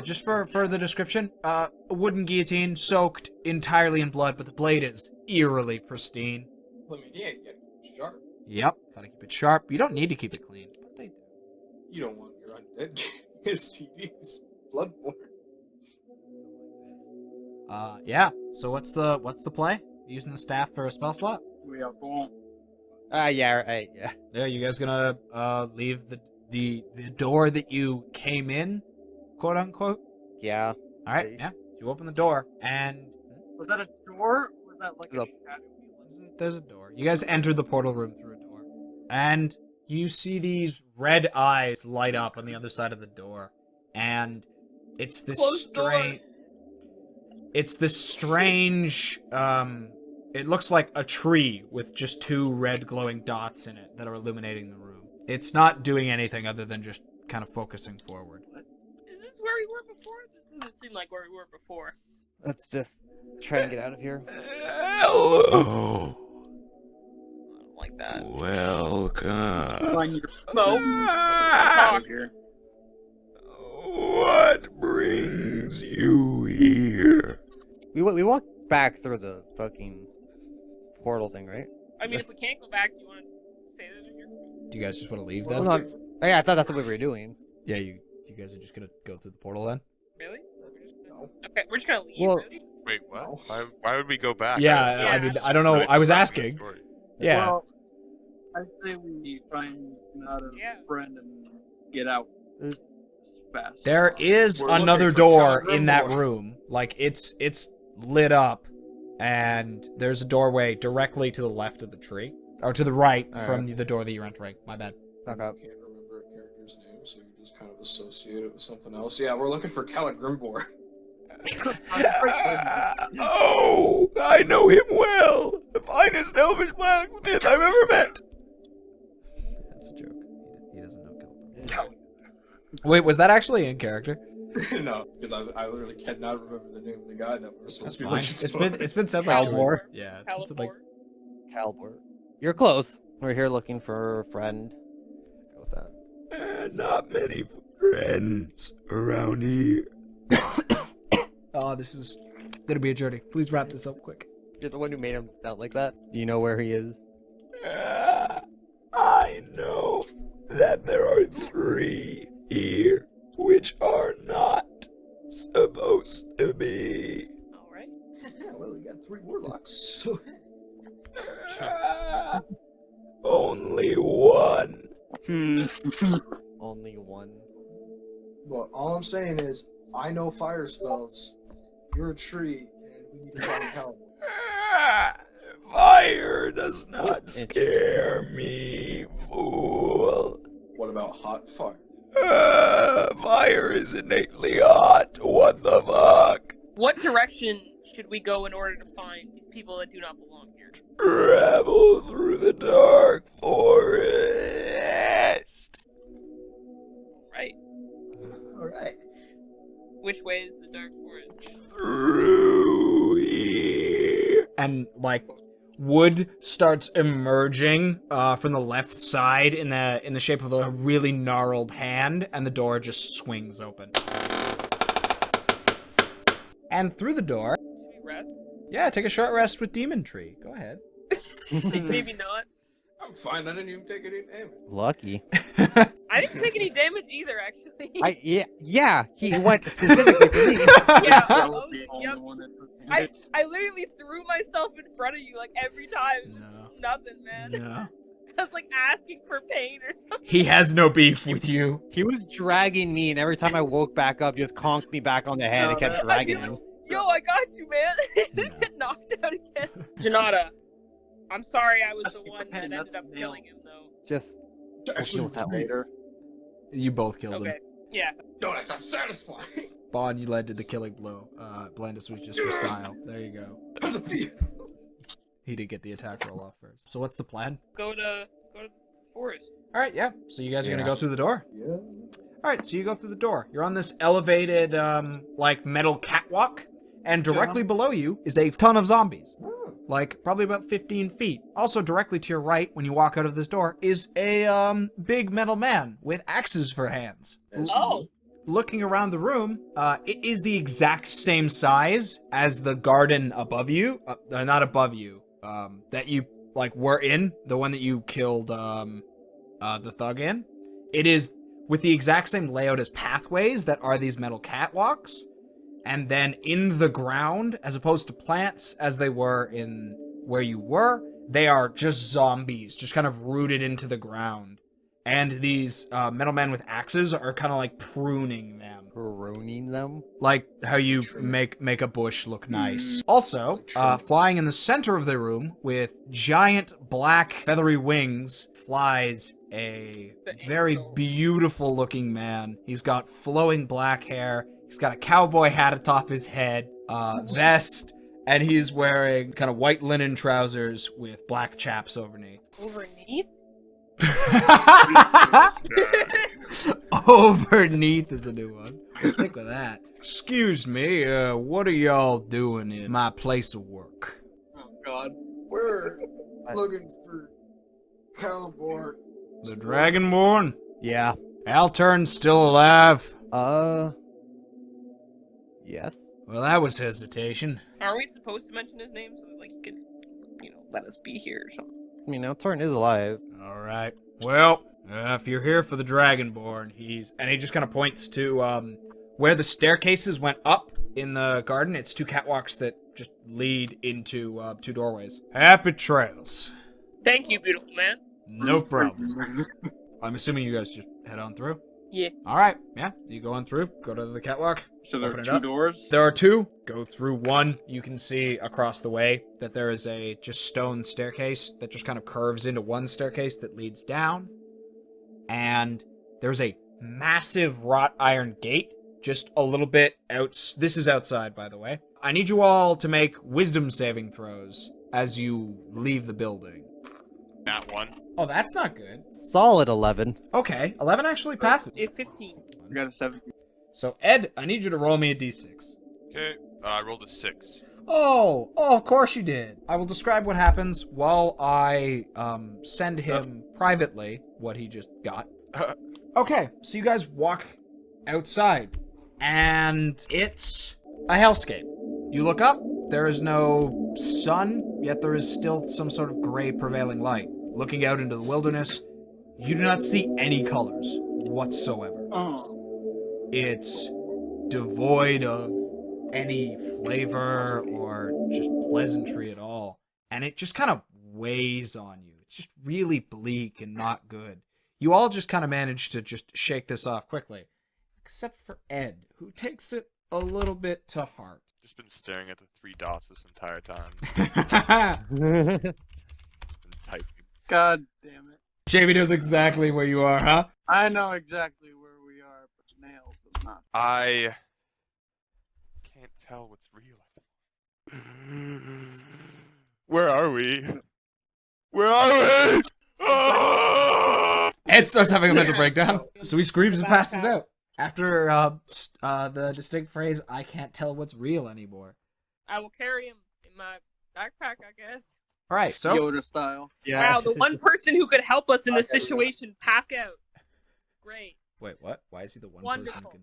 [SPEAKER 2] just for the description, a wooden guillotine soaked entirely in blood, but the blade is eerily pristine.
[SPEAKER 5] I mean, yeah, you gotta keep it sharp.
[SPEAKER 2] Yep, gotta keep it sharp. You don't need to keep it clean, but they do.
[SPEAKER 5] You don't want your undead STDs bloodborne.
[SPEAKER 2] Yeah. So what's the play? Using the staff for a spell slot?
[SPEAKER 4] We are going.
[SPEAKER 3] Yeah.
[SPEAKER 2] Yeah, you guys gonna leave the door that you came in, quote unquote?
[SPEAKER 3] Yeah.
[SPEAKER 2] All right, yeah. You open the door, and
[SPEAKER 4] Was that a door? Or was that like a
[SPEAKER 3] The-
[SPEAKER 4] shadow?
[SPEAKER 2] there's a door. You guys enter the portal room through a door, and you see these red eyes light up on the other side of the door, and it's this
[SPEAKER 6] Closed door.
[SPEAKER 2] strange. It's this strange. It looks like a tree with just two red glowing dots in it that are illuminating the room. It's not doing anything other than just kind of focusing forward.
[SPEAKER 6] Is this where we were before? This doesn't seem like where we were before.
[SPEAKER 3] Let's just try and get out of here.
[SPEAKER 1] Hello.
[SPEAKER 6] I don't like that.
[SPEAKER 1] Welcome.
[SPEAKER 4] Find your
[SPEAKER 6] Mo, talk.
[SPEAKER 1] What brings you here?
[SPEAKER 3] We walked back through the fucking portal thing, right?
[SPEAKER 6] I mean,
[SPEAKER 3] Yes.
[SPEAKER 6] if we can't go back, do you want to say that it's your
[SPEAKER 2] Do you guys just want to leave
[SPEAKER 3] Hold
[SPEAKER 2] then?
[SPEAKER 3] on. Oh, yeah, I thought that's what we were doing.
[SPEAKER 2] Yeah, you guys are just gonna go through the portal then?
[SPEAKER 6] Really? Okay, we're just gonna leave.
[SPEAKER 3] Well-
[SPEAKER 6] Really?
[SPEAKER 7] Wait, what? Why would we go back?
[SPEAKER 2] Yeah, I mean, I don't know. I was asking. Yeah.
[SPEAKER 4] Well, I say we find another
[SPEAKER 6] Yeah.
[SPEAKER 4] friend and get out as fast. as
[SPEAKER 2] There
[SPEAKER 4] possible.
[SPEAKER 2] is
[SPEAKER 5] We're
[SPEAKER 2] another
[SPEAKER 5] looking for
[SPEAKER 2] door
[SPEAKER 5] Calvin
[SPEAKER 2] in that
[SPEAKER 5] Moore.
[SPEAKER 2] room. Like it's lit up, and there's a doorway directly to the left of the tree, or to the right
[SPEAKER 3] All
[SPEAKER 2] from the door that you're entering. My bad.
[SPEAKER 3] Okay.
[SPEAKER 5] I can't remember a character's name, so you just kind of associate it with something else. Yeah, we're looking for Caligrimbor.
[SPEAKER 1] Oh, I know him well. The finest elvish blacksmith I've ever met.
[SPEAKER 2] That's a joke. He doesn't know Calvin. Wait, was that actually in character?
[SPEAKER 5] No, because I literally cannot remember the name of the guy that we're
[SPEAKER 2] That's
[SPEAKER 5] supposed to be
[SPEAKER 2] fine.
[SPEAKER 5] looking for.
[SPEAKER 2] It's been said like
[SPEAKER 3] Calvor.
[SPEAKER 2] Yeah, it's been said like
[SPEAKER 6] Teleport.
[SPEAKER 3] Calbert. You're close. We're here looking for a friend. Go with that.
[SPEAKER 1] Not many friends around here.
[SPEAKER 2] Oh, this is gonna be a journey. Please wrap this up quick.
[SPEAKER 3] You're the one who made him sound like that. Do you know where he is?
[SPEAKER 1] I know that there are 3 here, which are not supposed to be.
[SPEAKER 6] All right.
[SPEAKER 5] Well, we got 3 warlocks, so
[SPEAKER 1] Only one.
[SPEAKER 3] Only one.
[SPEAKER 5] Look, all I'm saying is, I know fire spells. You're a tree, and we need to find Caligrimbor.
[SPEAKER 1] Fire does not scare me, fool.
[SPEAKER 5] What about hot fire?
[SPEAKER 1] Fire is innately hot. What the fuck?
[SPEAKER 6] What direction should we go in order to find these people that do not belong here?
[SPEAKER 1] Travel through the dark forest.
[SPEAKER 6] Right.
[SPEAKER 5] Alright.
[SPEAKER 6] Which way is the dark forest?
[SPEAKER 1] Through here.
[SPEAKER 2] And like wood starts emerging from the left side in the shape of a really gnarled hand, and the door just swings open. And through the door,
[SPEAKER 6] Should we rest?
[SPEAKER 2] yeah, take a short rest with Demon Tree. Go ahead.
[SPEAKER 6] Maybe not.
[SPEAKER 5] I'm fine. I didn't even take any damage.
[SPEAKER 3] Lucky.
[SPEAKER 6] I didn't take any damage either, actually.
[SPEAKER 3] Yeah, he went specifically for me.
[SPEAKER 6] Yeah,
[SPEAKER 4] That was the only
[SPEAKER 6] yep.
[SPEAKER 4] one that took
[SPEAKER 6] I literally threw myself in front of you like every time.
[SPEAKER 2] No.
[SPEAKER 6] Nothing, man.
[SPEAKER 2] No.
[SPEAKER 6] I was like asking for pain or something.
[SPEAKER 2] He has no beef with you.
[SPEAKER 3] He was dragging me, and every time I woke back up, just conked me back on the head and kept dragging him.
[SPEAKER 6] Yo, I got you, man. Didn't get knocked out again. Janada, I'm sorry I was the one that ended up killing him, though.
[SPEAKER 3] Just we'll deal with that later.
[SPEAKER 2] You both killed him.
[SPEAKER 6] Okay, yeah.
[SPEAKER 5] No, that's not satisfying.
[SPEAKER 2] Baun, you led to the killing blow. Blandis was just for style. There you go.
[SPEAKER 5] That's a deal.
[SPEAKER 2] He did get the attack roll off first. So what's the plan?
[SPEAKER 6] Go to the forest.
[SPEAKER 2] All right, yeah. So you guys are gonna
[SPEAKER 3] Yeah.
[SPEAKER 2] go through the door.
[SPEAKER 5] Yeah.
[SPEAKER 2] All right, so you go through the door. You're on this elevated, like metal catwalk, and directly below you is a ton of zombies. Like probably about 15 feet. Also, directly to your right, when you walk out of this door, is a big metal man with axes for hands.
[SPEAKER 6] Oh.
[SPEAKER 2] Looking around the room, it is the exact same size as the garden above you. Not above you. That you like were in, the one that you killed the thug in. It is with the exact same layout as pathways that are these metal catwalks, and then in the ground, as opposed to plants as they were in where you were, they are just zombies, just kind of rooted into the ground. And these metal men with axes are kind of like pruning them.
[SPEAKER 3] Pruning them?
[SPEAKER 2] Like how you make a bush look nice. Also, flying in the center of the room with giant black feathery wings flies a very beautiful looking man. He's got flowing black hair. He's got a cowboy hat atop his head, vest, and he's wearing kind of white linen trousers with black chaps underneath.
[SPEAKER 6] Overneath?
[SPEAKER 2] Overneath is a new one. Let's stick with that. Excuse me, what are y'all doing in my place of work?
[SPEAKER 4] Oh, God.
[SPEAKER 5] We're looking for Cowboy.
[SPEAKER 2] The Dragonborn?
[SPEAKER 3] Yeah.
[SPEAKER 2] Altern's still alive?
[SPEAKER 3] Yes.
[SPEAKER 2] Well, that was hesitation.
[SPEAKER 6] Aren't we supposed to mention his name so that, like, he could, let us be here or something?
[SPEAKER 3] I mean, Altern is alive.
[SPEAKER 2] Alright. Well, if you're here for the Dragonborn, and he just kind of points to, where the staircases went up in the garden. It's two catwalks that just lead into, two doorways. Happy trails.
[SPEAKER 6] Thank you, beautiful man.
[SPEAKER 2] No problem. I'm assuming you guys just head on through?
[SPEAKER 6] Yeah.
[SPEAKER 2] Alright, yeah. You go on through, go to the catwalk.
[SPEAKER 4] So there
[SPEAKER 2] open
[SPEAKER 4] are
[SPEAKER 2] it
[SPEAKER 4] two
[SPEAKER 2] up.
[SPEAKER 4] doors?
[SPEAKER 2] There are two. Go through one. You can see across the way that there is a just stone staircase that just kind of curves into one staircase that leads down. And there's a massive wrought iron gate just a little bit out. This is outside, by the way. I need you all to make wisdom saving throws as you leave the building.
[SPEAKER 7] That one.
[SPEAKER 2] Oh, that's not good.
[SPEAKER 3] Solid 11.
[SPEAKER 2] Okay, 11 actually passes.
[SPEAKER 6] It's 15.
[SPEAKER 4] I got a 7.
[SPEAKER 2] So, Ed, I need you to roll me a d6.
[SPEAKER 7] Okay, I rolled a 6.
[SPEAKER 2] Oh, of course you did. I will describe what happens while I send him privately what he just got. Okay, so you guys walk outside, and it's a hellscape. You look up, there is no sun, yet there is still some sort of gray prevailing light. Looking out into the wilderness, you do not see any colors whatsoever.
[SPEAKER 4] Oh.
[SPEAKER 2] It's devoid of any flavor or just pleasantry at all. And it just kind of weighs on you. It's just really bleak and not good. You all just kind of manage to just shake this off quickly. Except for Ed, who takes it a little bit to heart.
[SPEAKER 7] Just been staring at the 3 dots this entire time. Just been typing.
[SPEAKER 4] God damn it.
[SPEAKER 2] Jamie knows exactly where you are, huh?
[SPEAKER 4] I know exactly where we are, but the nails does not.
[SPEAKER 7] I can't tell what's real. Where are we? Where are we?
[SPEAKER 2] Ed starts having a mental breakdown, so he screams and passes out. After the distinct phrase, I can't tell what's real anymore.
[SPEAKER 6] I will carry him in my backpack, I guess.
[SPEAKER 2] Alright, so...
[SPEAKER 4] Yoda style.
[SPEAKER 6] Wow, the one person who could help us in this situation passed out. Great.
[SPEAKER 2] Wait, what? Why is he the one
[SPEAKER 6] Wonderful.
[SPEAKER 2] person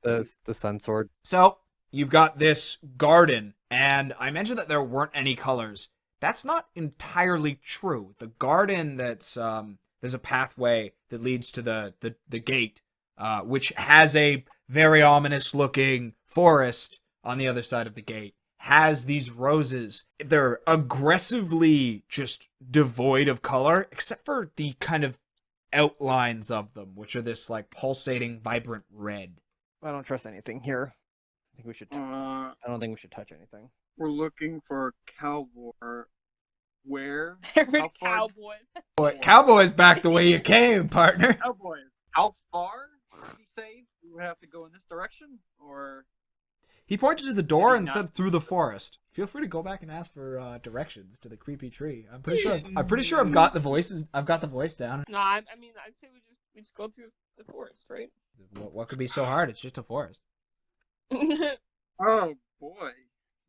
[SPEAKER 2] who can...
[SPEAKER 3] The sun sword.
[SPEAKER 2] So, you've got this garden, and I mentioned that there weren't any colors. that's not entirely true. The garden that's there's a pathway that leads to the gate, which has a very ominous looking forest on the other side of the gate, has these roses. They're aggressively just devoid of color, except for the kind of outlines of them, which are this like pulsating, vibrant red.
[SPEAKER 3] I don't trust anything here. I think we should. I don't think we should touch anything.
[SPEAKER 4] We're looking for cowboy. Where?
[SPEAKER 6] Cowboy.
[SPEAKER 2] But cowboy's back the way you came, partner.
[SPEAKER 4] Cowboy. How far did he say we would have to go in this direction, or?
[SPEAKER 2] He pointed to the door and said through the forest. Feel free to go back and ask for directions to the creepy tree. I'm pretty sure I've got the voices. I've got the voice down.
[SPEAKER 6] No, I mean, I'd say we just go through the forest, right?
[SPEAKER 2] What could be so hard? It's just a forest.
[SPEAKER 4] Oh boy,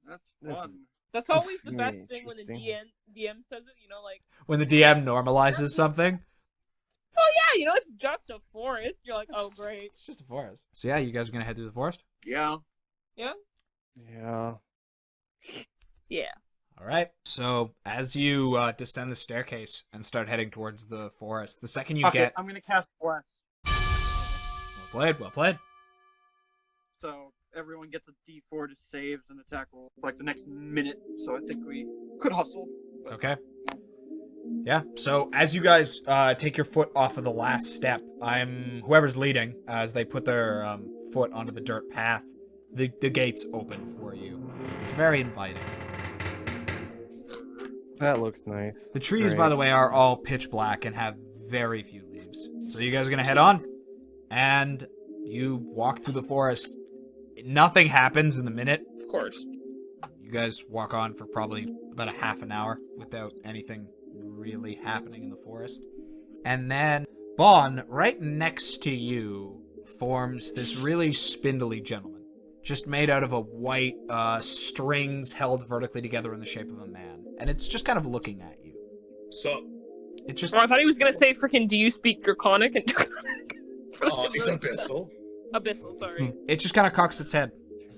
[SPEAKER 4] that's fun.
[SPEAKER 6] That's always the best thing when the DM says it. You know, like
[SPEAKER 2] when the DM normalizes something.
[SPEAKER 6] Oh yeah, you know, it's just a forest. You're like, oh great,
[SPEAKER 2] it's just a forest. So yeah, you guys are gonna head through the forest.
[SPEAKER 4] Yeah.
[SPEAKER 6] Yeah.
[SPEAKER 3] Yeah.
[SPEAKER 6] Yeah.
[SPEAKER 2] All right. So as you descend the staircase and start heading towards the forest, the second you get,
[SPEAKER 4] I'm gonna cast Bless.
[SPEAKER 2] Well played. Well played.
[SPEAKER 4] So everyone gets a D4 to saves and attack roll for like the next minute. So I think we could hustle. But...
[SPEAKER 2] Okay. Yeah. So as you guys take your foot off of the last step, whoever's leading as they put their foot onto the dirt path. The gates open for you. It's very inviting.
[SPEAKER 3] That looks nice.
[SPEAKER 2] The trees, by the way, are all pitch black and have very few leaves. So you guys are going to head on, and you walk through the forest. Nothing happens in the minute.
[SPEAKER 6] Of course.
[SPEAKER 2] You guys walk on for probably about a half an hour without anything really happening in the forest. And then Baun, right next to you, forms this really spindly gentleman. Just made out of a white strings held vertically together in the shape of a man. And it's just kind of looking at you.
[SPEAKER 5] Sup?
[SPEAKER 2] It just...
[SPEAKER 6] Oh, I thought he was going to say freaking, do you speak Draconic? And Draconic.
[SPEAKER 5] It's Abyssal.
[SPEAKER 6] Abyssal, sorry.
[SPEAKER 2] It just kind of cocks its head.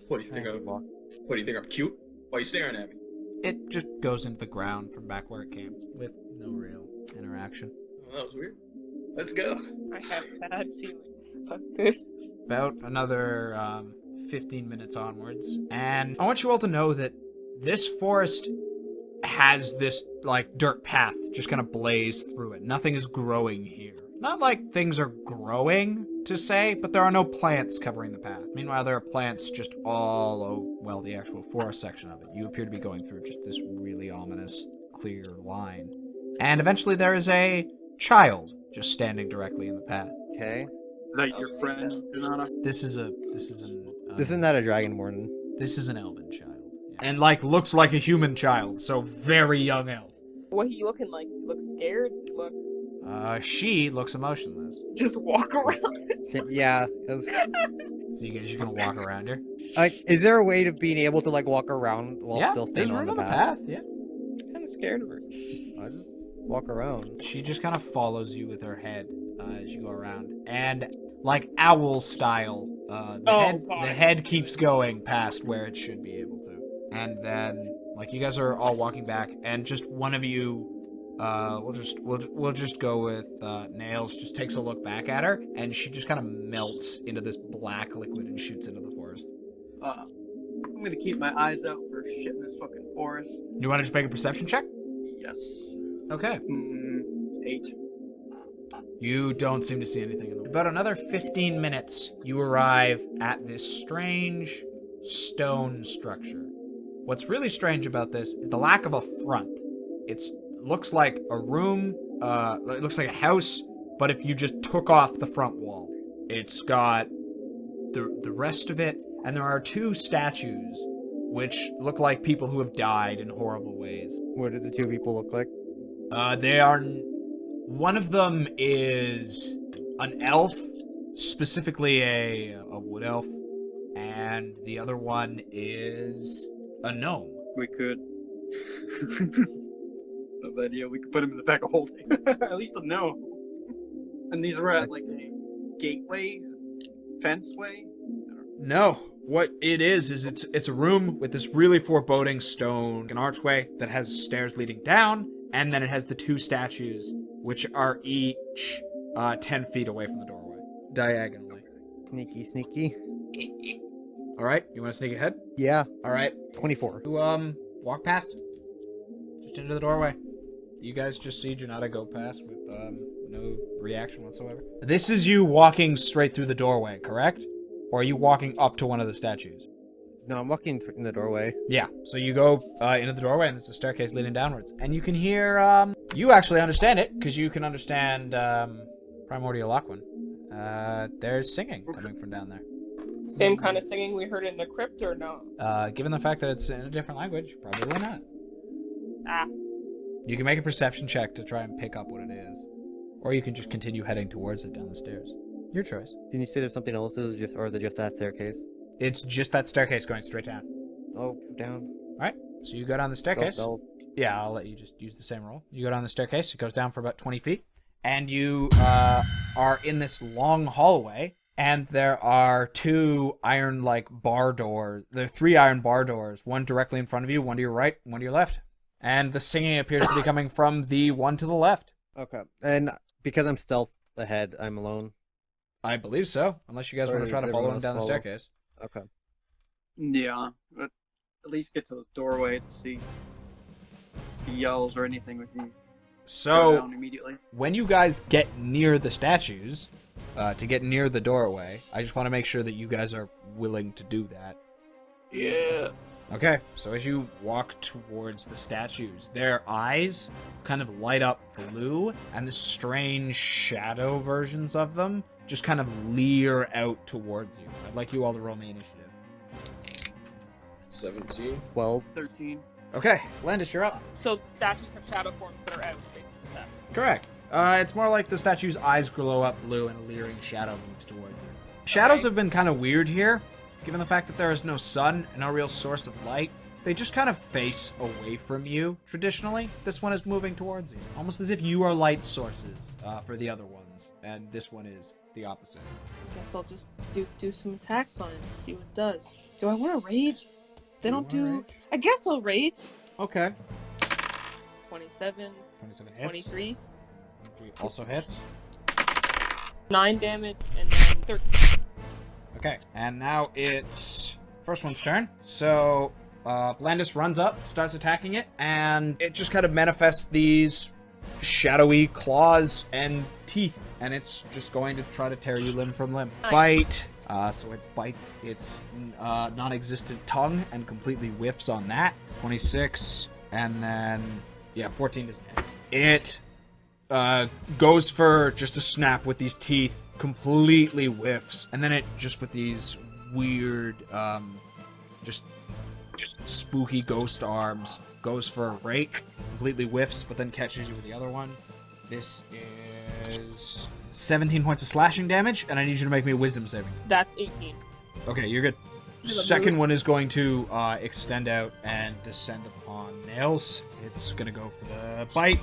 [SPEAKER 5] What do you think I'm cute? Why are you staring at me?
[SPEAKER 2] It just goes into the ground from back where it came, with no real interaction.
[SPEAKER 5] Oh, that was weird. Let's go.
[SPEAKER 6] I have bad feelings about this.
[SPEAKER 2] About another 15 minutes onwards, and I want you all to know that this forest has this like dirt path just kind of blaze through it. Nothing is growing here. Not like things are growing to say, but there are no plants covering the path. Meanwhile, there are plants just all over, well, the actual forest section of it. You appear to be going through just this really ominous, clear line. And eventually there is a child just standing directly in the path.
[SPEAKER 3] Okay.
[SPEAKER 4] Is that your friend, Jinada?
[SPEAKER 2] This is
[SPEAKER 3] not a dragonborn.
[SPEAKER 2] This is an elven child. Yeah. And like looks like a human child, so very young elf.
[SPEAKER 6] What he looking like? Does he look scared? Does he look...
[SPEAKER 2] She looks emotionless.
[SPEAKER 6] Just walk around.
[SPEAKER 3] Yeah.
[SPEAKER 2] So you guys are gonna walk around her?
[SPEAKER 3] Is there a way of being able to like walk around while still standing on the path?
[SPEAKER 2] Yeah.
[SPEAKER 6] I'm kind of scared of her.
[SPEAKER 3] I just walk around.
[SPEAKER 2] She just kind of follows you with her head as you go around, and like owl style, the head keeps going past where it should be able to, and then like you guys are all walking back, and just one of you. We'll just go with Nails. Just takes a look back at her, and she just kind of melts into this black liquid and shoots into the forest.
[SPEAKER 4] I'm gonna keep my eyes out for shit in this fucking forest.
[SPEAKER 2] You want to just make a perception check?
[SPEAKER 4] Yes.
[SPEAKER 2] Okay.
[SPEAKER 4] 8.
[SPEAKER 2] You don't seem to see anything in the... About another 15 minutes, you arrive at this strange stone structure. What's really strange about this is the lack of a front. It's looks like a room, it looks like a house, but if you just took off the front wall. It's got the rest of it, and there are 2 statues, which look like people who have died in horrible ways.
[SPEAKER 3] What do the 2 people look like?
[SPEAKER 2] They are... One of them is an elf, specifically a wood elf, and the other one is a gnome.
[SPEAKER 4] We could... No idea. We could put him in the back of holding. At least a no. And these were at like a gateway, fence way.
[SPEAKER 2] No. What it is it's a room with this really foreboding stone, an archway that has stairs leading down, and then it has the two statues, which are each 10 feet away from the doorway, diagonally.
[SPEAKER 3] Sneaky, sneaky.
[SPEAKER 2] All right, you want to sneak ahead?
[SPEAKER 3] Yeah.
[SPEAKER 2] All right.
[SPEAKER 3] 24.
[SPEAKER 2] You walk past, just into the doorway. You guys just see Jinada go past with no reaction whatsoever. This is you walking straight through the doorway, correct? Or are you walking up to one of the statues?
[SPEAKER 3] No, I'm walking in the doorway.
[SPEAKER 2] Yeah. So you go into the doorway, and there's a staircase leading downwards, and you can hear. You actually understand it because you can understand Primordial Aquan. There's singing coming from down there.
[SPEAKER 6] Same kind of singing we heard in the crypt, or no?
[SPEAKER 2] Given the fact that it's in a different language, probably not.
[SPEAKER 6] Ah.
[SPEAKER 2] You can make a perception check to try and pick up what it is, or you can just continue heading towards it down the stairs. Your choice.
[SPEAKER 3] Didn't you say there's something else, or is it just that staircase?
[SPEAKER 2] It's just that staircase going straight down.
[SPEAKER 3] Oh, down.
[SPEAKER 2] All right. So you go down the staircase.
[SPEAKER 3] Go.
[SPEAKER 2] Yeah, I'll let you just use the same roll. You go down the staircase. It goes down for about 20 feet, and you are in this long hallway. And there are two iron-like bar doors. There are 3 iron bar doors, one directly in front of you, one to your right, one to your left. And the singing appears to be coming from the one to the left.
[SPEAKER 3] Okay. And because I'm stealth ahead, I'm alone.
[SPEAKER 2] I believe so, unless you guys want to try to follow him down the staircase.
[SPEAKER 3] Okay.
[SPEAKER 4] Yeah, but at least get to the doorway to see if he yells or anything with you.
[SPEAKER 2] So,
[SPEAKER 4] down immediately.
[SPEAKER 2] When you guys get near the statues, to get near the doorway, I just want to make sure that you guys are willing to do that.
[SPEAKER 10] Yeah.
[SPEAKER 2] Okay, so as you walk towards the statues, their eyes kind of light up blue, and the strange shadow versions of them just kind of leer out towards you. I'd like you all to roll me initiative.
[SPEAKER 10] 17.
[SPEAKER 3] 12.
[SPEAKER 4] 13.
[SPEAKER 2] Okay, Landis, you're up.
[SPEAKER 6] So the statues have shadow forms that are out, basically. That.
[SPEAKER 2] Correct. It's more like the statue's eyes glow up blue and a leering shadow moves towards you. Shadows have been kind of weird here, given the fact that there is no sun and no real source of light. They just kind of face away from you, traditionally. This one is moving towards you, almost as if you are light sources for the other ones, and this one is the opposite.
[SPEAKER 6] I guess I'll just do some attacks on it and see what it does. Do I want to rage? They don't do... Rage? I guess I'll rage.
[SPEAKER 2] Okay.
[SPEAKER 6] 27.
[SPEAKER 2] 27 hits.
[SPEAKER 6] 23.
[SPEAKER 2] Also hits.
[SPEAKER 6] 9 damage, and then 13.
[SPEAKER 2] Okay, and now it's first one's turn. So, Blandis runs up, starts attacking it, and it just kind of manifests these shadowy claws and teeth, and it's just going to try to tear you limb from limb.
[SPEAKER 6] Nice.
[SPEAKER 2] Bite. So it bites its non-existent tongue and completely whiffs on that. 26, and then, yeah, 14 doesn't hit. It goes for just a snap with these teeth, completely whiffs, and then it just with these weird, just spooky ghost arms, goes for a rake, completely whiffs, but then catches you with the other one. This is 17 points of slashing damage, and I need you to make me a wisdom saving.
[SPEAKER 6] That's 18.
[SPEAKER 2] Okay, you're good. Second one is going to extend out and descend upon Nails. It's gonna go for the bite.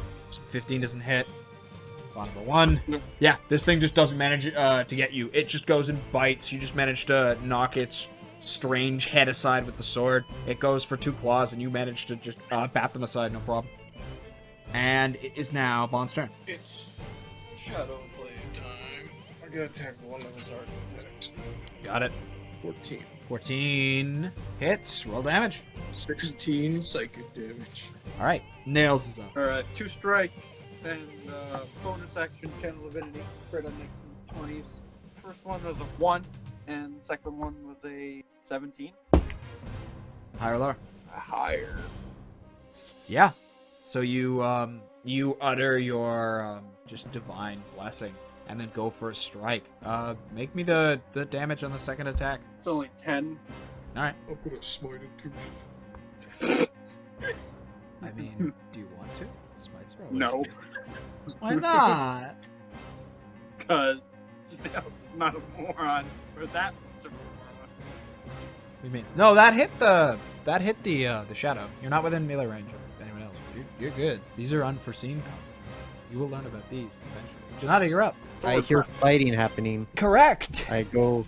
[SPEAKER 2] 15 doesn't hit. Bottom of 1.
[SPEAKER 4] Nope.
[SPEAKER 2] Yeah, this thing just doesn't manage to get you. It just goes and bites. You just manage to knock its strange head aside with the sword. It goes for 2 claws, and you manage to just bat them aside, no problem. And it is now Bond's turn.
[SPEAKER 10] It's shadow blade time. I gotta attack one that was already attacked.
[SPEAKER 2] Got it.
[SPEAKER 10] 14.
[SPEAKER 2] 14 hits. Roll damage.
[SPEAKER 10] 16 psychic damage.
[SPEAKER 2] All right, Nails is up.
[SPEAKER 4] Alright, 2 strike, and bonus action, Channel Divinity, crit on making 20s. First one was a 1, and the second one was a 17.
[SPEAKER 2] Higher or lower?
[SPEAKER 4] Higher.
[SPEAKER 2] Yeah. So you utter your just divine blessing and then go for a strike. Make me the damage on the second attack.
[SPEAKER 4] It's only 10.
[SPEAKER 2] All right.
[SPEAKER 10] I'll put a smite into.
[SPEAKER 2] I mean, do you want to? Smites are always
[SPEAKER 4] No.
[SPEAKER 2] good. Why not?
[SPEAKER 4] Because that's not a moron. Or that one's a moron.
[SPEAKER 2] What do you mean? No, that hit the shadow. You're not within melee range of anyone else. You're good. These are unforeseen consequences. You will learn about these eventually. Jinada, you're up.
[SPEAKER 3] I hear fighting happening.
[SPEAKER 2] Correct.
[SPEAKER 3] I go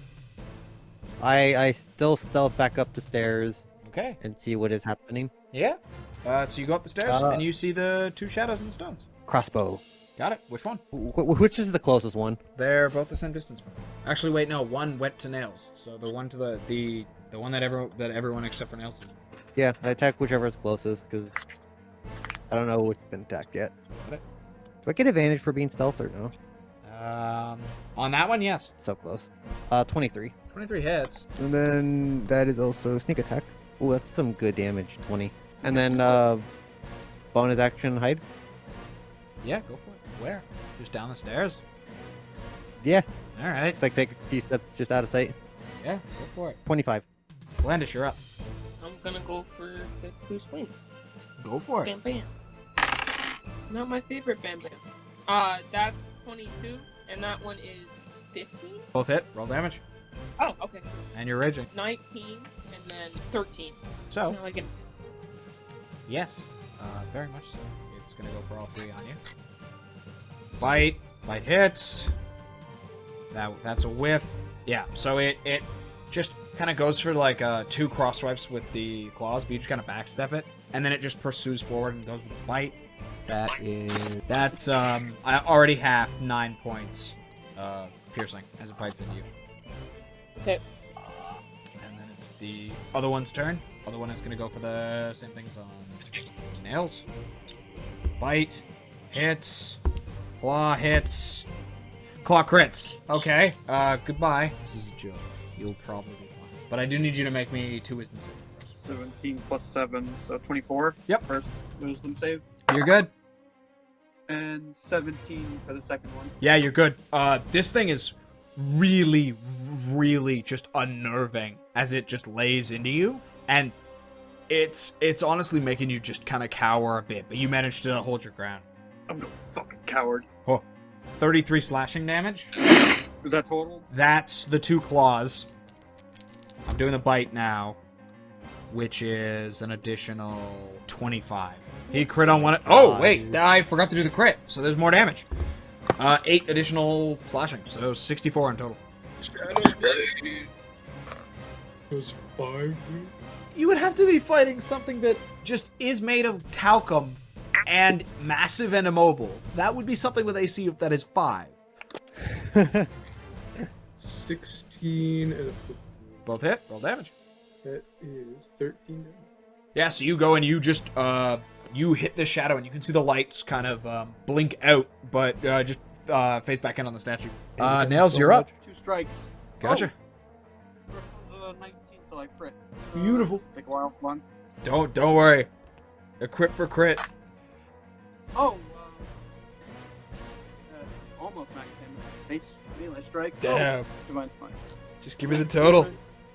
[SPEAKER 3] I still stealth back up the stairs
[SPEAKER 2] Okay.
[SPEAKER 3] and see what is happening.
[SPEAKER 2] Yeah. So you go up the stairs and you see the two shadows in the stones.
[SPEAKER 3] Crossbow.
[SPEAKER 2] Got it. Which one?
[SPEAKER 3] Which is the closest one?
[SPEAKER 2] They're both the same distance. Actually, wait, no. One went to Nails. So the one to the one that everyone except for Nails is.
[SPEAKER 3] Yeah, I attack whichever is closest because I don't know what's been attacked yet.
[SPEAKER 2] Got it.
[SPEAKER 3] Do I get advantage for being stealth or no?
[SPEAKER 2] On that one, yes.
[SPEAKER 3] So close. 23.
[SPEAKER 2] 23 hits.
[SPEAKER 3] And then that is also sneak attack. Oh, that's some good damage. 20. And then bonus action hide.
[SPEAKER 2] Yeah, go for it. Where? Just down the stairs?
[SPEAKER 3] Yeah,
[SPEAKER 2] All right.
[SPEAKER 3] just like take a few steps just out of sight.
[SPEAKER 2] Yeah, go for it.
[SPEAKER 3] 25.
[SPEAKER 2] Blandis, you're up.
[SPEAKER 6] I'm gonna go for the two swing.
[SPEAKER 2] Go for it.
[SPEAKER 6] Bam bam. Not my favorite bam bam. That's 22, and that one is 15.
[SPEAKER 2] Both hit. Roll damage.
[SPEAKER 6] Oh, okay.
[SPEAKER 2] And you're raging.
[SPEAKER 6] 19, and then 13.
[SPEAKER 2] So,
[SPEAKER 6] Now I get it.
[SPEAKER 2] yes. Very much so. It's gonna go for all three on you. Bite. Bite hits. That's a whiff. Yeah, so it just kind of goes for like two cross swipes with the claws, but you just kind of backstep it, and then it just pursues forward and goes with a bite. That's I already have 9 points piercing as it bites into you.
[SPEAKER 6] Okay.
[SPEAKER 2] And then it's the other one's turn. Other one is gonna go for the same things on Nails. Bite, hits, claw hits, claw crits. Okay. Goodbye. This is a joke. You'll probably be fine. But I do need you to make me 2 wisdom saving throws.
[SPEAKER 4] 17 plus 7, so 24.
[SPEAKER 2] Yep.
[SPEAKER 4] First wisdom save.
[SPEAKER 2] You're good.
[SPEAKER 4] And 17 for the second one.
[SPEAKER 2] Yeah, you're good. This thing is really, really just unnerving as it just lays into you, and it's honestly making you just kind of cower a bit, but you managed to hold your ground.
[SPEAKER 4] I'm no fucking coward.
[SPEAKER 2] Oh, 33 slashing damage.
[SPEAKER 4] Is that total?
[SPEAKER 2] That's the 2 claws. I'm doing the bite now, which is an additional 25. He crit on one. Oh, wait. I forgot to do the crit, so there's more damage. 8 additional slashing, so 64 in total.
[SPEAKER 5] It was 5.
[SPEAKER 2] You would have to be fighting something that just is made of talcum and massive and immobile. That would be something with AC that is 5.
[SPEAKER 5] 16 and a 15.
[SPEAKER 2] Both hit. Roll damage.
[SPEAKER 5] That is 13 damage.
[SPEAKER 2] Yeah, so you go and you just, you hit the shadow and you can see the lights kind of blink out, but just face back in on the statue. Nails, you're up.
[SPEAKER 4] 2 strikes.
[SPEAKER 2] Gotcha.
[SPEAKER 4] Oh. 19, so I crit.
[SPEAKER 2] Beautiful.
[SPEAKER 4] Take a while. One.
[SPEAKER 2] Don't worry. A crit for crit.
[SPEAKER 4] Oh, almost max damage. Base melee strike.
[SPEAKER 2] Damn.
[SPEAKER 4] Oh, divine smite.
[SPEAKER 2] Just give me the total.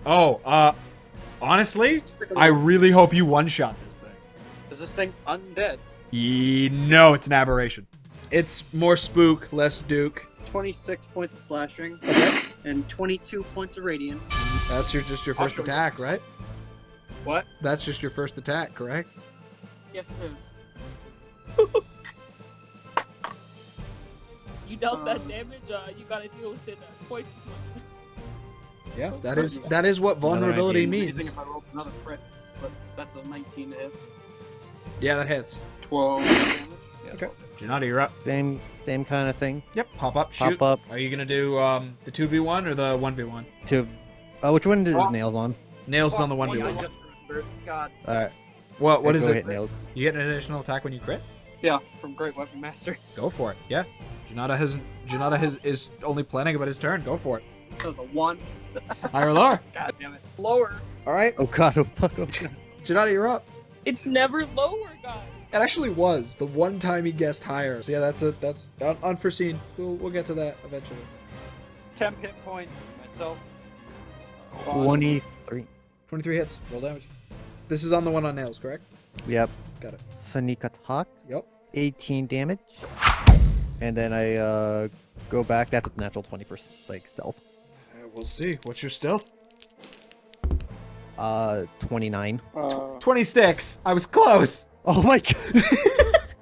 [SPEAKER 2] Oh, honestly, I really hope you one-shot this thing.
[SPEAKER 4] Is this thing undead?
[SPEAKER 2] No, it's an aberration. It's more spook, less duke.
[SPEAKER 4] 26 points of slashing. And 22 points of radiant.
[SPEAKER 2] That's just your first attack, right?
[SPEAKER 4] What?
[SPEAKER 2] That's just your first attack, correct?
[SPEAKER 4] Yes, it is.
[SPEAKER 6] You dealt that damage, you gotta deal with it twice as much.
[SPEAKER 2] Yeah, that is what vulnerability
[SPEAKER 4] I think
[SPEAKER 2] means.
[SPEAKER 4] if I rolled another crit, but that's a 19 to hit.
[SPEAKER 2] Yeah, that hits.
[SPEAKER 4] 12 damage. Yeah,
[SPEAKER 2] Okay. Jinada, you're up.
[SPEAKER 3] Same kind of thing.
[SPEAKER 2] Yep, pop up, shoot.
[SPEAKER 3] Pop up.
[SPEAKER 2] Are you gonna do the 2v1 or the 1v1?
[SPEAKER 3] Which one is Nails on?
[SPEAKER 2] Nails on the
[SPEAKER 4] Oh,
[SPEAKER 2] 1v1.
[SPEAKER 4] God.
[SPEAKER 3] Alright.
[SPEAKER 2] What is
[SPEAKER 3] go
[SPEAKER 2] it?
[SPEAKER 3] hit Nails.
[SPEAKER 2] You get an additional attack when you crit?
[SPEAKER 4] Yeah, from Great Weapon Master.
[SPEAKER 2] Go for it. Yeah. Jinada is only planning about his turn. Go for it.
[SPEAKER 4] So the 1.
[SPEAKER 2] Higher or lower?
[SPEAKER 4] God damn it. Lower.
[SPEAKER 2] All right.
[SPEAKER 3] Oh god, oh fuck, oh god.
[SPEAKER 2] Janata, you're up.
[SPEAKER 6] It's never lower, guys.
[SPEAKER 2] It actually was the one time he guessed higher. So yeah, that's unforeseen. We'll get to that eventually.
[SPEAKER 4] 10 hit points. Myself.
[SPEAKER 3] 23.
[SPEAKER 2] 23 hits. Roll damage. This is on the one on Nails, correct?
[SPEAKER 3] Yep.
[SPEAKER 2] Got it.
[SPEAKER 3] Sneak attack.
[SPEAKER 2] Yep.
[SPEAKER 3] 18 damage. And then I go back. That's a natural 20 for like stealth.
[SPEAKER 2] We'll see. What's your stealth?
[SPEAKER 3] 29.
[SPEAKER 2] 26. I was close.
[SPEAKER 3] Oh my god.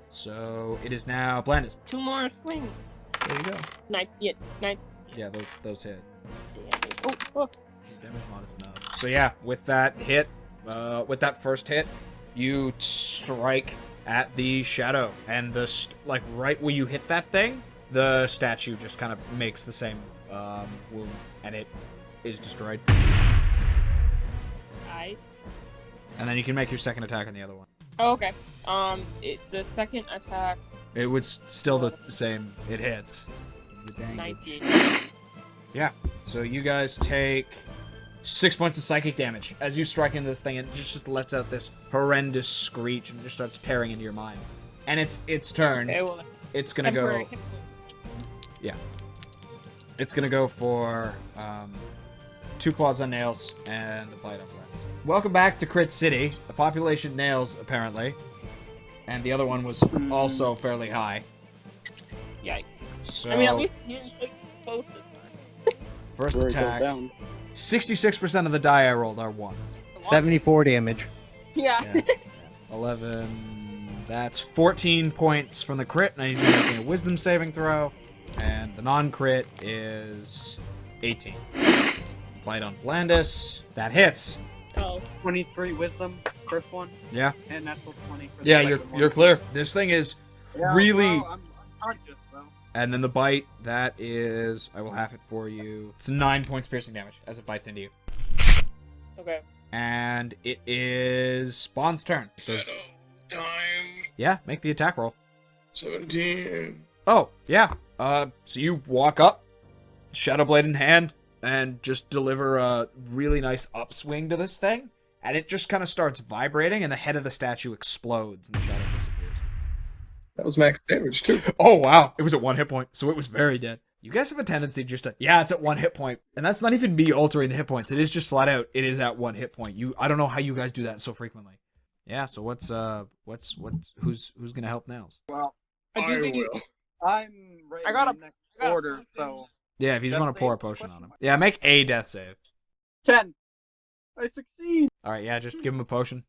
[SPEAKER 2] So it is now Blandis.
[SPEAKER 6] 2 more swings.
[SPEAKER 2] There you go.
[SPEAKER 6] 9.
[SPEAKER 2] Yeah, those hit.
[SPEAKER 6] Oh,
[SPEAKER 2] Damage mod is enough. So yeah, with that hit, with that first hit, you strike at the shadow, and like right where you hit that thing, the statue just kind of makes the same wound, and it is destroyed. And then you can make your second attack on the other one.
[SPEAKER 6] Oh, okay. The second attack.
[SPEAKER 2] It was still the same. It hits.
[SPEAKER 6] 19.
[SPEAKER 2] Yeah. So you guys take 6 points of psychic damage as you strike into this thing, and it just lets out this horrendous screech and just starts tearing into your mind. And it's turn.
[SPEAKER 6] Okay, well,
[SPEAKER 2] it's gonna go. Yeah. It's gonna go for 2 claws on nails and the bite on flesh. Welcome back to Crit City. The population nails apparently, and the other one was also fairly high.
[SPEAKER 6] Yikes.
[SPEAKER 2] So
[SPEAKER 6] I mean, at least you didn't take both this time.
[SPEAKER 2] first attack. 66% of the die I rolled are ones.
[SPEAKER 3] 74 damage.
[SPEAKER 6] Yeah.
[SPEAKER 2] 11. That's 14 points from the crit, and I need you to make me a wisdom saving throw. And the non-crit is 18. Bite on Blandis. That hits.
[SPEAKER 4] Oh. 23 wisdom, first one.
[SPEAKER 2] Yeah.
[SPEAKER 4] And natural 20 for the
[SPEAKER 2] Yeah,
[SPEAKER 4] second one.
[SPEAKER 2] you're clear. This thing is really...
[SPEAKER 4] Well, I'm conscious, though.
[SPEAKER 2] And then the bite, that is... I will have it for you. It's 9 points piercing damage as it bites into you.
[SPEAKER 6] Okay.
[SPEAKER 2] And it is Spawn's turn. So,
[SPEAKER 10] Time.
[SPEAKER 2] yeah, make the attack roll.
[SPEAKER 10] 17.
[SPEAKER 2] Oh, yeah. So you walk up, Shadow Blade in hand, and just deliver a really nice upswing to this thing, and it just kind of starts vibrating, and the head of the statue explodes, and the shadow disappears.
[SPEAKER 10] That was max damage, too.
[SPEAKER 2] Oh, wow. It was at 1 hit point, so it was very dead. You guys have a tendency just to, yeah, it's at 1 hit point, and that's not even me altering the hit points. It is just flat out, it is at 1 hit point. I don't know how you guys do that so frequently. Yeah, so who's gonna help Nails?
[SPEAKER 4] Well,
[SPEAKER 10] I will.
[SPEAKER 4] I'm ready
[SPEAKER 6] I got
[SPEAKER 4] in next order, so...
[SPEAKER 2] Yeah, if you just
[SPEAKER 4] Death
[SPEAKER 2] want to pour a
[SPEAKER 4] save?
[SPEAKER 2] potion on him.
[SPEAKER 4] Question
[SPEAKER 2] Yeah, make a death save.
[SPEAKER 4] 10. I succeed.
[SPEAKER 2] Alright, yeah, just give him a potion.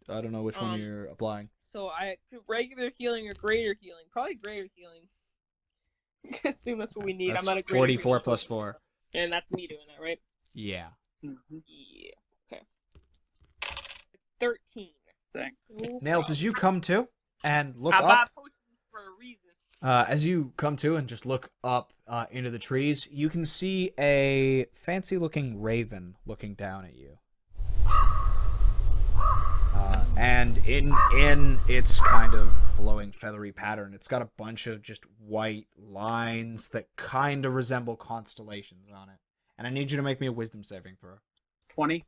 [SPEAKER 2] I don't know which one you're applying.
[SPEAKER 6] So I regular healing or greater healing? Probably greater healing. I assume that's what we need.
[SPEAKER 2] That's
[SPEAKER 6] I'm at a greater
[SPEAKER 2] 44
[SPEAKER 6] healing.
[SPEAKER 2] plus 4.
[SPEAKER 6] And that's me doing that, right?
[SPEAKER 2] Yeah.
[SPEAKER 4] Mm-hmm.
[SPEAKER 6] Yeah. Okay. 13.
[SPEAKER 4] Thanks.
[SPEAKER 2] Nails, as you come to and look
[SPEAKER 6] I
[SPEAKER 2] up,
[SPEAKER 6] buy potions for a reason.
[SPEAKER 2] as you come to and just look up into the trees, you can see a fancy-looking raven looking down at you. And in its kind of flowing feathery pattern, it's got a bunch of just white lines that kind of resemble constellations on it. And I need you to make me a wisdom saving throw.
[SPEAKER 4] 20.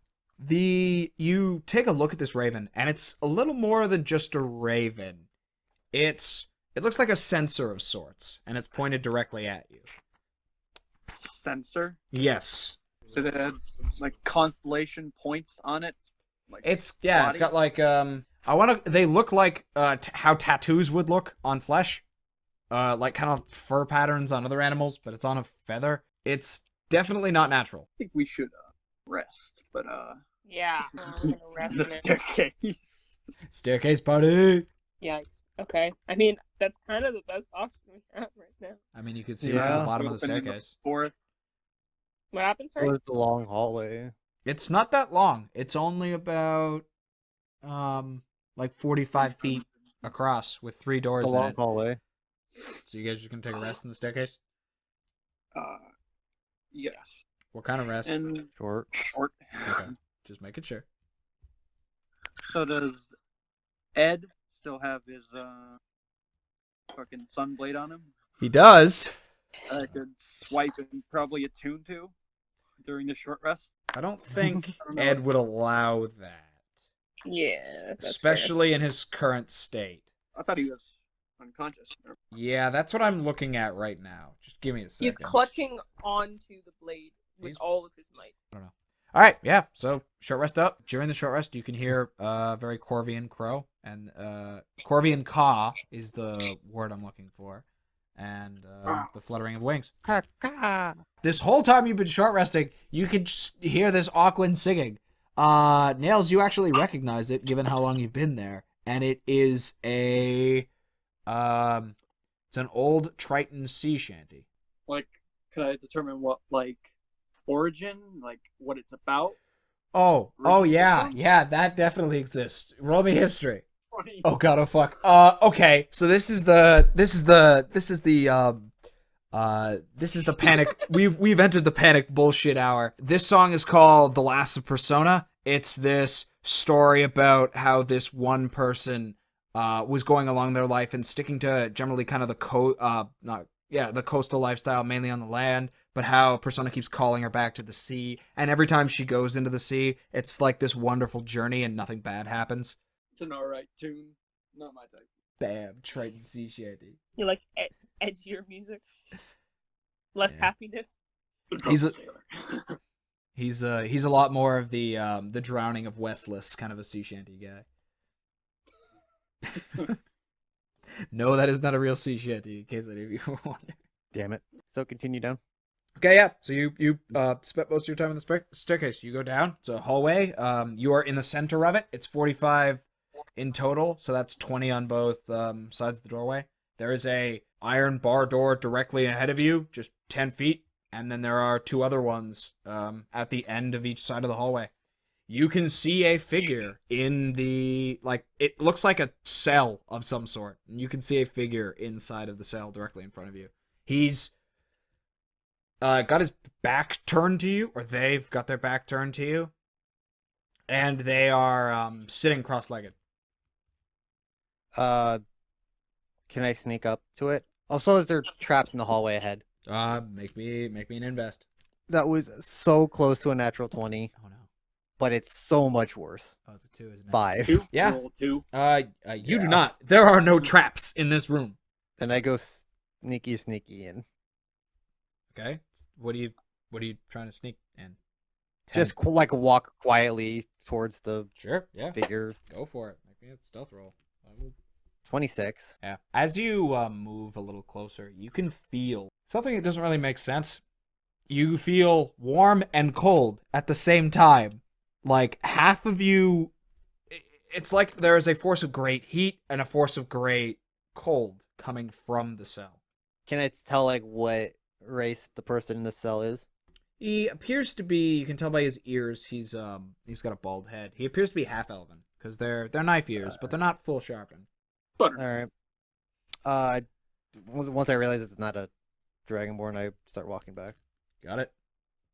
[SPEAKER 2] You take a look at this raven, and it's a little more than just a raven. It looks like a sensor of sorts, and it's pointed directly at you.
[SPEAKER 4] Sensor?
[SPEAKER 2] Yes.
[SPEAKER 4] So it had, like, constellation points on it? Like,
[SPEAKER 2] It's
[SPEAKER 4] body?
[SPEAKER 2] got like they look like how tattoos would look on flesh. Like kind of fur patterns on other animals, but it's on a feather. It's definitely not natural.
[SPEAKER 4] I think we should rest, but
[SPEAKER 6] Yeah. I'm gonna rest
[SPEAKER 4] the
[SPEAKER 6] in it.
[SPEAKER 4] staircase.
[SPEAKER 2] Staircase party.
[SPEAKER 6] Yikes. Okay. I mean, that's kind of the best option we have right now.
[SPEAKER 2] I mean, you could see it's at the bottom of the
[SPEAKER 4] Open in
[SPEAKER 2] staircase.
[SPEAKER 4] Fourth.
[SPEAKER 6] What happens,
[SPEAKER 3] Or
[SPEAKER 6] sorry?
[SPEAKER 3] the long hallway.
[SPEAKER 2] It's not that long. It's only about like 45 feet across with 3 doors
[SPEAKER 3] The
[SPEAKER 2] in
[SPEAKER 3] long
[SPEAKER 2] it.
[SPEAKER 3] hallway.
[SPEAKER 2] So you guys just gonna take a rest in the staircase?
[SPEAKER 4] Yes.
[SPEAKER 2] What kind of rest?
[SPEAKER 4] And
[SPEAKER 3] Short.
[SPEAKER 4] short.
[SPEAKER 2] Okay. Just making sure.
[SPEAKER 4] So does Ed still have his fucking sunblade on him?
[SPEAKER 2] He does.
[SPEAKER 4] I could swipe and probably attune to during the short rest.
[SPEAKER 2] I don't think
[SPEAKER 4] I don't know.
[SPEAKER 2] Ed would allow that.
[SPEAKER 6] Yeah. That's
[SPEAKER 2] Especially in his current state.
[SPEAKER 4] I thought he was unconscious.
[SPEAKER 2] Yeah, that's what I'm looking at right now. Just give me a second.
[SPEAKER 6] He's clutching onto the blade with
[SPEAKER 2] He's-
[SPEAKER 6] all of his might.
[SPEAKER 2] I don't know. All right, yeah. So short rest up. During the short rest, you can hear very Corvian crow, and Corvian caw is the word I'm looking for, and the fluttering of wings. This whole time you've been short resting, you can just hear this Aquan singing. Nails, you actually recognize it, given how long you've been there, and it is it's an old Triton sea shanty.
[SPEAKER 4] Like, could I determine what, like, origin, like what it's about?
[SPEAKER 2] Oh
[SPEAKER 4] Original
[SPEAKER 2] yeah,
[SPEAKER 4] one?
[SPEAKER 2] yeah, that definitely exists. Roll me history.
[SPEAKER 4] 20.
[SPEAKER 2] Oh god, oh fuck. Okay, so this is the panic. We've entered the panic bullshit hour. This song is called "The Last of Persona." It's this story about how this one person was going along their life and sticking to generally kind of the coastal lifestyle, mainly on the land, but how Persona keeps calling her back to the sea, and every time she goes into the sea, it's like this wonderful journey and nothing bad happens.
[SPEAKER 4] It's an alright tune. Not my type.
[SPEAKER 2] Bam, Triton sea shanty.
[SPEAKER 6] You like edgier music, less happiness.
[SPEAKER 2] He's a lot more of the drowning of Westless kind of a sea shanty guy. No, that is not a real sea shanty, in case any of you were wondering.
[SPEAKER 3] Damn it. So continue down.
[SPEAKER 2] Okay, yeah. So you spent most of your time in the staircase. You go down. It's a hallway. You are in the center of it. It's 45 in total, so that's 20 on both sides of the doorway. There is a iron bar door directly ahead of you, just 10 feet, and then there are two other ones at the end of each side of the hallway. You can see a figure in the, like, it looks like a cell of some sort. And you can see a figure inside of the cell directly in front of you. He's got his back turned to you, or they've got their back turned to you. And they are sitting cross-legged.
[SPEAKER 3] Can I sneak up to it? Also, is there traps in the hallway ahead?
[SPEAKER 2] Make me an invest.
[SPEAKER 3] That was so close to a natural 20.
[SPEAKER 2] Oh no.
[SPEAKER 3] But it's so much worse.
[SPEAKER 2] Oh, it's a 2, isn't it?
[SPEAKER 3] 5.
[SPEAKER 4] 2?
[SPEAKER 2] Yeah.
[SPEAKER 4] Roll 2.
[SPEAKER 2] You do not. There are no traps in this room.
[SPEAKER 3] Then I go sneaky in.
[SPEAKER 2] Okay. What are you trying to sneak in? 10.
[SPEAKER 3] Just walk quietly towards the
[SPEAKER 2] Sure, yeah.
[SPEAKER 3] figure.
[SPEAKER 2] Go for it. Make me a stealth roll.
[SPEAKER 3] 26.
[SPEAKER 2] Yeah. As you move a little closer, you can feel something that doesn't really make sense. You feel warm and cold at the same time. Like, half of you... It's like there is a force of great heat and a force of great cold coming from the cell.
[SPEAKER 3] Can I tell, what race the person in the cell is?
[SPEAKER 2] He appears to be... You can tell by his ears, he's got a bald head. He appears to be half-elven, because they're knife ears, but they're not full sharpened.
[SPEAKER 3] Alright. Once I realize it's not a Dragonborn, I start walking back.
[SPEAKER 2] Got it?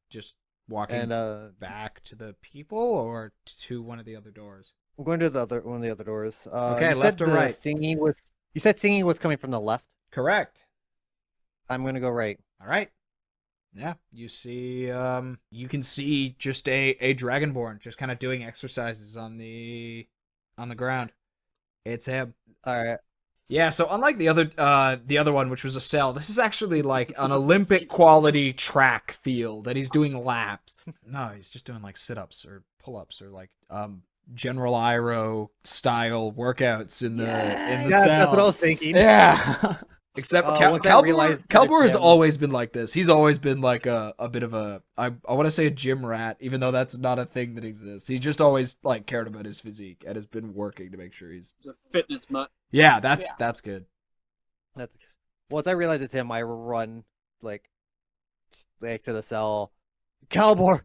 [SPEAKER 2] Just walking back to the people or to one of the other doors?
[SPEAKER 3] I'm going to one of the other doors.
[SPEAKER 2] Okay,
[SPEAKER 3] you
[SPEAKER 2] left
[SPEAKER 3] said
[SPEAKER 2] or right?
[SPEAKER 3] You said singing was coming from the left?
[SPEAKER 2] Correct.
[SPEAKER 3] I'm going to go right.
[SPEAKER 2] All right. Yeah, you see, you can see just a Dragonborn just kind of doing exercises on the ground. It's him.
[SPEAKER 3] All right.
[SPEAKER 2] Yeah, so unlike the other one, which was a cell, this is actually like an Olympic quality track field, and he's doing laps. No, he's just doing like sit-ups or pull-ups or like General Iroh style workouts in the cell.
[SPEAKER 3] That's what I was thinking.
[SPEAKER 2] Yeah. Except Calbor has
[SPEAKER 3] him.
[SPEAKER 2] always been like this. He's always been like a bit of a I want to say a gym rat, even though that's not a thing that exists. He just always like cared about his physique and has been working to make sure he's
[SPEAKER 4] a fitness nut.
[SPEAKER 2] Yeah, that's good.
[SPEAKER 3] That's good. Once I realize it's him, I run like to the cell. Calbor,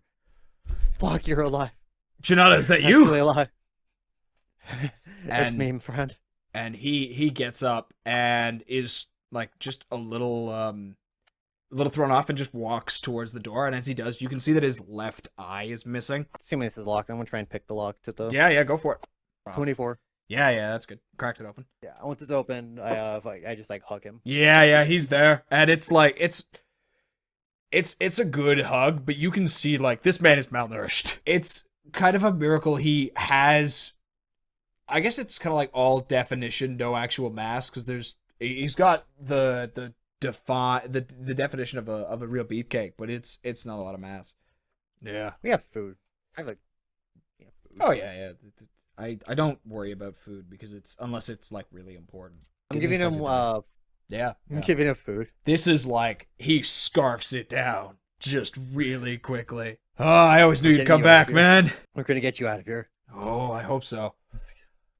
[SPEAKER 3] fuck, you're alive.
[SPEAKER 2] Jinada, is that you?
[SPEAKER 3] Actually alive. It's
[SPEAKER 2] And-
[SPEAKER 3] me, my friend.
[SPEAKER 2] And he gets up and is like just a little thrown off and just walks towards the door. And as he does, you can see that his left eye is missing.
[SPEAKER 3] Assuming this is locked, I'm gonna try and pick the lock to the
[SPEAKER 2] Yeah, go for it.
[SPEAKER 3] 24.
[SPEAKER 2] Yeah, that's good. Cracks it open.
[SPEAKER 3] Yeah, once it's open, I just hug him.
[SPEAKER 2] Yeah, he's there. And it's like it's a good hug, but you can see like this man is malnourished. It's kind of a miracle he has. I guess it's kind of like all definition, no actual mass, because he's got the definition of a real beefcake, but it's not a lot of mass. Yeah.
[SPEAKER 3] We have food. I have food.
[SPEAKER 2] Oh yeah. I don't worry about food because unless it's like really important.
[SPEAKER 3] I'm giving him
[SPEAKER 2] Yeah.
[SPEAKER 3] I'm giving him food.
[SPEAKER 2] This is like he scarfs it down just really quickly. Oh, I always knew you'd come back, man.
[SPEAKER 3] We're gonna get you out of here.
[SPEAKER 2] Oh, I hope so.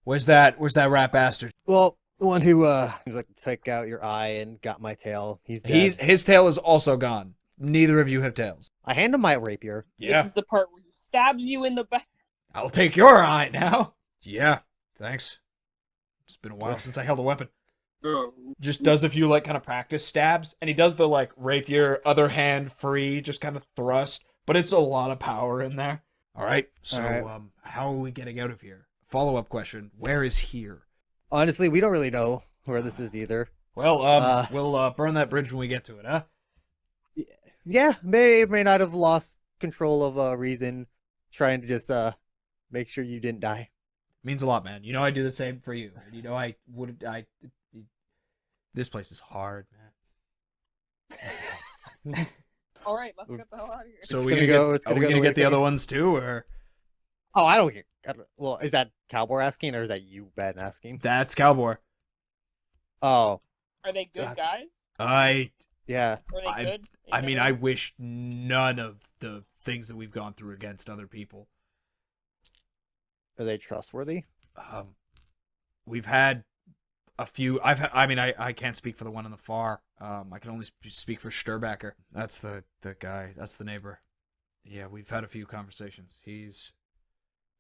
[SPEAKER 2] Where's that rat bastard?
[SPEAKER 3] Well, the one who was like, take out your eye and got my tail. He's dead.
[SPEAKER 2] His tail is also gone. neither of you have tails.
[SPEAKER 3] I hand him my rapier.
[SPEAKER 2] Yeah.
[SPEAKER 6] This is the part where he stabs you in the back.
[SPEAKER 2] I'll take your eye now. Yeah, thanks. It's been a while since I held a weapon. Just does a few, like, kind of practice stabs, and he does the, like, rapier, other hand free, just kind of thrust, but it's a lot of power in there. All right, so, how are we getting out of here? Follow-up question, where is here?
[SPEAKER 3] Honestly, we don't really know where this is either.
[SPEAKER 2] Well, we'll burn that bridge when we get to it, huh?
[SPEAKER 3] Yeah, may not have lost control of reason, trying to just make sure you didn't die.
[SPEAKER 2] Means a lot, man. You know I do the same for you. You know this place is hard, man.
[SPEAKER 6] All right, let's get the hell out of here.
[SPEAKER 2] So are we gonna get the other ones too, or?
[SPEAKER 3] Oh, I don't care. Well, is that Cowboy asking, or is that you, Ben, asking?
[SPEAKER 2] That's Cowboy.
[SPEAKER 3] Oh.
[SPEAKER 6] Are they good guys?
[SPEAKER 3] Yeah.
[SPEAKER 6] Are they good?
[SPEAKER 2] I mean, I wish none of the things that we've gone through against other people.
[SPEAKER 3] Are they trustworthy?
[SPEAKER 2] We've had a few. I can't speak for the one on the far. I can only speak for Sturbacker. That's the guy. That's the neighbor. Yeah, we've had a few conversations. He's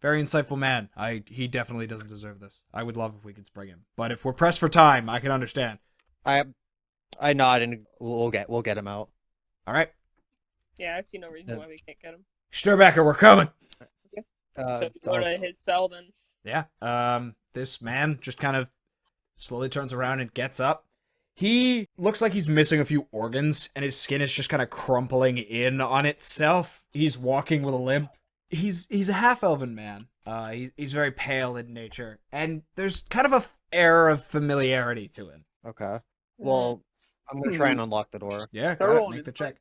[SPEAKER 2] very insightful man. He definitely doesn't deserve this. I would love if we could spring him, but if we're pressed for time, I can understand.
[SPEAKER 3] I nod and we'll get him out.
[SPEAKER 2] All right.
[SPEAKER 6] Yeah, I see no reason why we can't get him.
[SPEAKER 2] Sturbacker, we're coming.
[SPEAKER 6] So you want to hit cell then?
[SPEAKER 2] Yeah. This man just kind of slowly turns around and gets up. He looks like he's missing a few organs, and his skin is just kind of crumpling in on itself. He's walking with a limp. He's a half-elven man. He's very pale in nature, and there's kind of a air of familiarity to him.
[SPEAKER 3] Okay. Well, I'm gonna try and unlock the door.
[SPEAKER 2] Yeah, go ahead, make the check.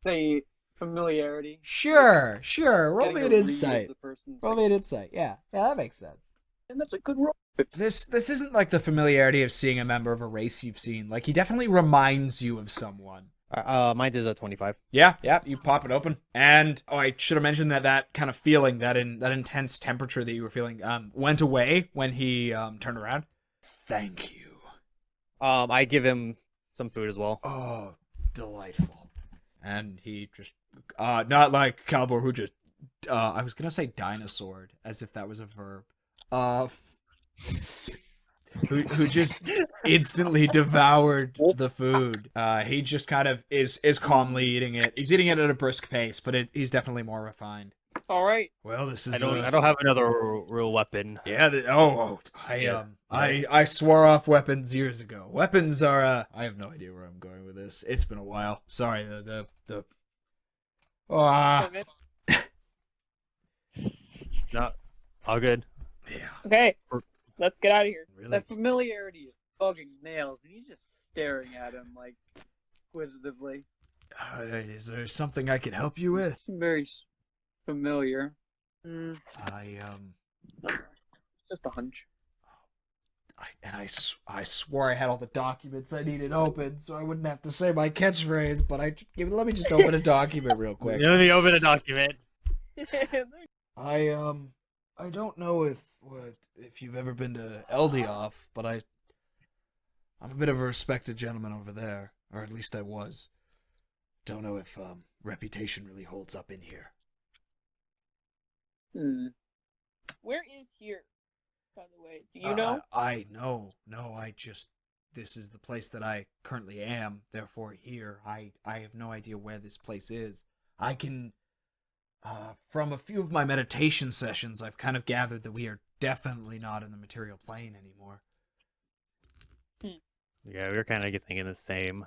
[SPEAKER 4] Say familiarity.
[SPEAKER 2] Sure. Roll me an
[SPEAKER 4] Getting a read of
[SPEAKER 2] insight.
[SPEAKER 4] the person's
[SPEAKER 2] Roll me an insight. Yeah, that makes sense.
[SPEAKER 4] And that's a good roll.
[SPEAKER 2] This isn't like the familiarity of seeing a member of a race you've seen. Like, he definitely reminds you of someone.
[SPEAKER 3] Mine is a 25.
[SPEAKER 2] Yeah, you pop it open. And, I should have mentioned that kind of feeling, that intense temperature that you were feeling, went away when he, turned around. Thank you.
[SPEAKER 3] I give him some food as well.
[SPEAKER 2] Oh, delightful. And he just, not like Cowboy who just, I was gonna say dinosaured, as if that was a verb. Who just instantly devoured the food. He just kind of is calmly eating it. He's eating it at a brisk pace, but he's definitely more refined.
[SPEAKER 6] All right.
[SPEAKER 2] Well, this is.
[SPEAKER 11] I don't have another real weapon.
[SPEAKER 2] Yeah. I swore off weapons years ago. Weapons are. I have no idea where I'm going with this. It's been a while. Sorry.
[SPEAKER 11] No, all good.
[SPEAKER 2] Yeah.
[SPEAKER 6] Okay. Let's get out of here.
[SPEAKER 2] Really?
[SPEAKER 4] That familiarity is bugging Nails, and he's just staring at him like inquisitively.
[SPEAKER 2] Is there something I can help you with?
[SPEAKER 4] Very familiar. Just a hunch.
[SPEAKER 2] I swore I had all the documents I needed open, so I wouldn't have to say my catchphrase. But let me just open a document real quick.
[SPEAKER 11] Let me open a document.
[SPEAKER 2] I don't know if you've ever been to Eldioff, but I'm a bit of a respected gentleman over there, or at least I was. Don't know if reputation really holds up in here.
[SPEAKER 6] Where is here, by the way? Do you know?
[SPEAKER 2] This is the place that I currently am, therefore here. I have no idea where this place is. I can, from a few of my meditation sessions, I've kind of gathered that we are definitely not in the material plane anymore.
[SPEAKER 11] Yeah, we were kind of thinking the same.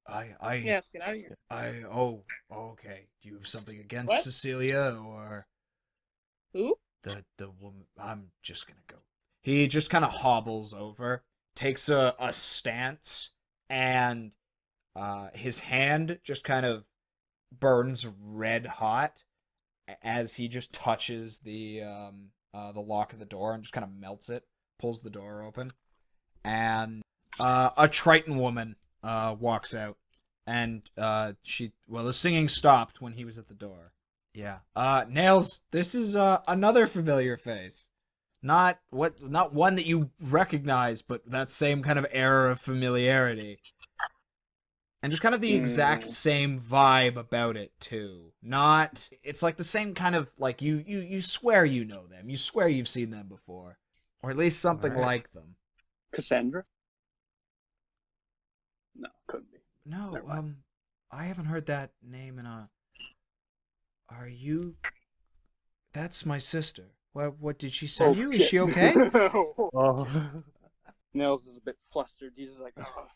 [SPEAKER 6] Yeah, let's get out of here.
[SPEAKER 2] Okay. Do you have something against Cecilia, or
[SPEAKER 6] who?
[SPEAKER 2] The woman? I'm just gonna go. He just kind of hobbles over, takes a stance, and his hand just kind of burns red hot as he just touches the lock of the door and just kind of melts it, pulls the door open, and a Triton woman walks out, and the singing stopped when he was at the door. Yeah. Nails, this is another familiar face. Not one that you recognize, but that same kind of air of familiarity. And just kind of the exact same vibe about it, too. Not... It's like the same kind of... Like, you swear you know them. You swear you've seen them before. Or at least something like them.
[SPEAKER 4] Cassandra? No, couldn't be.
[SPEAKER 2] No, I haven't heard that name in a... Are you... That's my sister. What did she send you? Is she okay?
[SPEAKER 11] Oh,
[SPEAKER 4] Nails is a bit flustered. He's just like, oh.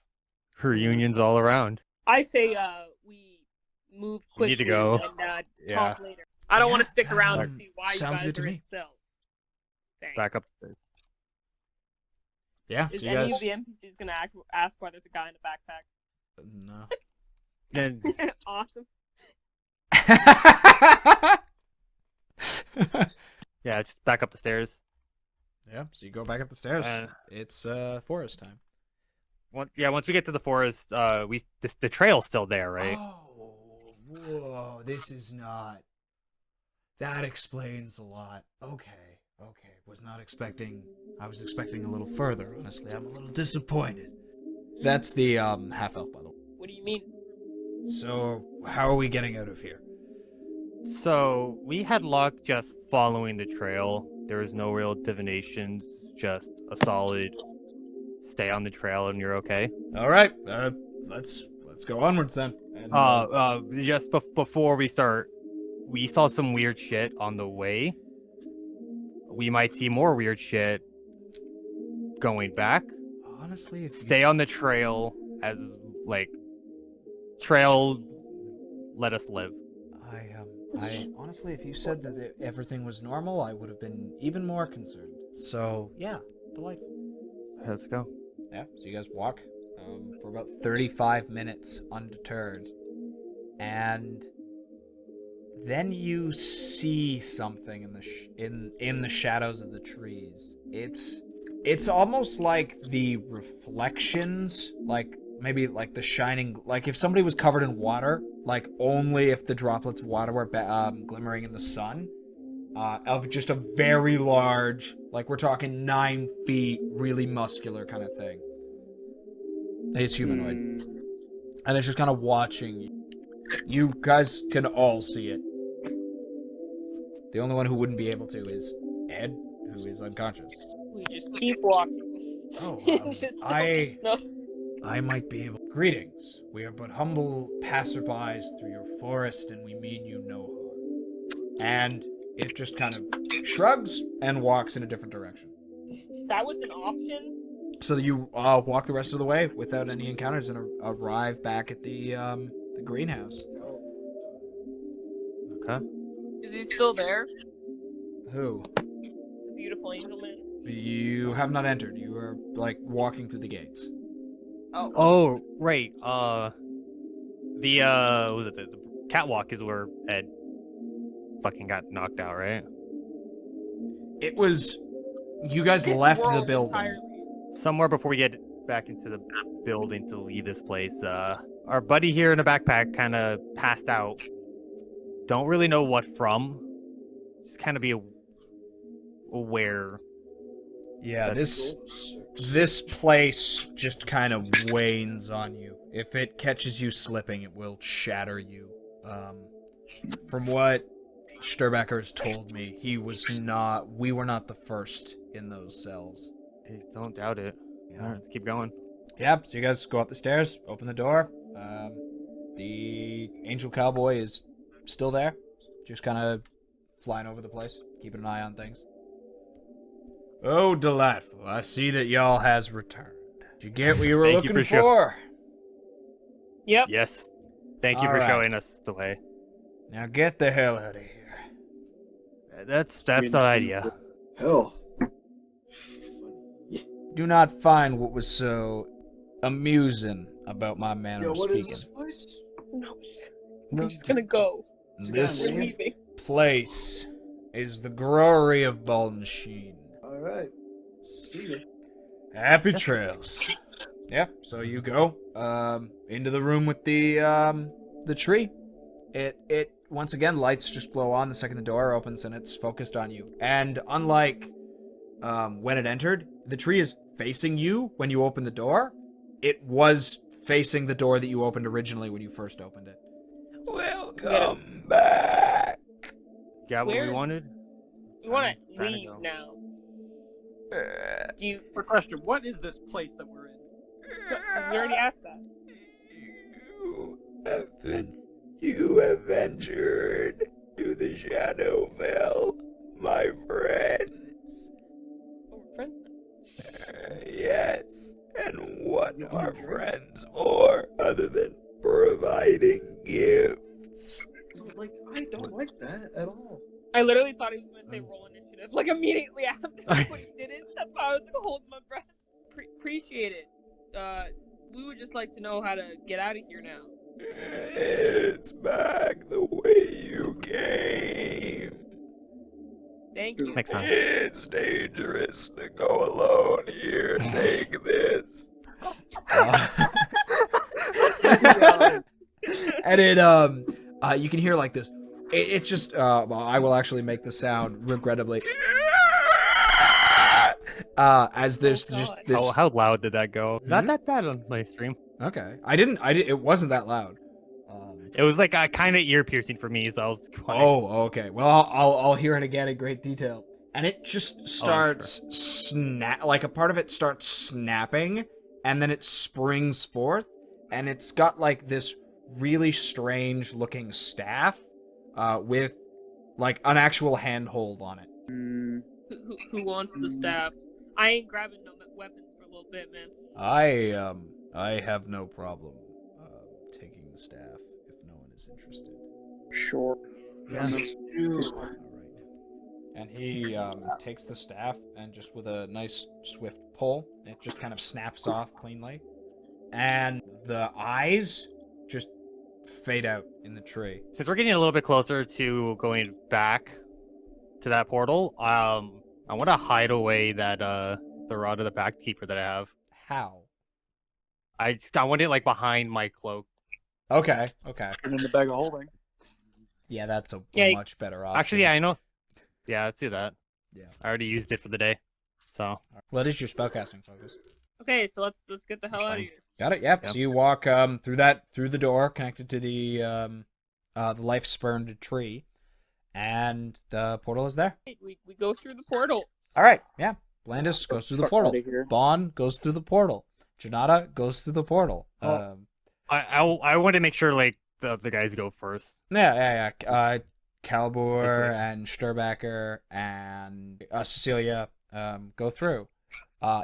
[SPEAKER 11] reunions all around.
[SPEAKER 6] I say we move quickly
[SPEAKER 11] need to go.
[SPEAKER 6] and
[SPEAKER 11] Yeah.
[SPEAKER 6] talk later. I don't want to stick around
[SPEAKER 2] that
[SPEAKER 6] to see why you
[SPEAKER 2] sounds
[SPEAKER 6] guys
[SPEAKER 2] good to
[SPEAKER 6] are
[SPEAKER 2] me.
[SPEAKER 6] in cells. Thanks.
[SPEAKER 11] Back upstairs.
[SPEAKER 2] Yeah,
[SPEAKER 6] Is
[SPEAKER 2] so you
[SPEAKER 6] any
[SPEAKER 2] guys...
[SPEAKER 6] of the NPCs gonna ask why there's a guy in a backpack?
[SPEAKER 2] No.
[SPEAKER 11] Then
[SPEAKER 6] Awesome.
[SPEAKER 11] yeah, just back up the stairs.
[SPEAKER 2] Yeah, so you go back up the stairs.
[SPEAKER 11] Uh,
[SPEAKER 2] It's forest time.
[SPEAKER 11] Once we get to the forest, the trail's still there, right?
[SPEAKER 2] Oh, whoa, this is not... That explains a lot. Okay. Was not expecting... I was expecting a little further, honestly. I'm a little disappointed. That's the half-elf, by the way.
[SPEAKER 6] What do you mean?
[SPEAKER 2] So, how are we getting out of here?
[SPEAKER 11] So we had luck just following the trail. There was no real divinations, just a solid stay on the trail and you're okay.
[SPEAKER 2] All right, let's go onwards then. And,
[SPEAKER 11] Just before we start, we saw some weird shit on the way. We might see more weird shit going back.
[SPEAKER 2] honestly, if
[SPEAKER 11] Stay on the trail as trail. Let us live.
[SPEAKER 2] I honestly, if you said that everything was normal, I would have been even more concerned. So yeah, delightful.
[SPEAKER 11] Let's go.
[SPEAKER 2] Yeah, so you guys walk for about 35 minutes undeterred, and then you see something in the shadows of the trees. It's almost like the reflections, like maybe like the shining, like if somebody was covered in water, like only if the droplets of water were glimmering in the sun, of just a very large, like we're talking 9 feet, really muscular kind of thing. It's humanoid. And it's just kind of watching you. You guys can all see it. The only one who wouldn't be able to is Ed, who is unconscious.
[SPEAKER 6] We just keep walking.
[SPEAKER 2] Oh,
[SPEAKER 6] Just
[SPEAKER 2] I might be able... Greetings. We are but humble passerbys through your forest, and we mean you no harm. And it just kind of shrugs and walks in a different direction.
[SPEAKER 6] That was an option.
[SPEAKER 2] So you walk the rest of the way without any encounters and arrive back at the greenhouse.
[SPEAKER 11] Okay.
[SPEAKER 6] Is he still there?
[SPEAKER 2] Who?
[SPEAKER 6] The beautiful angel man.
[SPEAKER 2] You have not entered. You are, like, walking through the gates.
[SPEAKER 6] Oh.
[SPEAKER 11] Oh, right. What was it? The catwalk is where Ed fucking got knocked out, right?
[SPEAKER 2] It was... You guys
[SPEAKER 6] This
[SPEAKER 2] left the
[SPEAKER 6] world
[SPEAKER 2] building.
[SPEAKER 6] entirely.
[SPEAKER 11] Somewhere before we get back into the building to leave this place, our buddy here in a backpack kind of passed out. Don't really know what from. Just kind of be aware.
[SPEAKER 2] Yeah, this place just kind of wanes on you. If it catches you slipping, it will shatter you. From what Sturbacker has told me, we were not the first in those cells.
[SPEAKER 11] Hey, don't doubt it.
[SPEAKER 2] Yeah.
[SPEAKER 11] All right, let's keep going.
[SPEAKER 2] Yeah, so you guys go up the stairs, open the door. The Angel Cowboy is still there, just kind of flying over the place, keeping an eye on things. Oh, delightful. I see that y'all has returned. Did you get what you were
[SPEAKER 11] Thank you
[SPEAKER 2] looking
[SPEAKER 11] for
[SPEAKER 2] for?
[SPEAKER 6] Yep.
[SPEAKER 11] Yes. Thank you
[SPEAKER 2] All
[SPEAKER 11] for
[SPEAKER 2] right.
[SPEAKER 11] showing us the way.
[SPEAKER 2] Now get the hell out of here.
[SPEAKER 11] That's the idea.
[SPEAKER 5] Hell.
[SPEAKER 2] Do not find what was so amusing about my manner
[SPEAKER 5] Yo,
[SPEAKER 2] of
[SPEAKER 5] what
[SPEAKER 2] speaking.
[SPEAKER 5] is this place?
[SPEAKER 6] No. I'm just gonna go.
[SPEAKER 2] This
[SPEAKER 6] We're leaving.
[SPEAKER 2] place is the Growery of Baun.
[SPEAKER 5] Alright. See ya.
[SPEAKER 2] Happy trails. Yeah, so you go into the room with the tree. It once again, lights just glow on the second the door opens and it's focused on you. And unlike when it entered, the tree is facing you when you open the door. It was facing the door that you opened originally when you first opened it. Welcome back.
[SPEAKER 11] Got what we
[SPEAKER 6] Where-
[SPEAKER 11] wanted?
[SPEAKER 6] We want to
[SPEAKER 11] Trying to
[SPEAKER 6] leave
[SPEAKER 11] go.
[SPEAKER 6] now. Do you?
[SPEAKER 4] For question, what is this place that we're in?
[SPEAKER 6] We already asked that.
[SPEAKER 1] You have ventured to the Shadowfell, my friends.
[SPEAKER 6] Oh, we're friends now.
[SPEAKER 1] Yes, and what are friends for other than providing gifts?
[SPEAKER 5] I don't like that at all.
[SPEAKER 6] I literally thought he was gonna say roll initiative, like immediately after, but he didn't. That's why I was like holding my breath. Appreciate it. We would just like to know how to get out of here now.
[SPEAKER 1] It's back the way you came.
[SPEAKER 6] Thank you.
[SPEAKER 11] Makes sense.
[SPEAKER 1] It's dangerous to go alone here. Take this.
[SPEAKER 2] And it you can hear like this. It's just well, I will actually make the sound regrettably. As there's
[SPEAKER 6] Oh,
[SPEAKER 2] just
[SPEAKER 6] God.
[SPEAKER 2] this.
[SPEAKER 11] How loud did that go? Not that bad on my stream.
[SPEAKER 2] Okay, I didn't. It wasn't that loud.
[SPEAKER 11] It was like kind of ear piercing for me, so I was.
[SPEAKER 2] Oh, okay. Well, I'll hear it again in great detail. And it just starts like a part of it starts snapping, and then it springs forth, and it's got like this really strange looking staff, with like an actual handhold on it.
[SPEAKER 6] Who wants the staff? I ain't grabbing no weapons for a little bit, man.
[SPEAKER 2] I have no problem taking the staff if no one is interested.
[SPEAKER 4] Sure.
[SPEAKER 11] Yeah.
[SPEAKER 2] All right. And he takes the staff and just with a nice swift pull, it just kind of snaps off cleanly, and the eyes just fade out in the tree.
[SPEAKER 11] Since we're getting a little bit closer to going back to that portal, I want to hide away that the rod of the backkeeper that I have.
[SPEAKER 2] How?
[SPEAKER 11] I want it like behind my cloak.
[SPEAKER 2] Okay.
[SPEAKER 4] And in the bag of holding.
[SPEAKER 2] Yeah, that's a
[SPEAKER 6] Yeah,
[SPEAKER 2] much better option.
[SPEAKER 11] Actually, yeah, I know. Yeah, let's do that.
[SPEAKER 2] Yeah.
[SPEAKER 11] I already used it for the day, so.
[SPEAKER 2] What is your spellcasting focus?
[SPEAKER 6] Okay, so let's get the hell out of here.
[SPEAKER 2] Got it. Yep.
[SPEAKER 11] Yep.
[SPEAKER 2] So you walk through the door connected to the life spurned tree, and the portal is there.
[SPEAKER 6] We go through the portal.
[SPEAKER 2] All right. Yeah. Blandis goes through the
[SPEAKER 4] Fuck
[SPEAKER 2] portal.
[SPEAKER 4] outta here.
[SPEAKER 2] Baun goes through the portal. Jinada goes through the portal.
[SPEAKER 11] Oh. I want to make sure like the guys go first.
[SPEAKER 2] Yeah. Calbor
[SPEAKER 11] This way.
[SPEAKER 2] and Sturbacker and Cecilia go through.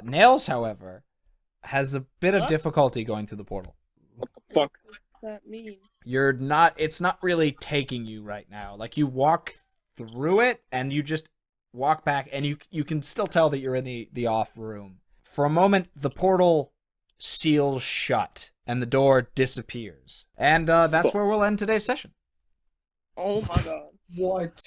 [SPEAKER 2] Nails, however, has a bit of
[SPEAKER 6] What?
[SPEAKER 2] difficulty going through the portal.
[SPEAKER 4] Fuck.
[SPEAKER 6] What does that mean?
[SPEAKER 2] It's not really taking you right now. Like you walk through it and you just walk back and you can still tell that you're in the off room. For a moment, the portal seals shut and the door disappears. And that's where we'll end today's session.
[SPEAKER 6] Oh my god.
[SPEAKER 5] What?